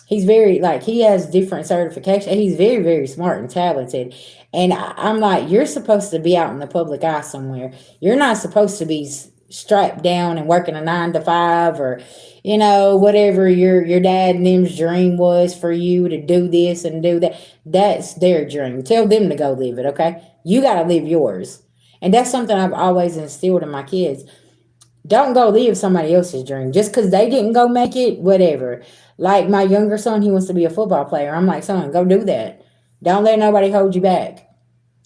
He's very, like, he has different certification. He's very, very smart and talented. And I'm like, you're supposed to be out in the public eye somewhere. You're not supposed to be strapped down and working a 9 to 5, or whatever your dad and them's dream was for you to do this and do that. That's their dream. Tell them to go live it. Okay, you got to live yours. And that's something I've always instilled in my kids. Don't go live somebody else's dream just because they didn't go make it. Whatever. Like my younger son, he wants to be a football player. I'm like, son, go do that. Don't let nobody hold you back.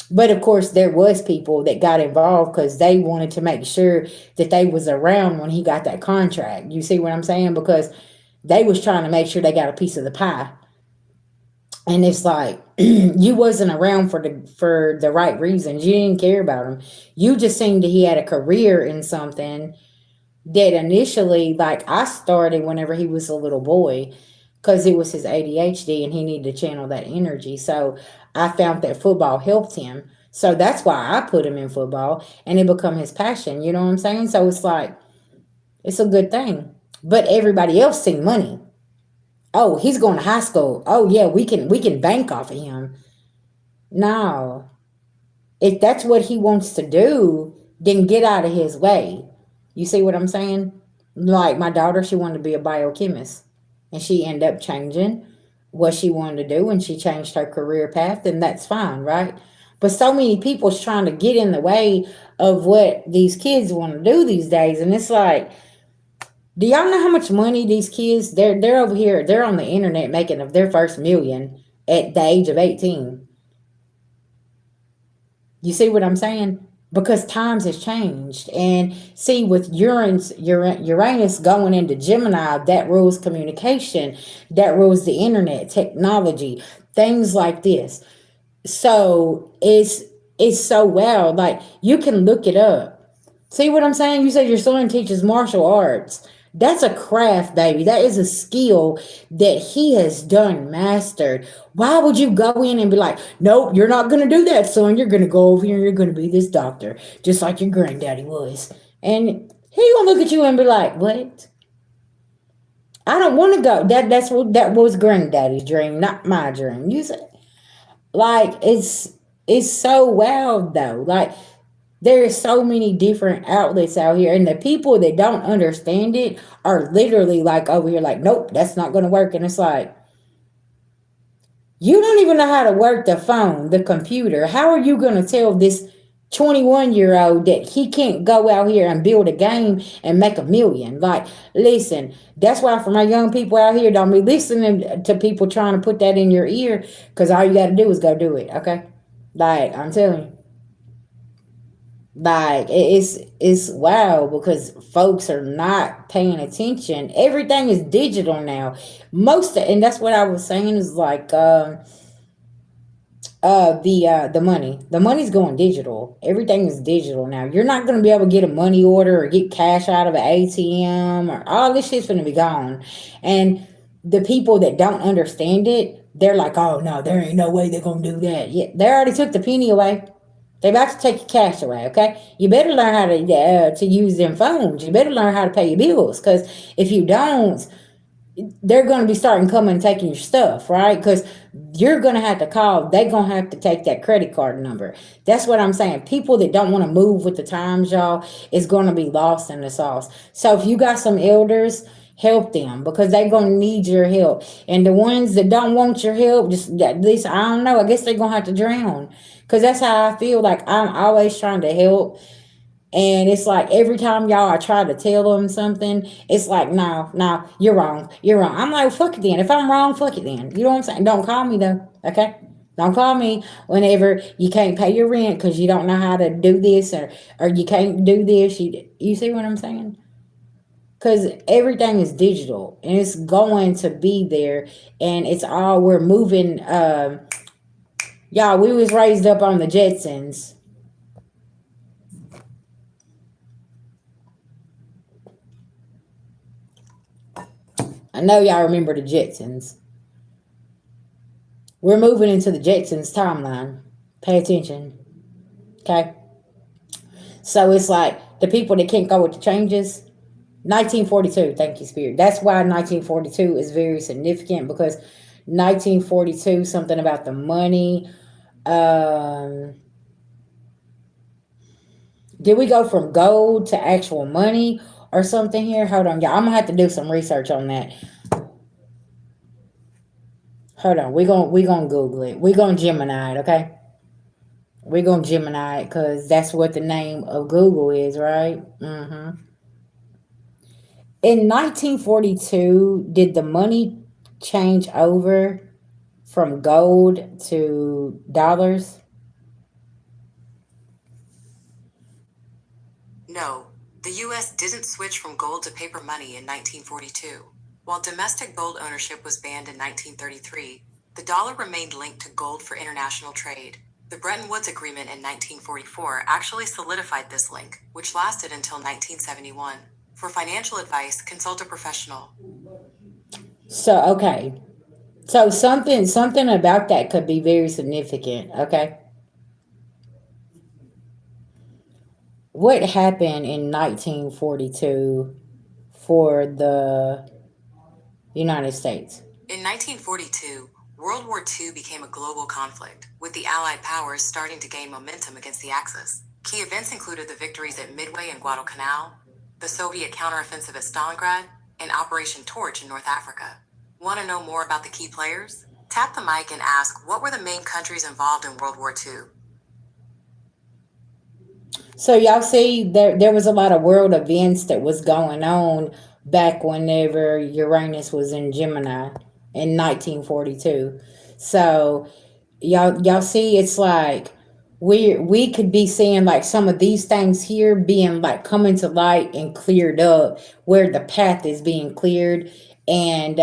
But of course, there was people that got involved because they wanted to make sure that they was around when he got that contract. You see what I'm saying? Because they was trying to make sure they got a piece of the pie. And it's like, you wasn't around for the right reasons. You didn't care about him. You just seen that he had a career in something that initially, like, I started whenever he was a little boy, because it was his ADHD and he needed to channel that energy. So I found that football helped him. So that's why I put him in football, and it become his passion. You know what I'm saying? So it's like, it's a good thing. But everybody else seen money. Oh, he's going to high school. Oh yeah, we can bank off of him. No. If that's what he wants to do, then get out of his way. You see what I'm saying? Like my daughter, she wanted to be a biochemist, and she ended up changing what she wanted to do, and she changed her career path, and that's fine, right? But so many people's trying to get in the way of what these kids want to do these days, and it's like, do y'all know how much money these kids, they're over here, they're on the internet making of their first million at the age of 18. You see what I'm saying? Because times has changed. And see, with Uranus going into Gemini, that rules communication, that rules the internet, technology, things like this. So it's so wild. Like, you can look it up. See what I'm saying? You said your son teaches martial arts. That's a craft, baby. That is a skill that he has done, mastered. Why would you go in and be like, nope, you're not going to do that, son. You're going to go over here and you're going to be this doctor, just like your granddaddy was. And he going to look at you and be like, what? I don't want to go. That was granddaddy's dream, not my dream. You say, like, it's so wild though. Like, There is so many different outlets out here, and the people that don't understand it are literally like over here, like, nope, that's not going to work. And it's like, you don't even know how to work the phone, the computer. How are you going to tell this 21-year-old that he can't go out here and build a game and make a million? Like, listen, that's why for my young people out here, don't be listening to people trying to put that in your ear, because all you got to do is go do it, okay? Like, I'm telling you. Like, it's wow, because folks are not paying attention. Everything is digital now. And that's what I was saying is like, the money. The money's going digital. Everything is digital now. You're not gonna be able to get a money order or get cash out of an ATM, or all this shit's gonna be gone. And the people that don't understand it, they're like, oh no, there ain't no way they're gonna do that. Yeah, they already took the penny away. They about to take your cash away, okay? You better learn how to use them phones. You better learn how to pay your bills, because if you don't, they're going to be starting coming and taking your stuff, right? Because you're going to have to call. They're going to have to take that credit card number. That's what I'm saying. People that don't want to move with the times, y'all, is going to be lost in the sauce. So if you got some elders, help them, because they're going to need your help. And the ones that don't want your help, just at least, I don't know, I guess they're going to have to drown. Because that's how I feel. Like, I'm always trying to help, and it's like every time y'all I try to tell them something, it's like, no, no, you're wrong. You're wrong. I'm like, fuck it then. If I'm wrong, fuck it then. You know what I'm saying? Don't call me though. Okay? Don't call me whenever you can't pay your rent because you don't know how to do this, or you can't do this. You see what I'm saying? Because everything is digital and it's going to be there, and it's all we're moving. Y'all, we was raised up on the Jetsons. I know y'all remember the Jetsons. We're moving into the Jetsons timeline. Pay attention. Okay? So it's like the people that can't go with the changes. 1942, thank you, Spirit. That's why 1942 is very significant, because 1942, something about the money. Um, did we go from gold to actual money or something here? Hold on, y'all. I'm gonna have to do some research on that. Hold on, we gonna Google it. We gonna Gemini it, okay? We're gonna Gemini it because that's what the name of Google is, right? In 1942, did the money change over from gold to dollars? No, the U.S. didn't switch from gold to paper money in 1942. While domestic gold ownership was banned in 1933, the dollar remained linked to gold for international trade. The Bretton Woods Agreement in 1944 actually solidified this link, which lasted until 1971. For financial advice, consult a professional. So okay, so something about that could be very significant. Okay, what happened in 1942 for the United States? In 1942, World War II became a global conflict, with the Allied powers starting to gain momentum against the Axis. Key events included the victories at Midway and Guadalcanal, the Soviet counteroffensive at Stalingrad, and Operation Torch in North Africa. Want to know more about the key players? Tap the mic and ask, what were the main countries involved in World War II? So y'all see, there was a lot of world events that was going on back whenever Uranus was in Gemini in 1942. So y'all see, it's like we could be seeing like some of these things here being like coming to light and cleared up, where the path is being cleared, and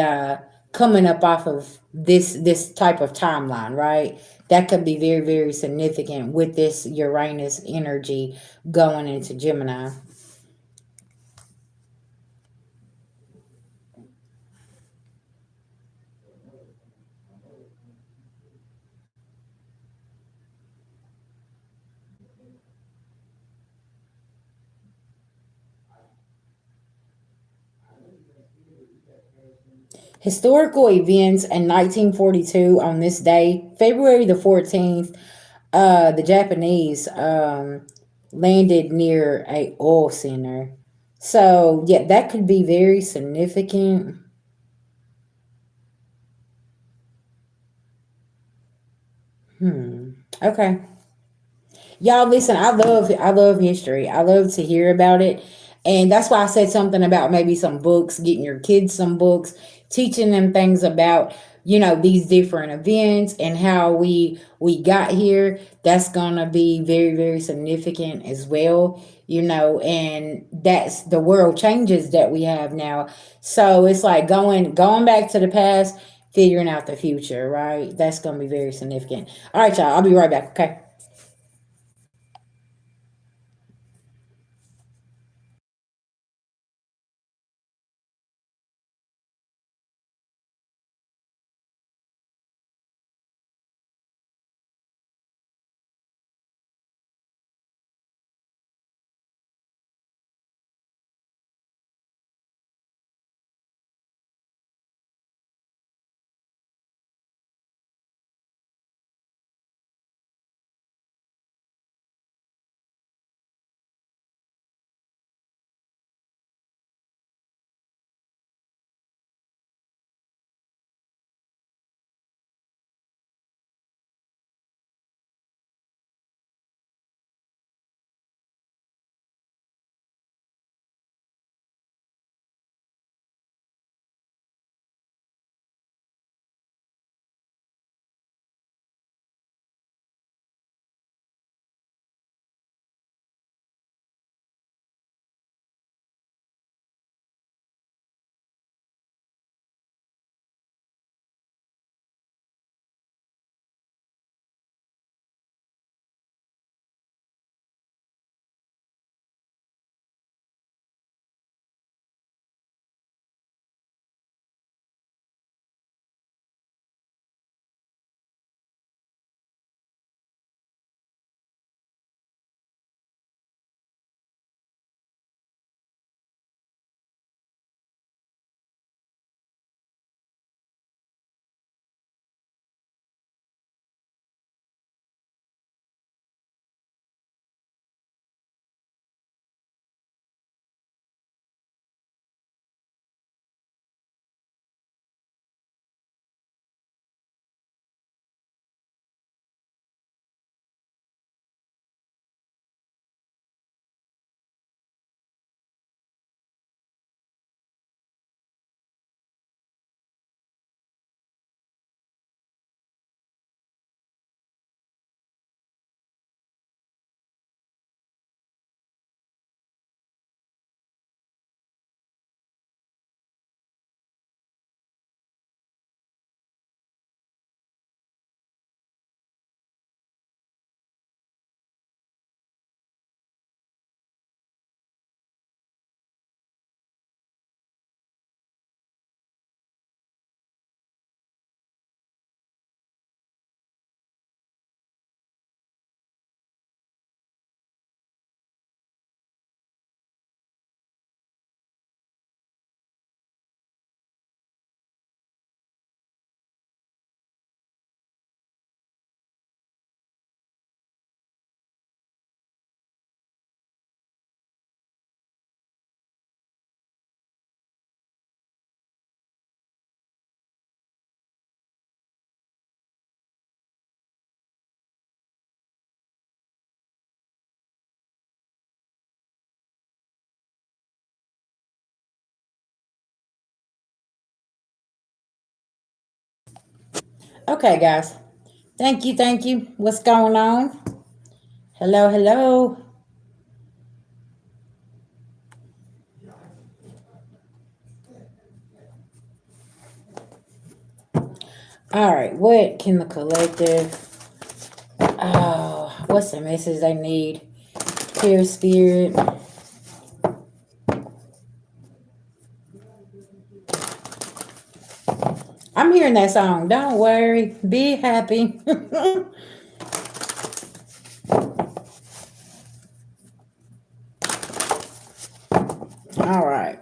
coming up off of this type of timeline, right? That could be very, very significant with this Uranus energy going into Gemini. Historical events in 1942 on this day, February the 14th, the Japanese landed near a oil center. So yeah, that could be very significant. Okay. Y'all listen, I love history. I love to hear about it. And that's why I said something about maybe some books, getting your kids some books, teaching them things about, these different events and how we got here. That's gonna be very, very significant as well. And that's the world changes that we have now. So it's like going back to the past, figuring out the future, right? That's gonna be very significant. All right, y'all. I'll be right back, okay? Okay, guys. Thank you, thank you. What's going on? Hello, hello. All right, what can the collective? Oh, what's the message they need? Clear spirit. I'm hearing that song. Don't worry, be happy. All right.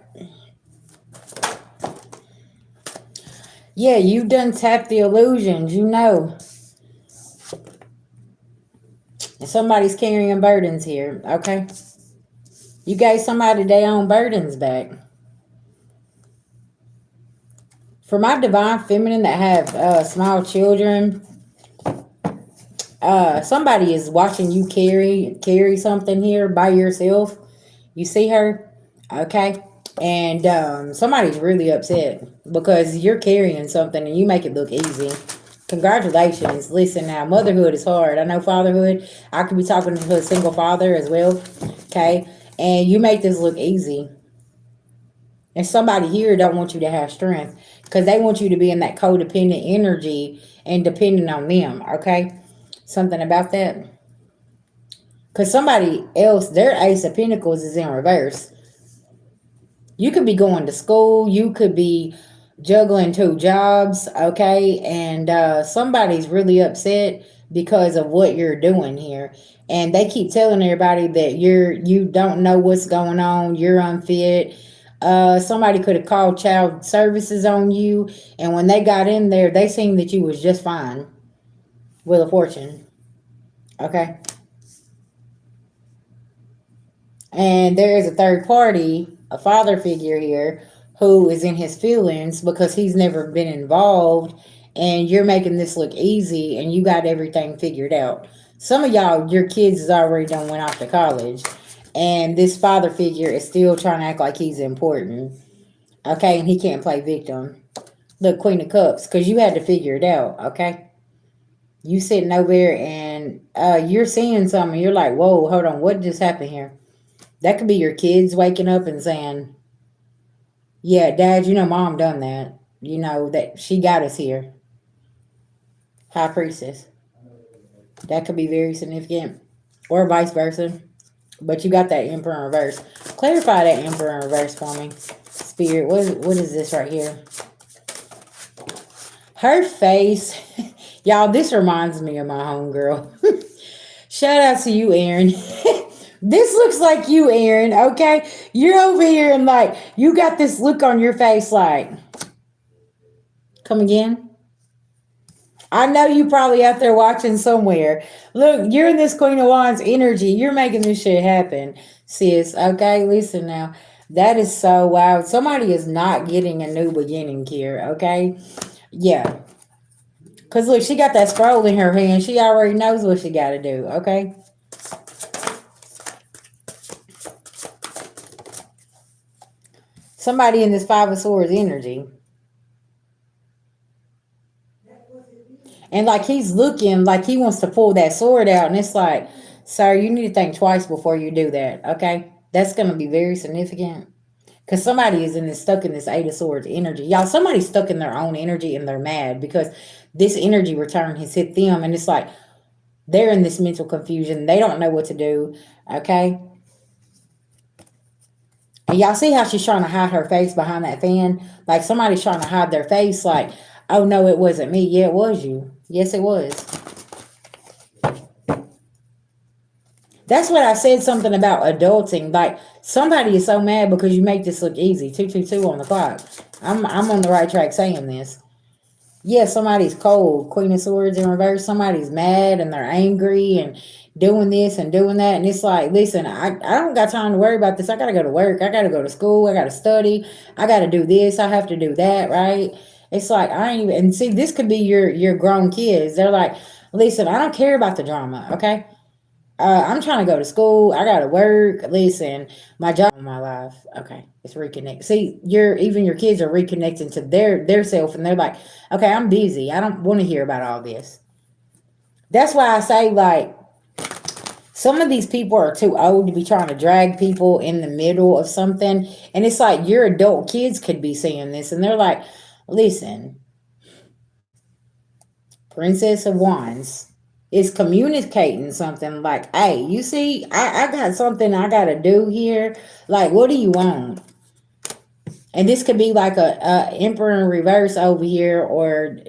Yeah, you done tapped the illusions, Somebody's carrying burdens here, okay? You gave somebody their own burdens back. For my divine feminine that have small children, somebody is watching you carry something here by yourself. You see her, okay? And somebody's really upset because you're carrying something and you make it look easy. Congratulations. Listen now, motherhood is hard. I know fatherhood. I could be talking to a single father as well, okay? And you make this look easy. And somebody here don't want you to have strength because they want you to be in that codependent energy and depending on them, okay? Something about that. Because somebody else, their Ace of Pentacles is in reverse. You could be going to school. You could be juggling 2 jobs, okay? And somebody's really upset because of what you're doing here. And they keep telling everybody that you don't know what's going on. You're unfit. Somebody could have called child services on you. And when they got in there, they seen that you was just fine. Wheel of Fortune. Okay? And there is a third party, a father figure here, who is in his feelings because he's never been involved, and you're making this look easy and you got everything figured out. Some of y'all, your kids has already done went off to college, and this father figure is still trying to act like he's important. Okay, and he can't play victim. Look, Queen of Cups, because you had to figure it out, okay? You sitting over there and you're seeing something, you're like, whoa, hold on, what just happened here? That could be your kids waking up and saying, yeah, Dad, you know, Mom done that. You know, that she got us here. High Priestess. That could be very significant. Or vice versa. But you got that Emperor in reverse. Clarify that Emperor in reverse for me. Spirit, what is this right here? Her face. Y'all, this reminds me of my homegirl. Shout out to you, Aaron. This looks like you, Aaron, okay? You're over here and like, you got this look on your face like, come again? I know you probably out there watching somewhere. Look, you're in this Queen of Wands energy. You're making this shit happen, sis, okay? Listen now. That is so wild. Somebody is not getting a new beginning here, okay? Yeah. Because look, she got that scroll in her hand. She already knows what she got to do, okay? Somebody in this Five of Swords energy. And like he's looking like he wants to pull that sword out. And it's like, sir, you need to think twice before you do that. Okay? That's going to be very significant. Because somebody is stuck in this Eight of Swords energy. Y'all, somebody's stuck in their own energy and they're mad because this energy return has hit them. And it's like they're in this mental confusion. They don't know what to do. Okay? And y'all see how she's trying to hide her face behind that fan? Like somebody's trying to hide their face like, oh no, it wasn't me. Yeah, it was you. Yes, it was. That's what I said something about adulting. Like somebody is so mad because you make this look easy. 222 on the clock. I'm on the right track saying this. Yeah, somebody's cold. Queen of Swords in reverse. Somebody's mad and they're angry and doing this and doing that. And it's like, listen, I don't got time to worry about this. I got to go to work. I got to go to school. I got to study. I got to do this. I have to do that, right? It's like, I ain't even, and see, this could be your grown kids. They're like, listen, I don't care about the drama, okay? I'm trying to go to school. I got to work. Listen, my job, my life. Okay, it's reconnect. See, even your kids are reconnecting to their self, and they're like, okay, I'm busy. I don't want to hear about all this. That's why I say, like, some of these people are too old to be trying to drag people in the middle of something. And it's like your adult kids could be seeing this, and they're like, listen, Princess of Wands is communicating something like, hey, you see, I got something I got to do here. Like, what do you want? And this could be like a Emperor in reverse over here, or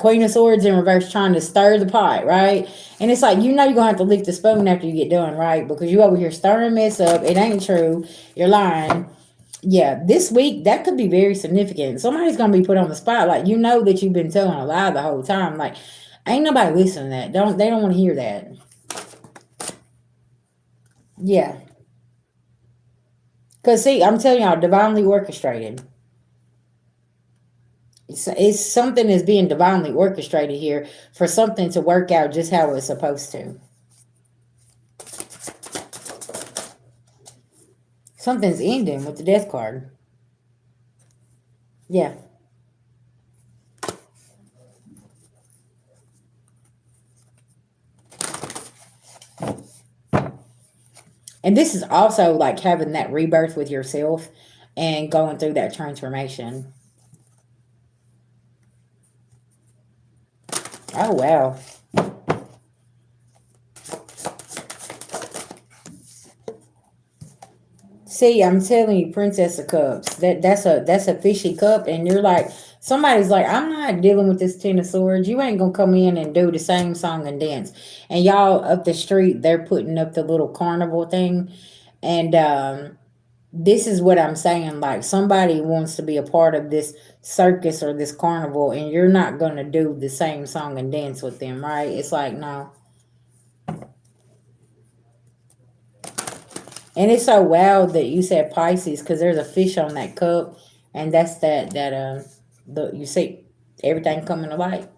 Queen of Swords in reverse trying to stir the pot, right? And it's like, you know, you're going to have to lick the spoon after you get done, right? Because you over here stirring mess up. It ain't true. You're lying. Yeah, this week, that could be very significant. Somebody's going to be put on the spot. Like, you know that you've been telling a lie the whole time. Like, ain't nobody listening to that. They don't want to hear that. Yeah. Because, see, I'm telling y'all, divinely orchestrated. It's something that's being divinely orchestrated here for something to work out just how it's supposed to. Something's ending with the death card. Yeah. And this is also like having that rebirth with yourself and going through that transformation. Oh, wow. See, I'm telling you, Princess of Cups. That's a fishy cup, and you're like, somebody's like, I'm not dealing with this Ten of Swords. You ain't gonna come in and do the same song and dance. And y'all up the street, they're putting up the little carnival thing, and this is what I'm saying. Like, somebody wants to be a part of this circus or this carnival, and you're not gonna do the same song and dance with them, right? It's like, no. And it's so wild that you said Pisces because there's a fish on that cup, and that's the you see everything coming to light.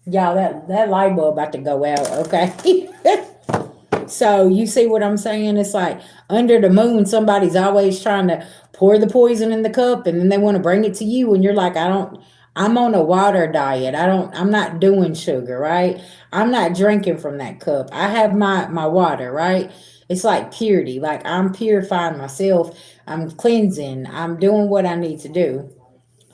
Y'all, that light bulb about to go out. Okay. So you see what I'm saying? It's like under the moon, somebody's always trying to pour the poison in the cup, and then they want to bring it to you, and you're like, I don't. I'm on a water diet. I don't. I'm not doing sugar, right? I'm not drinking from that cup. I have my water, right? It's like purity. Like I'm purifying myself. I'm cleansing. I'm doing what I need to do.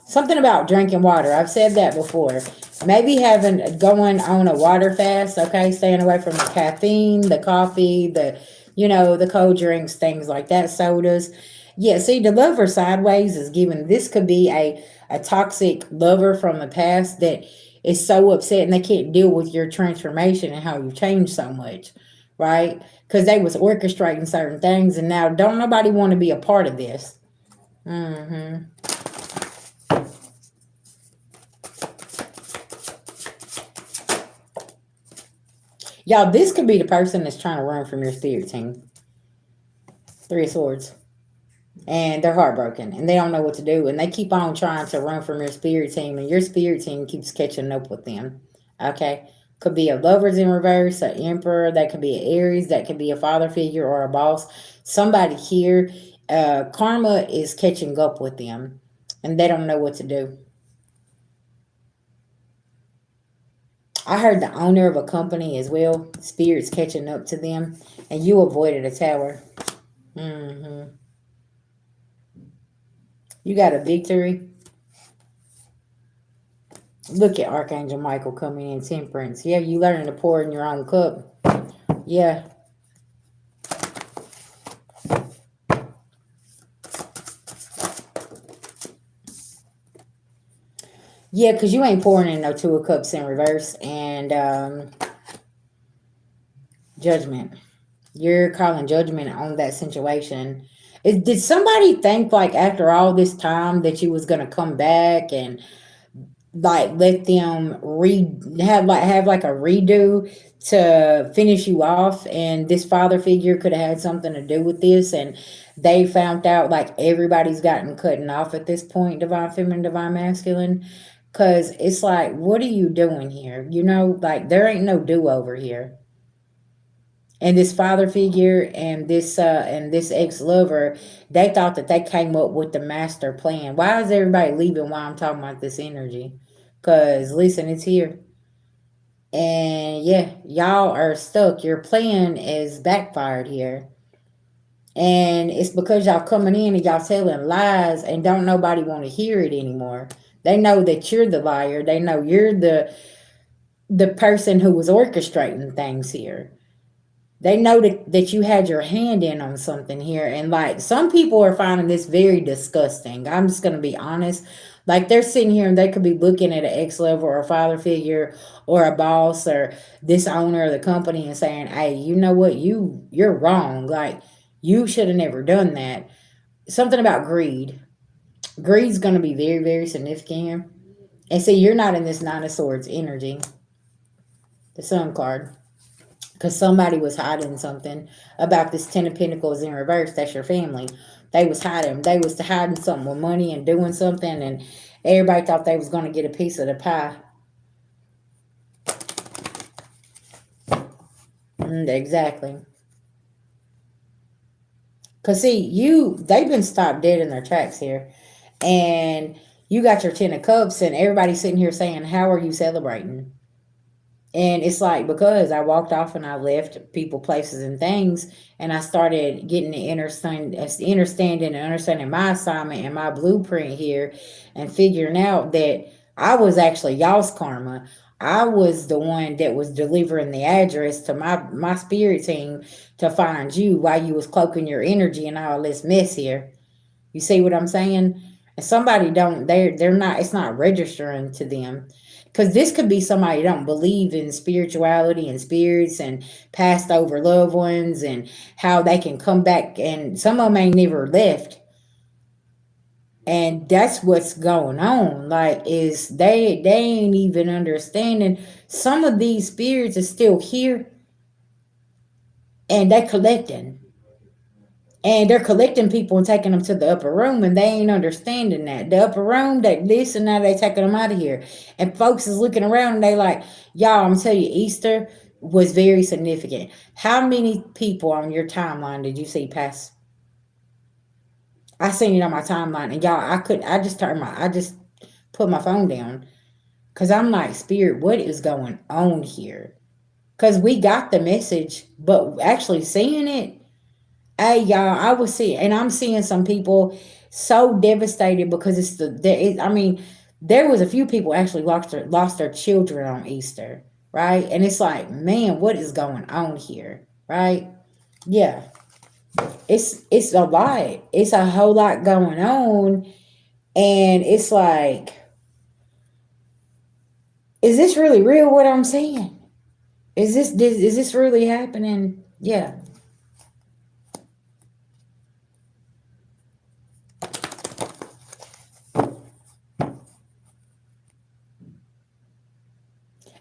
Something about drinking water. I've said that before. Maybe having going on a water fast, okay? Staying away from the caffeine, the coffee, the cold drinks, things like that, sodas. Yeah, see, the lover sideways is given. This could be a toxic lover from the past that is so upset and they can't deal with your transformation and how you changed so much, right? Because they was orchestrating certain things, and now don't nobody want to be a part of this. Mm-hmm. Y'all, this could be the person that's trying to run from your spirit team. Three of Swords. And they're heartbroken and they don't know what to do. And they keep on trying to run from your spirit team, and your spirit team keeps catching up with them. Okay? Could be a Lovers in reverse, an Emperor, that could be an Aries, that could be a father figure or a boss. Somebody here, karma is catching up with them and they don't know what to do. I heard the owner of a company as well. Spirits catching up to them, and you avoided a tower. Hmm. You got a victory. Look at Archangel Michael coming in, Temperance. Yeah, you learning to pour in your own cup. Yeah. Yeah, because you ain't pouring in no Two of Cups in reverse. And judgment. You're calling judgment on that situation. Did somebody think, like, after all this time that you was going to come back and like let them have like a redo to finish you off, and this father figure could have had something to do with this, and they found out like everybody's gotten cutting off at this point, divine feminine, divine masculine, because it's like, what are you doing here? Like, there ain't no do-over here. And this father figure and this ex-lover, they thought that they came up with the master plan. Why is everybody leaving while I'm talking about this energy? Because listen, it's here. And yeah, y'all are stuck. Your plan is backfired here. And it's because y'all coming in and y'all telling lies, and don't nobody want to hear it anymore. They know that you're the liar. They know you're the person who was orchestrating things here. They know that you had your hand in on something here. And like, some people are finding this very disgusting. I'm just going to be honest. Like, they're sitting here and they could be looking at an ex-lover or a father figure or a boss or this owner of the company and saying, hey, you know what? You're wrong. Like, you should have never done that. Something about greed. Greed's going to be very, very significant here. And see, you're not in this Nine of Swords energy. The Sun card. because somebody was hiding something about this 10 of Pentacles in reverse. That's your family. They was hiding. They was hiding something with money and doing something, and everybody thought they was going to get a piece of the pie. Exactly. Cause see, they've been stopped dead in their tracks here, and you got your 10 of Cups, and everybody's sitting here saying, "How are you celebrating?" And it's like, because I walked off and I left people, places, and things, and I started getting the understanding and understanding my assignment and my blueprint here, and figuring out that I was actually y'all's karma. I was the one that was delivering the address to my spirit team to find you while you was cloaking your energy and all this mess here. You see what I'm saying? And somebody don't they're not, it's not registering to them. Because this could be somebody that don't believe in spirituality and spirits and passed over loved ones and how they can come back, and some of them ain't never left. And that's what's going on. Like, is they ain't even understanding some of these spirits are still here, and they collecting. And they're collecting people and taking them to the upper room, and they ain't understanding that. The upper room, that this, and now they taking them out of here. And folks is looking around and they like, y'all, I'm telling you, Easter was very significant. How many people on your timeline did you see pass? I seen it on my timeline, and y'all, I just put my phone down. Cause I'm like, Spirit, what is going on here? Cause we got the message, but actually seeing it, hey y'all, I was seeing, and I'm seeing some people so devastated because I mean, there was a few people actually lost their children on Easter, right? And it's like, man, what is going on here, right? Yeah, it's a lot. It's a whole lot going on, and it's like, is this really real? What I'm saying? Is this really happening? Yeah.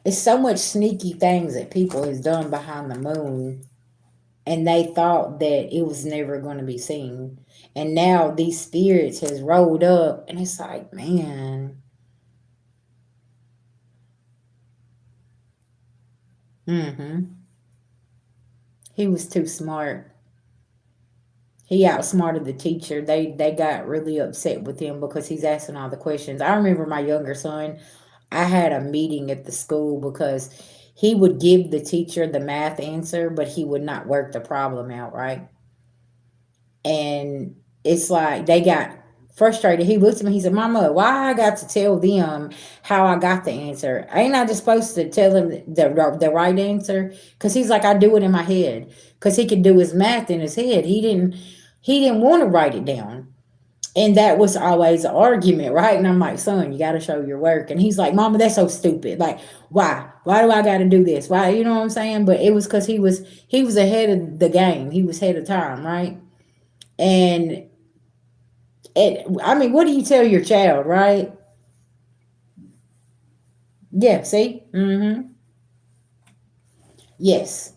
It's so much sneaky things that people has done behind the moon, and they thought that it was never going to be seen, and now these spirits has rolled up, and it's like, man. He was too smart. He outsmarted the teacher. They got really upset with him because he's asking all the questions. I remember my younger son, I had a meeting at the school because he would give the teacher the math answer, but he would not work the problem out, right? And it's like they got frustrated. He looked at me, he said, Mama, why I got to tell them how I got the answer? Ain't I just supposed to tell him the right answer? Because he's like, I do it in my head. Because he could do his math in his head. He didn't want to write it down. And that was always an argument, right? And I'm like, son, you got to show your work. And he's like, Mama, that's so stupid. Like, why? Why do I got to do this? Why? You know what I'm saying? But it was because he was ahead of the game. He was ahead of time, right? And I mean, what do you tell your child, right? Yeah, see? Yes.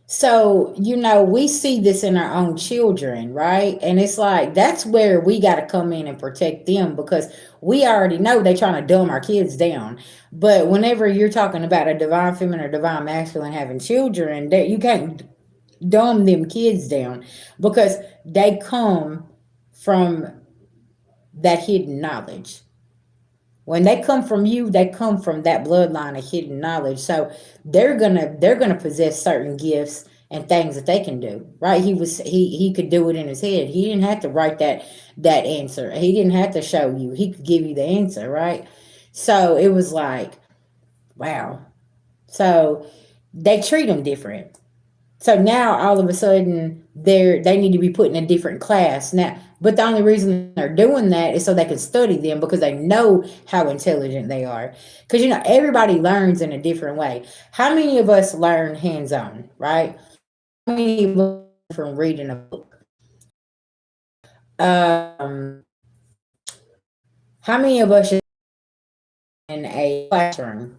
So, we see this in our own children, right? And it's like, that's where we got to come in and protect them, because we already know they trying to dumb our kids down. But whenever you're talking about a divine feminine or divine masculine having children, that you can't dumb them kids down, because they come from that hidden knowledge. When they come from you, they come from that bloodline of hidden knowledge. So they're gonna possess certain gifts and things that they can do. Right? He could do it in his head. He didn't have to write that answer. He didn't have to show you. He could give you the answer, right? So it was like, wow. So they treat them different. So now all of a sudden they need to be put in a different class now. But the only reason they're doing that is so they can study them, because they know how intelligent they are. Because everybody learns in a different way. How many of us learn hands on, right? How many of us from reading a book? Um, how many of us in a classroom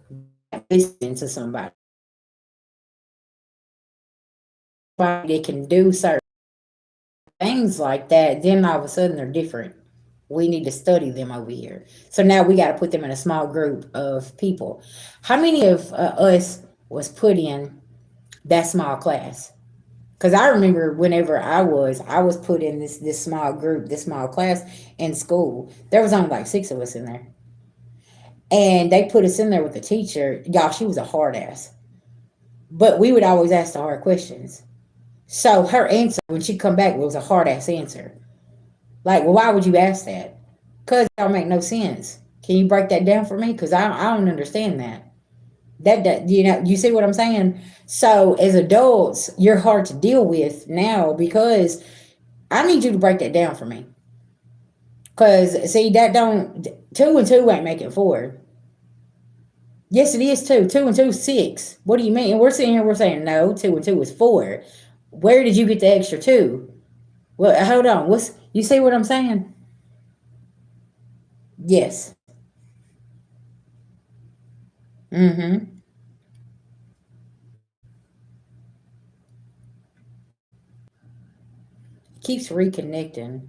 listening to somebody? they can do certain things like that, then all of a sudden they're different. We need to study them over here. So now we got to put them in a small group of people. How many of us was put in that small class? Because I remember whenever I was put in this small group, this small class in school. There was only like 6 of us in there, and they put us in there with a teacher. Y'all, she was a hard ass, but we would always ask the hard questions. So her answer when she come back was a hard ass answer. Like, well, why would you ask that? Because it don't make no sense. Can you break that down for me? Because I don't understand that. That you see what I'm saying? So as adults, you're hard to deal with now because I need you to break that down for me. Because see, that don't 2 and 2 ain't making 4. Yes, it is 2. 2 and 2 is 6. What do you mean? And we're sitting here, we're saying no. 2 and 2 is 4. Where did you get the extra 2? Well, hold on. What's you see what I'm saying? Yes. Mm-hmm. Keeps reconnecting.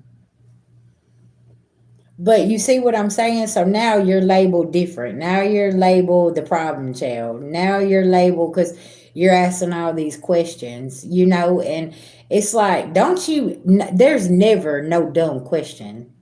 But you see what I'm saying? So now you're labeled different. Now you're labeled the problem child. Now you're labeled because you're asking all these questions, and it's like, don't you, there's never no dumb question.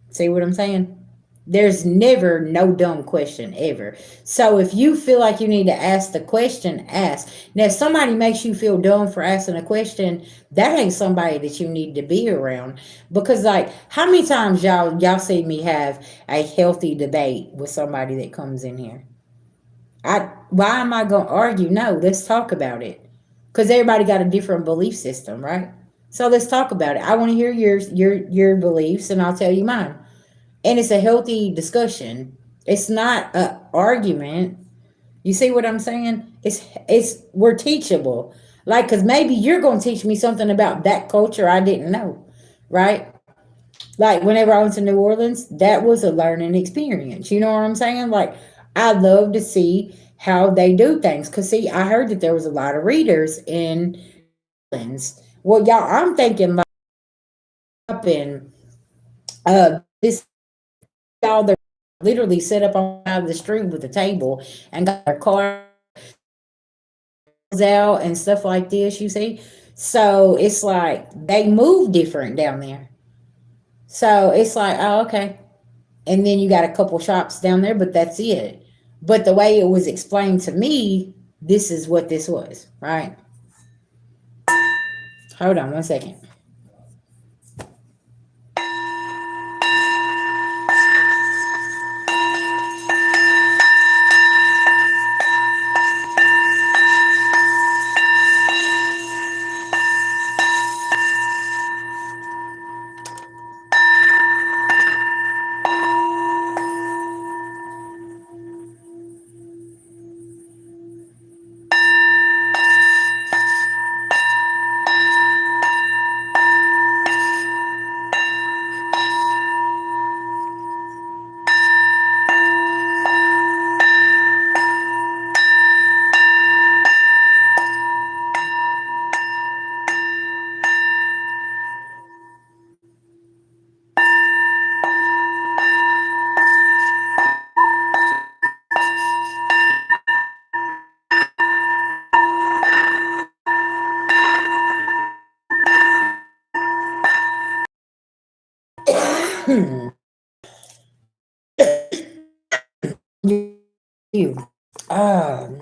See what I'm saying? There's never no dumb question ever. So if you feel like you need to ask the question, ask. Now, if somebody makes you feel dumb for asking a question, that ain't somebody that you need to be around. Because, like, how many times y'all see me have a healthy debate with somebody that comes in here? Why am I gonna argue? No, let's talk about it. Because everybody got a different belief system, right? So let's talk about it. I want to hear your beliefs, and I'll tell you mine, and it's a healthy discussion. It's not a argument. You see what I'm saying? It's we're teachable. Like, cause maybe you're gonna teach me something about that culture I didn't know, right? Like whenever I went to New Orleans, that was a learning experience. You know what I'm saying? Like, I love to see how they do things. Cause see, I heard that there was a lot of readers in New Orleans. Well, y'all, I'm thinking like up in this all the literally set up on the side of the street with a table and got their cars out and stuff like this, you see. So it's like they move different down there. So it's like, oh, okay. And then you got a couple shops down there, but that's it. But the way it was explained to me, this is what this was, right? Hold on 1 second. You. Um,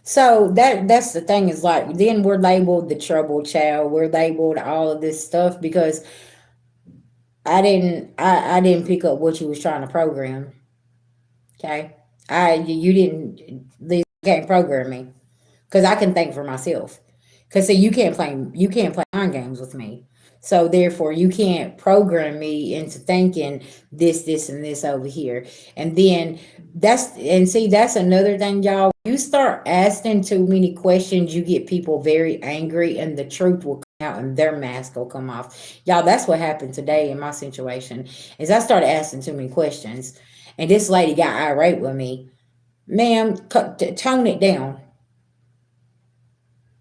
so that's the thing is like then we're labeled the trouble child. We're labeled all of this stuff because I didn't pick up what you was trying to program. Okay. You didn't you can't program me. Because I can think for myself. Because see, you can't play mind games with me. So therefore, you can't program me into thinking this, and this over here. And then that's another thing, y'all. You start asking too many questions, you get people very angry, and the truth will out and their mask will come off. Y'all, that's what happened today in my situation. Is I started asking too many questions, and this lady got irate with me. Ma'am, tone it down.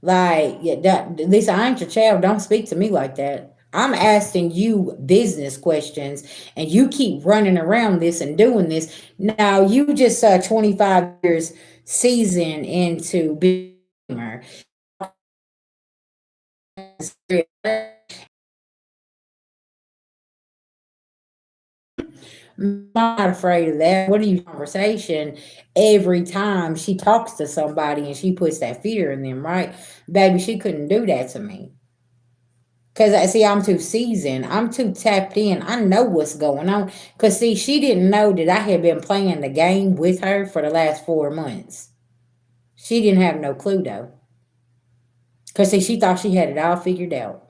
Like, yeah, Lisa, I ain't your child. Don't speak to me like that. I'm asking you business questions, and you keep running around this and doing this. Now, you just 25 years seasoned into being a gamer. I'm not afraid of that. What are you conversation every time she talks to somebody and she puts that fear in them, right? Baby, she couldn't do that to me. Cause I see I'm too seasoned. I'm too tapped in. I know what's going on. Cause see, she didn't know that I had been playing the game with her for the last 4 months. She didn't have no clue though. Cause see, she thought she had it all figured out.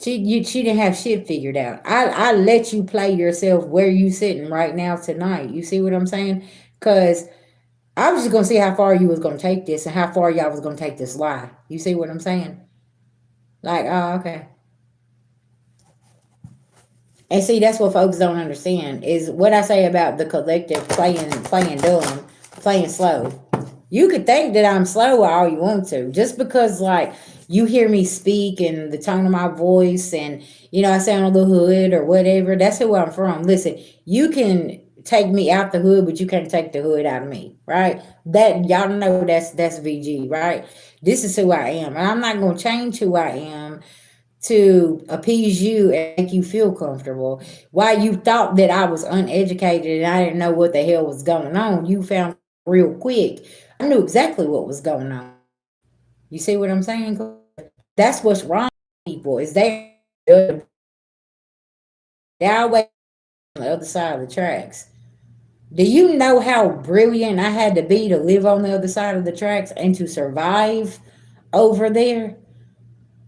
She didn't have shit figured out. I let you play yourself where you sitting right now tonight. You see what I'm saying? Cause I was just gonna see how far you was gonna take this and how far y'all was gonna take this lie. You see what I'm saying? Like, oh, okay. And see, that's what folks don't understand is what I say about the collective playing dumb, playing slow. You could think that I'm slow all you want to, just because like you hear me speak and the tone of my voice, and I sound a little hood or whatever. That's who I'm from. Listen, you can take me out the hood, but you can't take the hood out of me, right? That y'all know that's VG, right? This is who I am, and I'm not gonna change who I am to appease you and make you feel comfortable. Why you thought that I was uneducated and I didn't know what the hell was going on, you found real quick. I knew exactly what was going on. You see what I'm saying? That's what's wrong with people is they're always on the other side of the tracks. Do you know how brilliant I had to be to live on the other side of the tracks and to survive over there?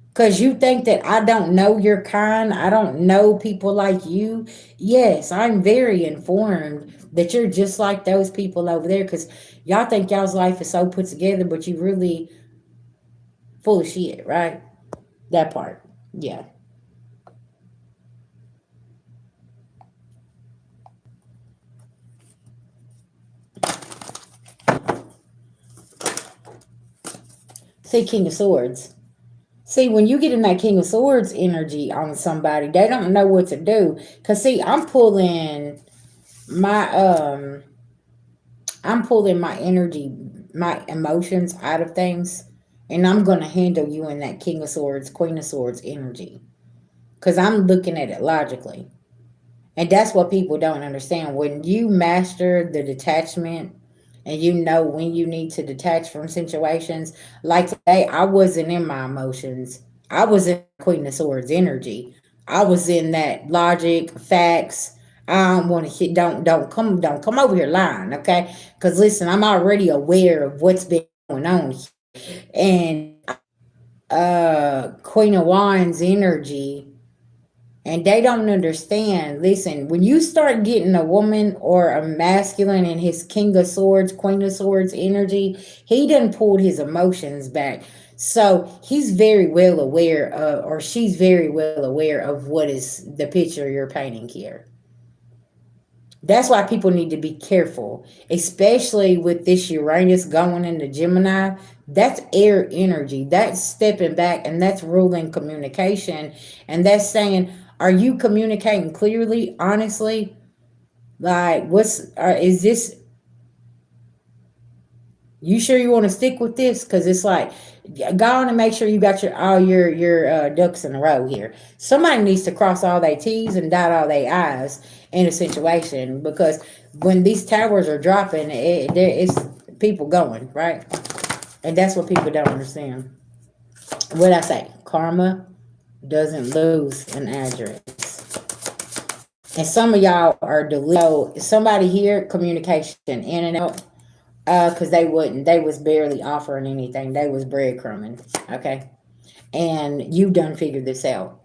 Because you think that I don't know your kind, I don't know people like you. Yes, I'm very informed that you're just like those people over there. Because y'all think y'all's life is so put together, but you really full of shit, right? That part. Yeah. See, King of Swords. See, when you get in that King of Swords energy on somebody, they don't know what to do. Cause see, my I'm pulling my energy, my emotions out of things, and I'm gonna handle you in that King of Swords, Queen of Swords energy. Cause I'm looking at it logically. And that's what people don't understand. When you master the detachment and you know when you need to detach from situations, like today, I wasn't in my emotions. I was in Queen of Swords energy. I was in that logic, facts. I don't want to hit. Don't come over here lying, okay? Because listen, I'm already aware of what's been going on, and Queen of Wands energy, and they don't understand. Listen, when you start getting a woman or a masculine in his King of Swords, Queen of Swords energy, he done pulled his emotions back. So he's very well aware of, or she's very well aware of what is the picture you're painting here. That's why people need to be careful, especially with this Uranus going into Gemini. That's air energy. That's stepping back and that's ruling communication. And that's saying, are you communicating clearly, honestly? Like, is this, you sure you want to stick with this? Because it's like, go on and make sure you got all your ducks in a row here. Somebody needs to cross all their T's and dot all their I's in a situation, because when these towers are dropping, it's people going right, and that's what people don't understand. What I say, karma doesn't lose an address, and some of y'all are somebody here communication in and out. Because they was barely offering anything. They was breadcrumbing. Okay. And you done figured this out.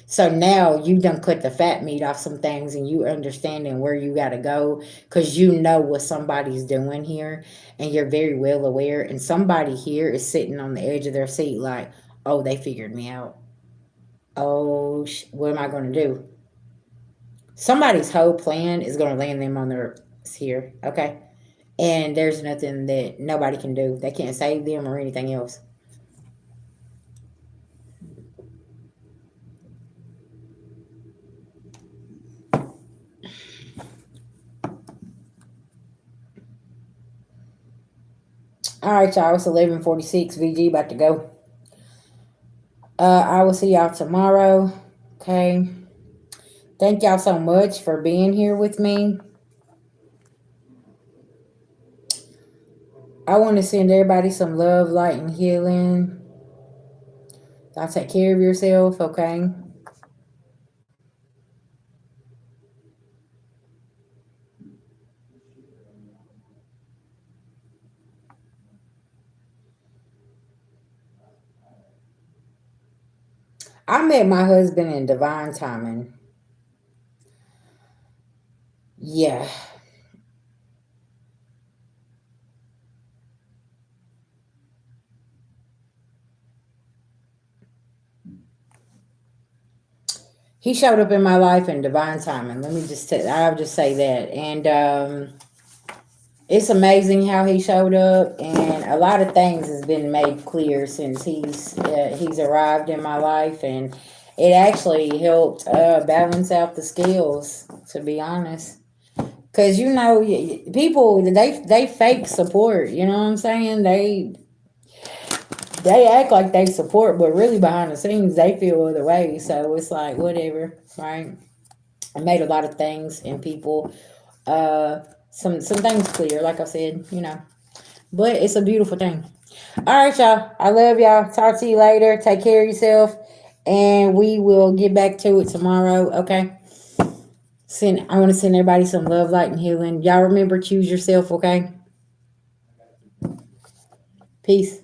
So now you done cut the fat meat off some things and you understanding where you gotta go, because you know what somebody's doing here and you're very well aware. And somebody here is sitting on the edge of their seat like, Oh, they figured me out. Oh, what am I going to do? Somebody's whole plan is going to land them on their here. Okay. And there's nothing that nobody can do. They can't save them or anything else. All right, y'all. It's 11:46. VG about to go. I will see y'all tomorrow. Okay. Thank y'all so much for being here with me. I want to send everybody some love, light, and healing. Y'all take care of yourself, okay? I met my husband in divine timing. Yeah. He showed up in my life in divine timing. Let me just I'll just say that. And it's amazing how he showed up, and a lot of things has been made clear since he's arrived in my life, and it actually helped balance out the scales, to be honest. Because people they fake support. You know what I'm saying? They act like they support, but really behind the scenes they feel other ways. So it's like whatever, right? I made a lot of things and people, some things clear, like I said. But it's a beautiful thing. All right, y'all. I love y'all. Talk to you later. Take care of yourself, and we will get back to it tomorrow. Okay. I want to send everybody some love, light, and healing. Y'all remember, choose yourself. Okay. Peace.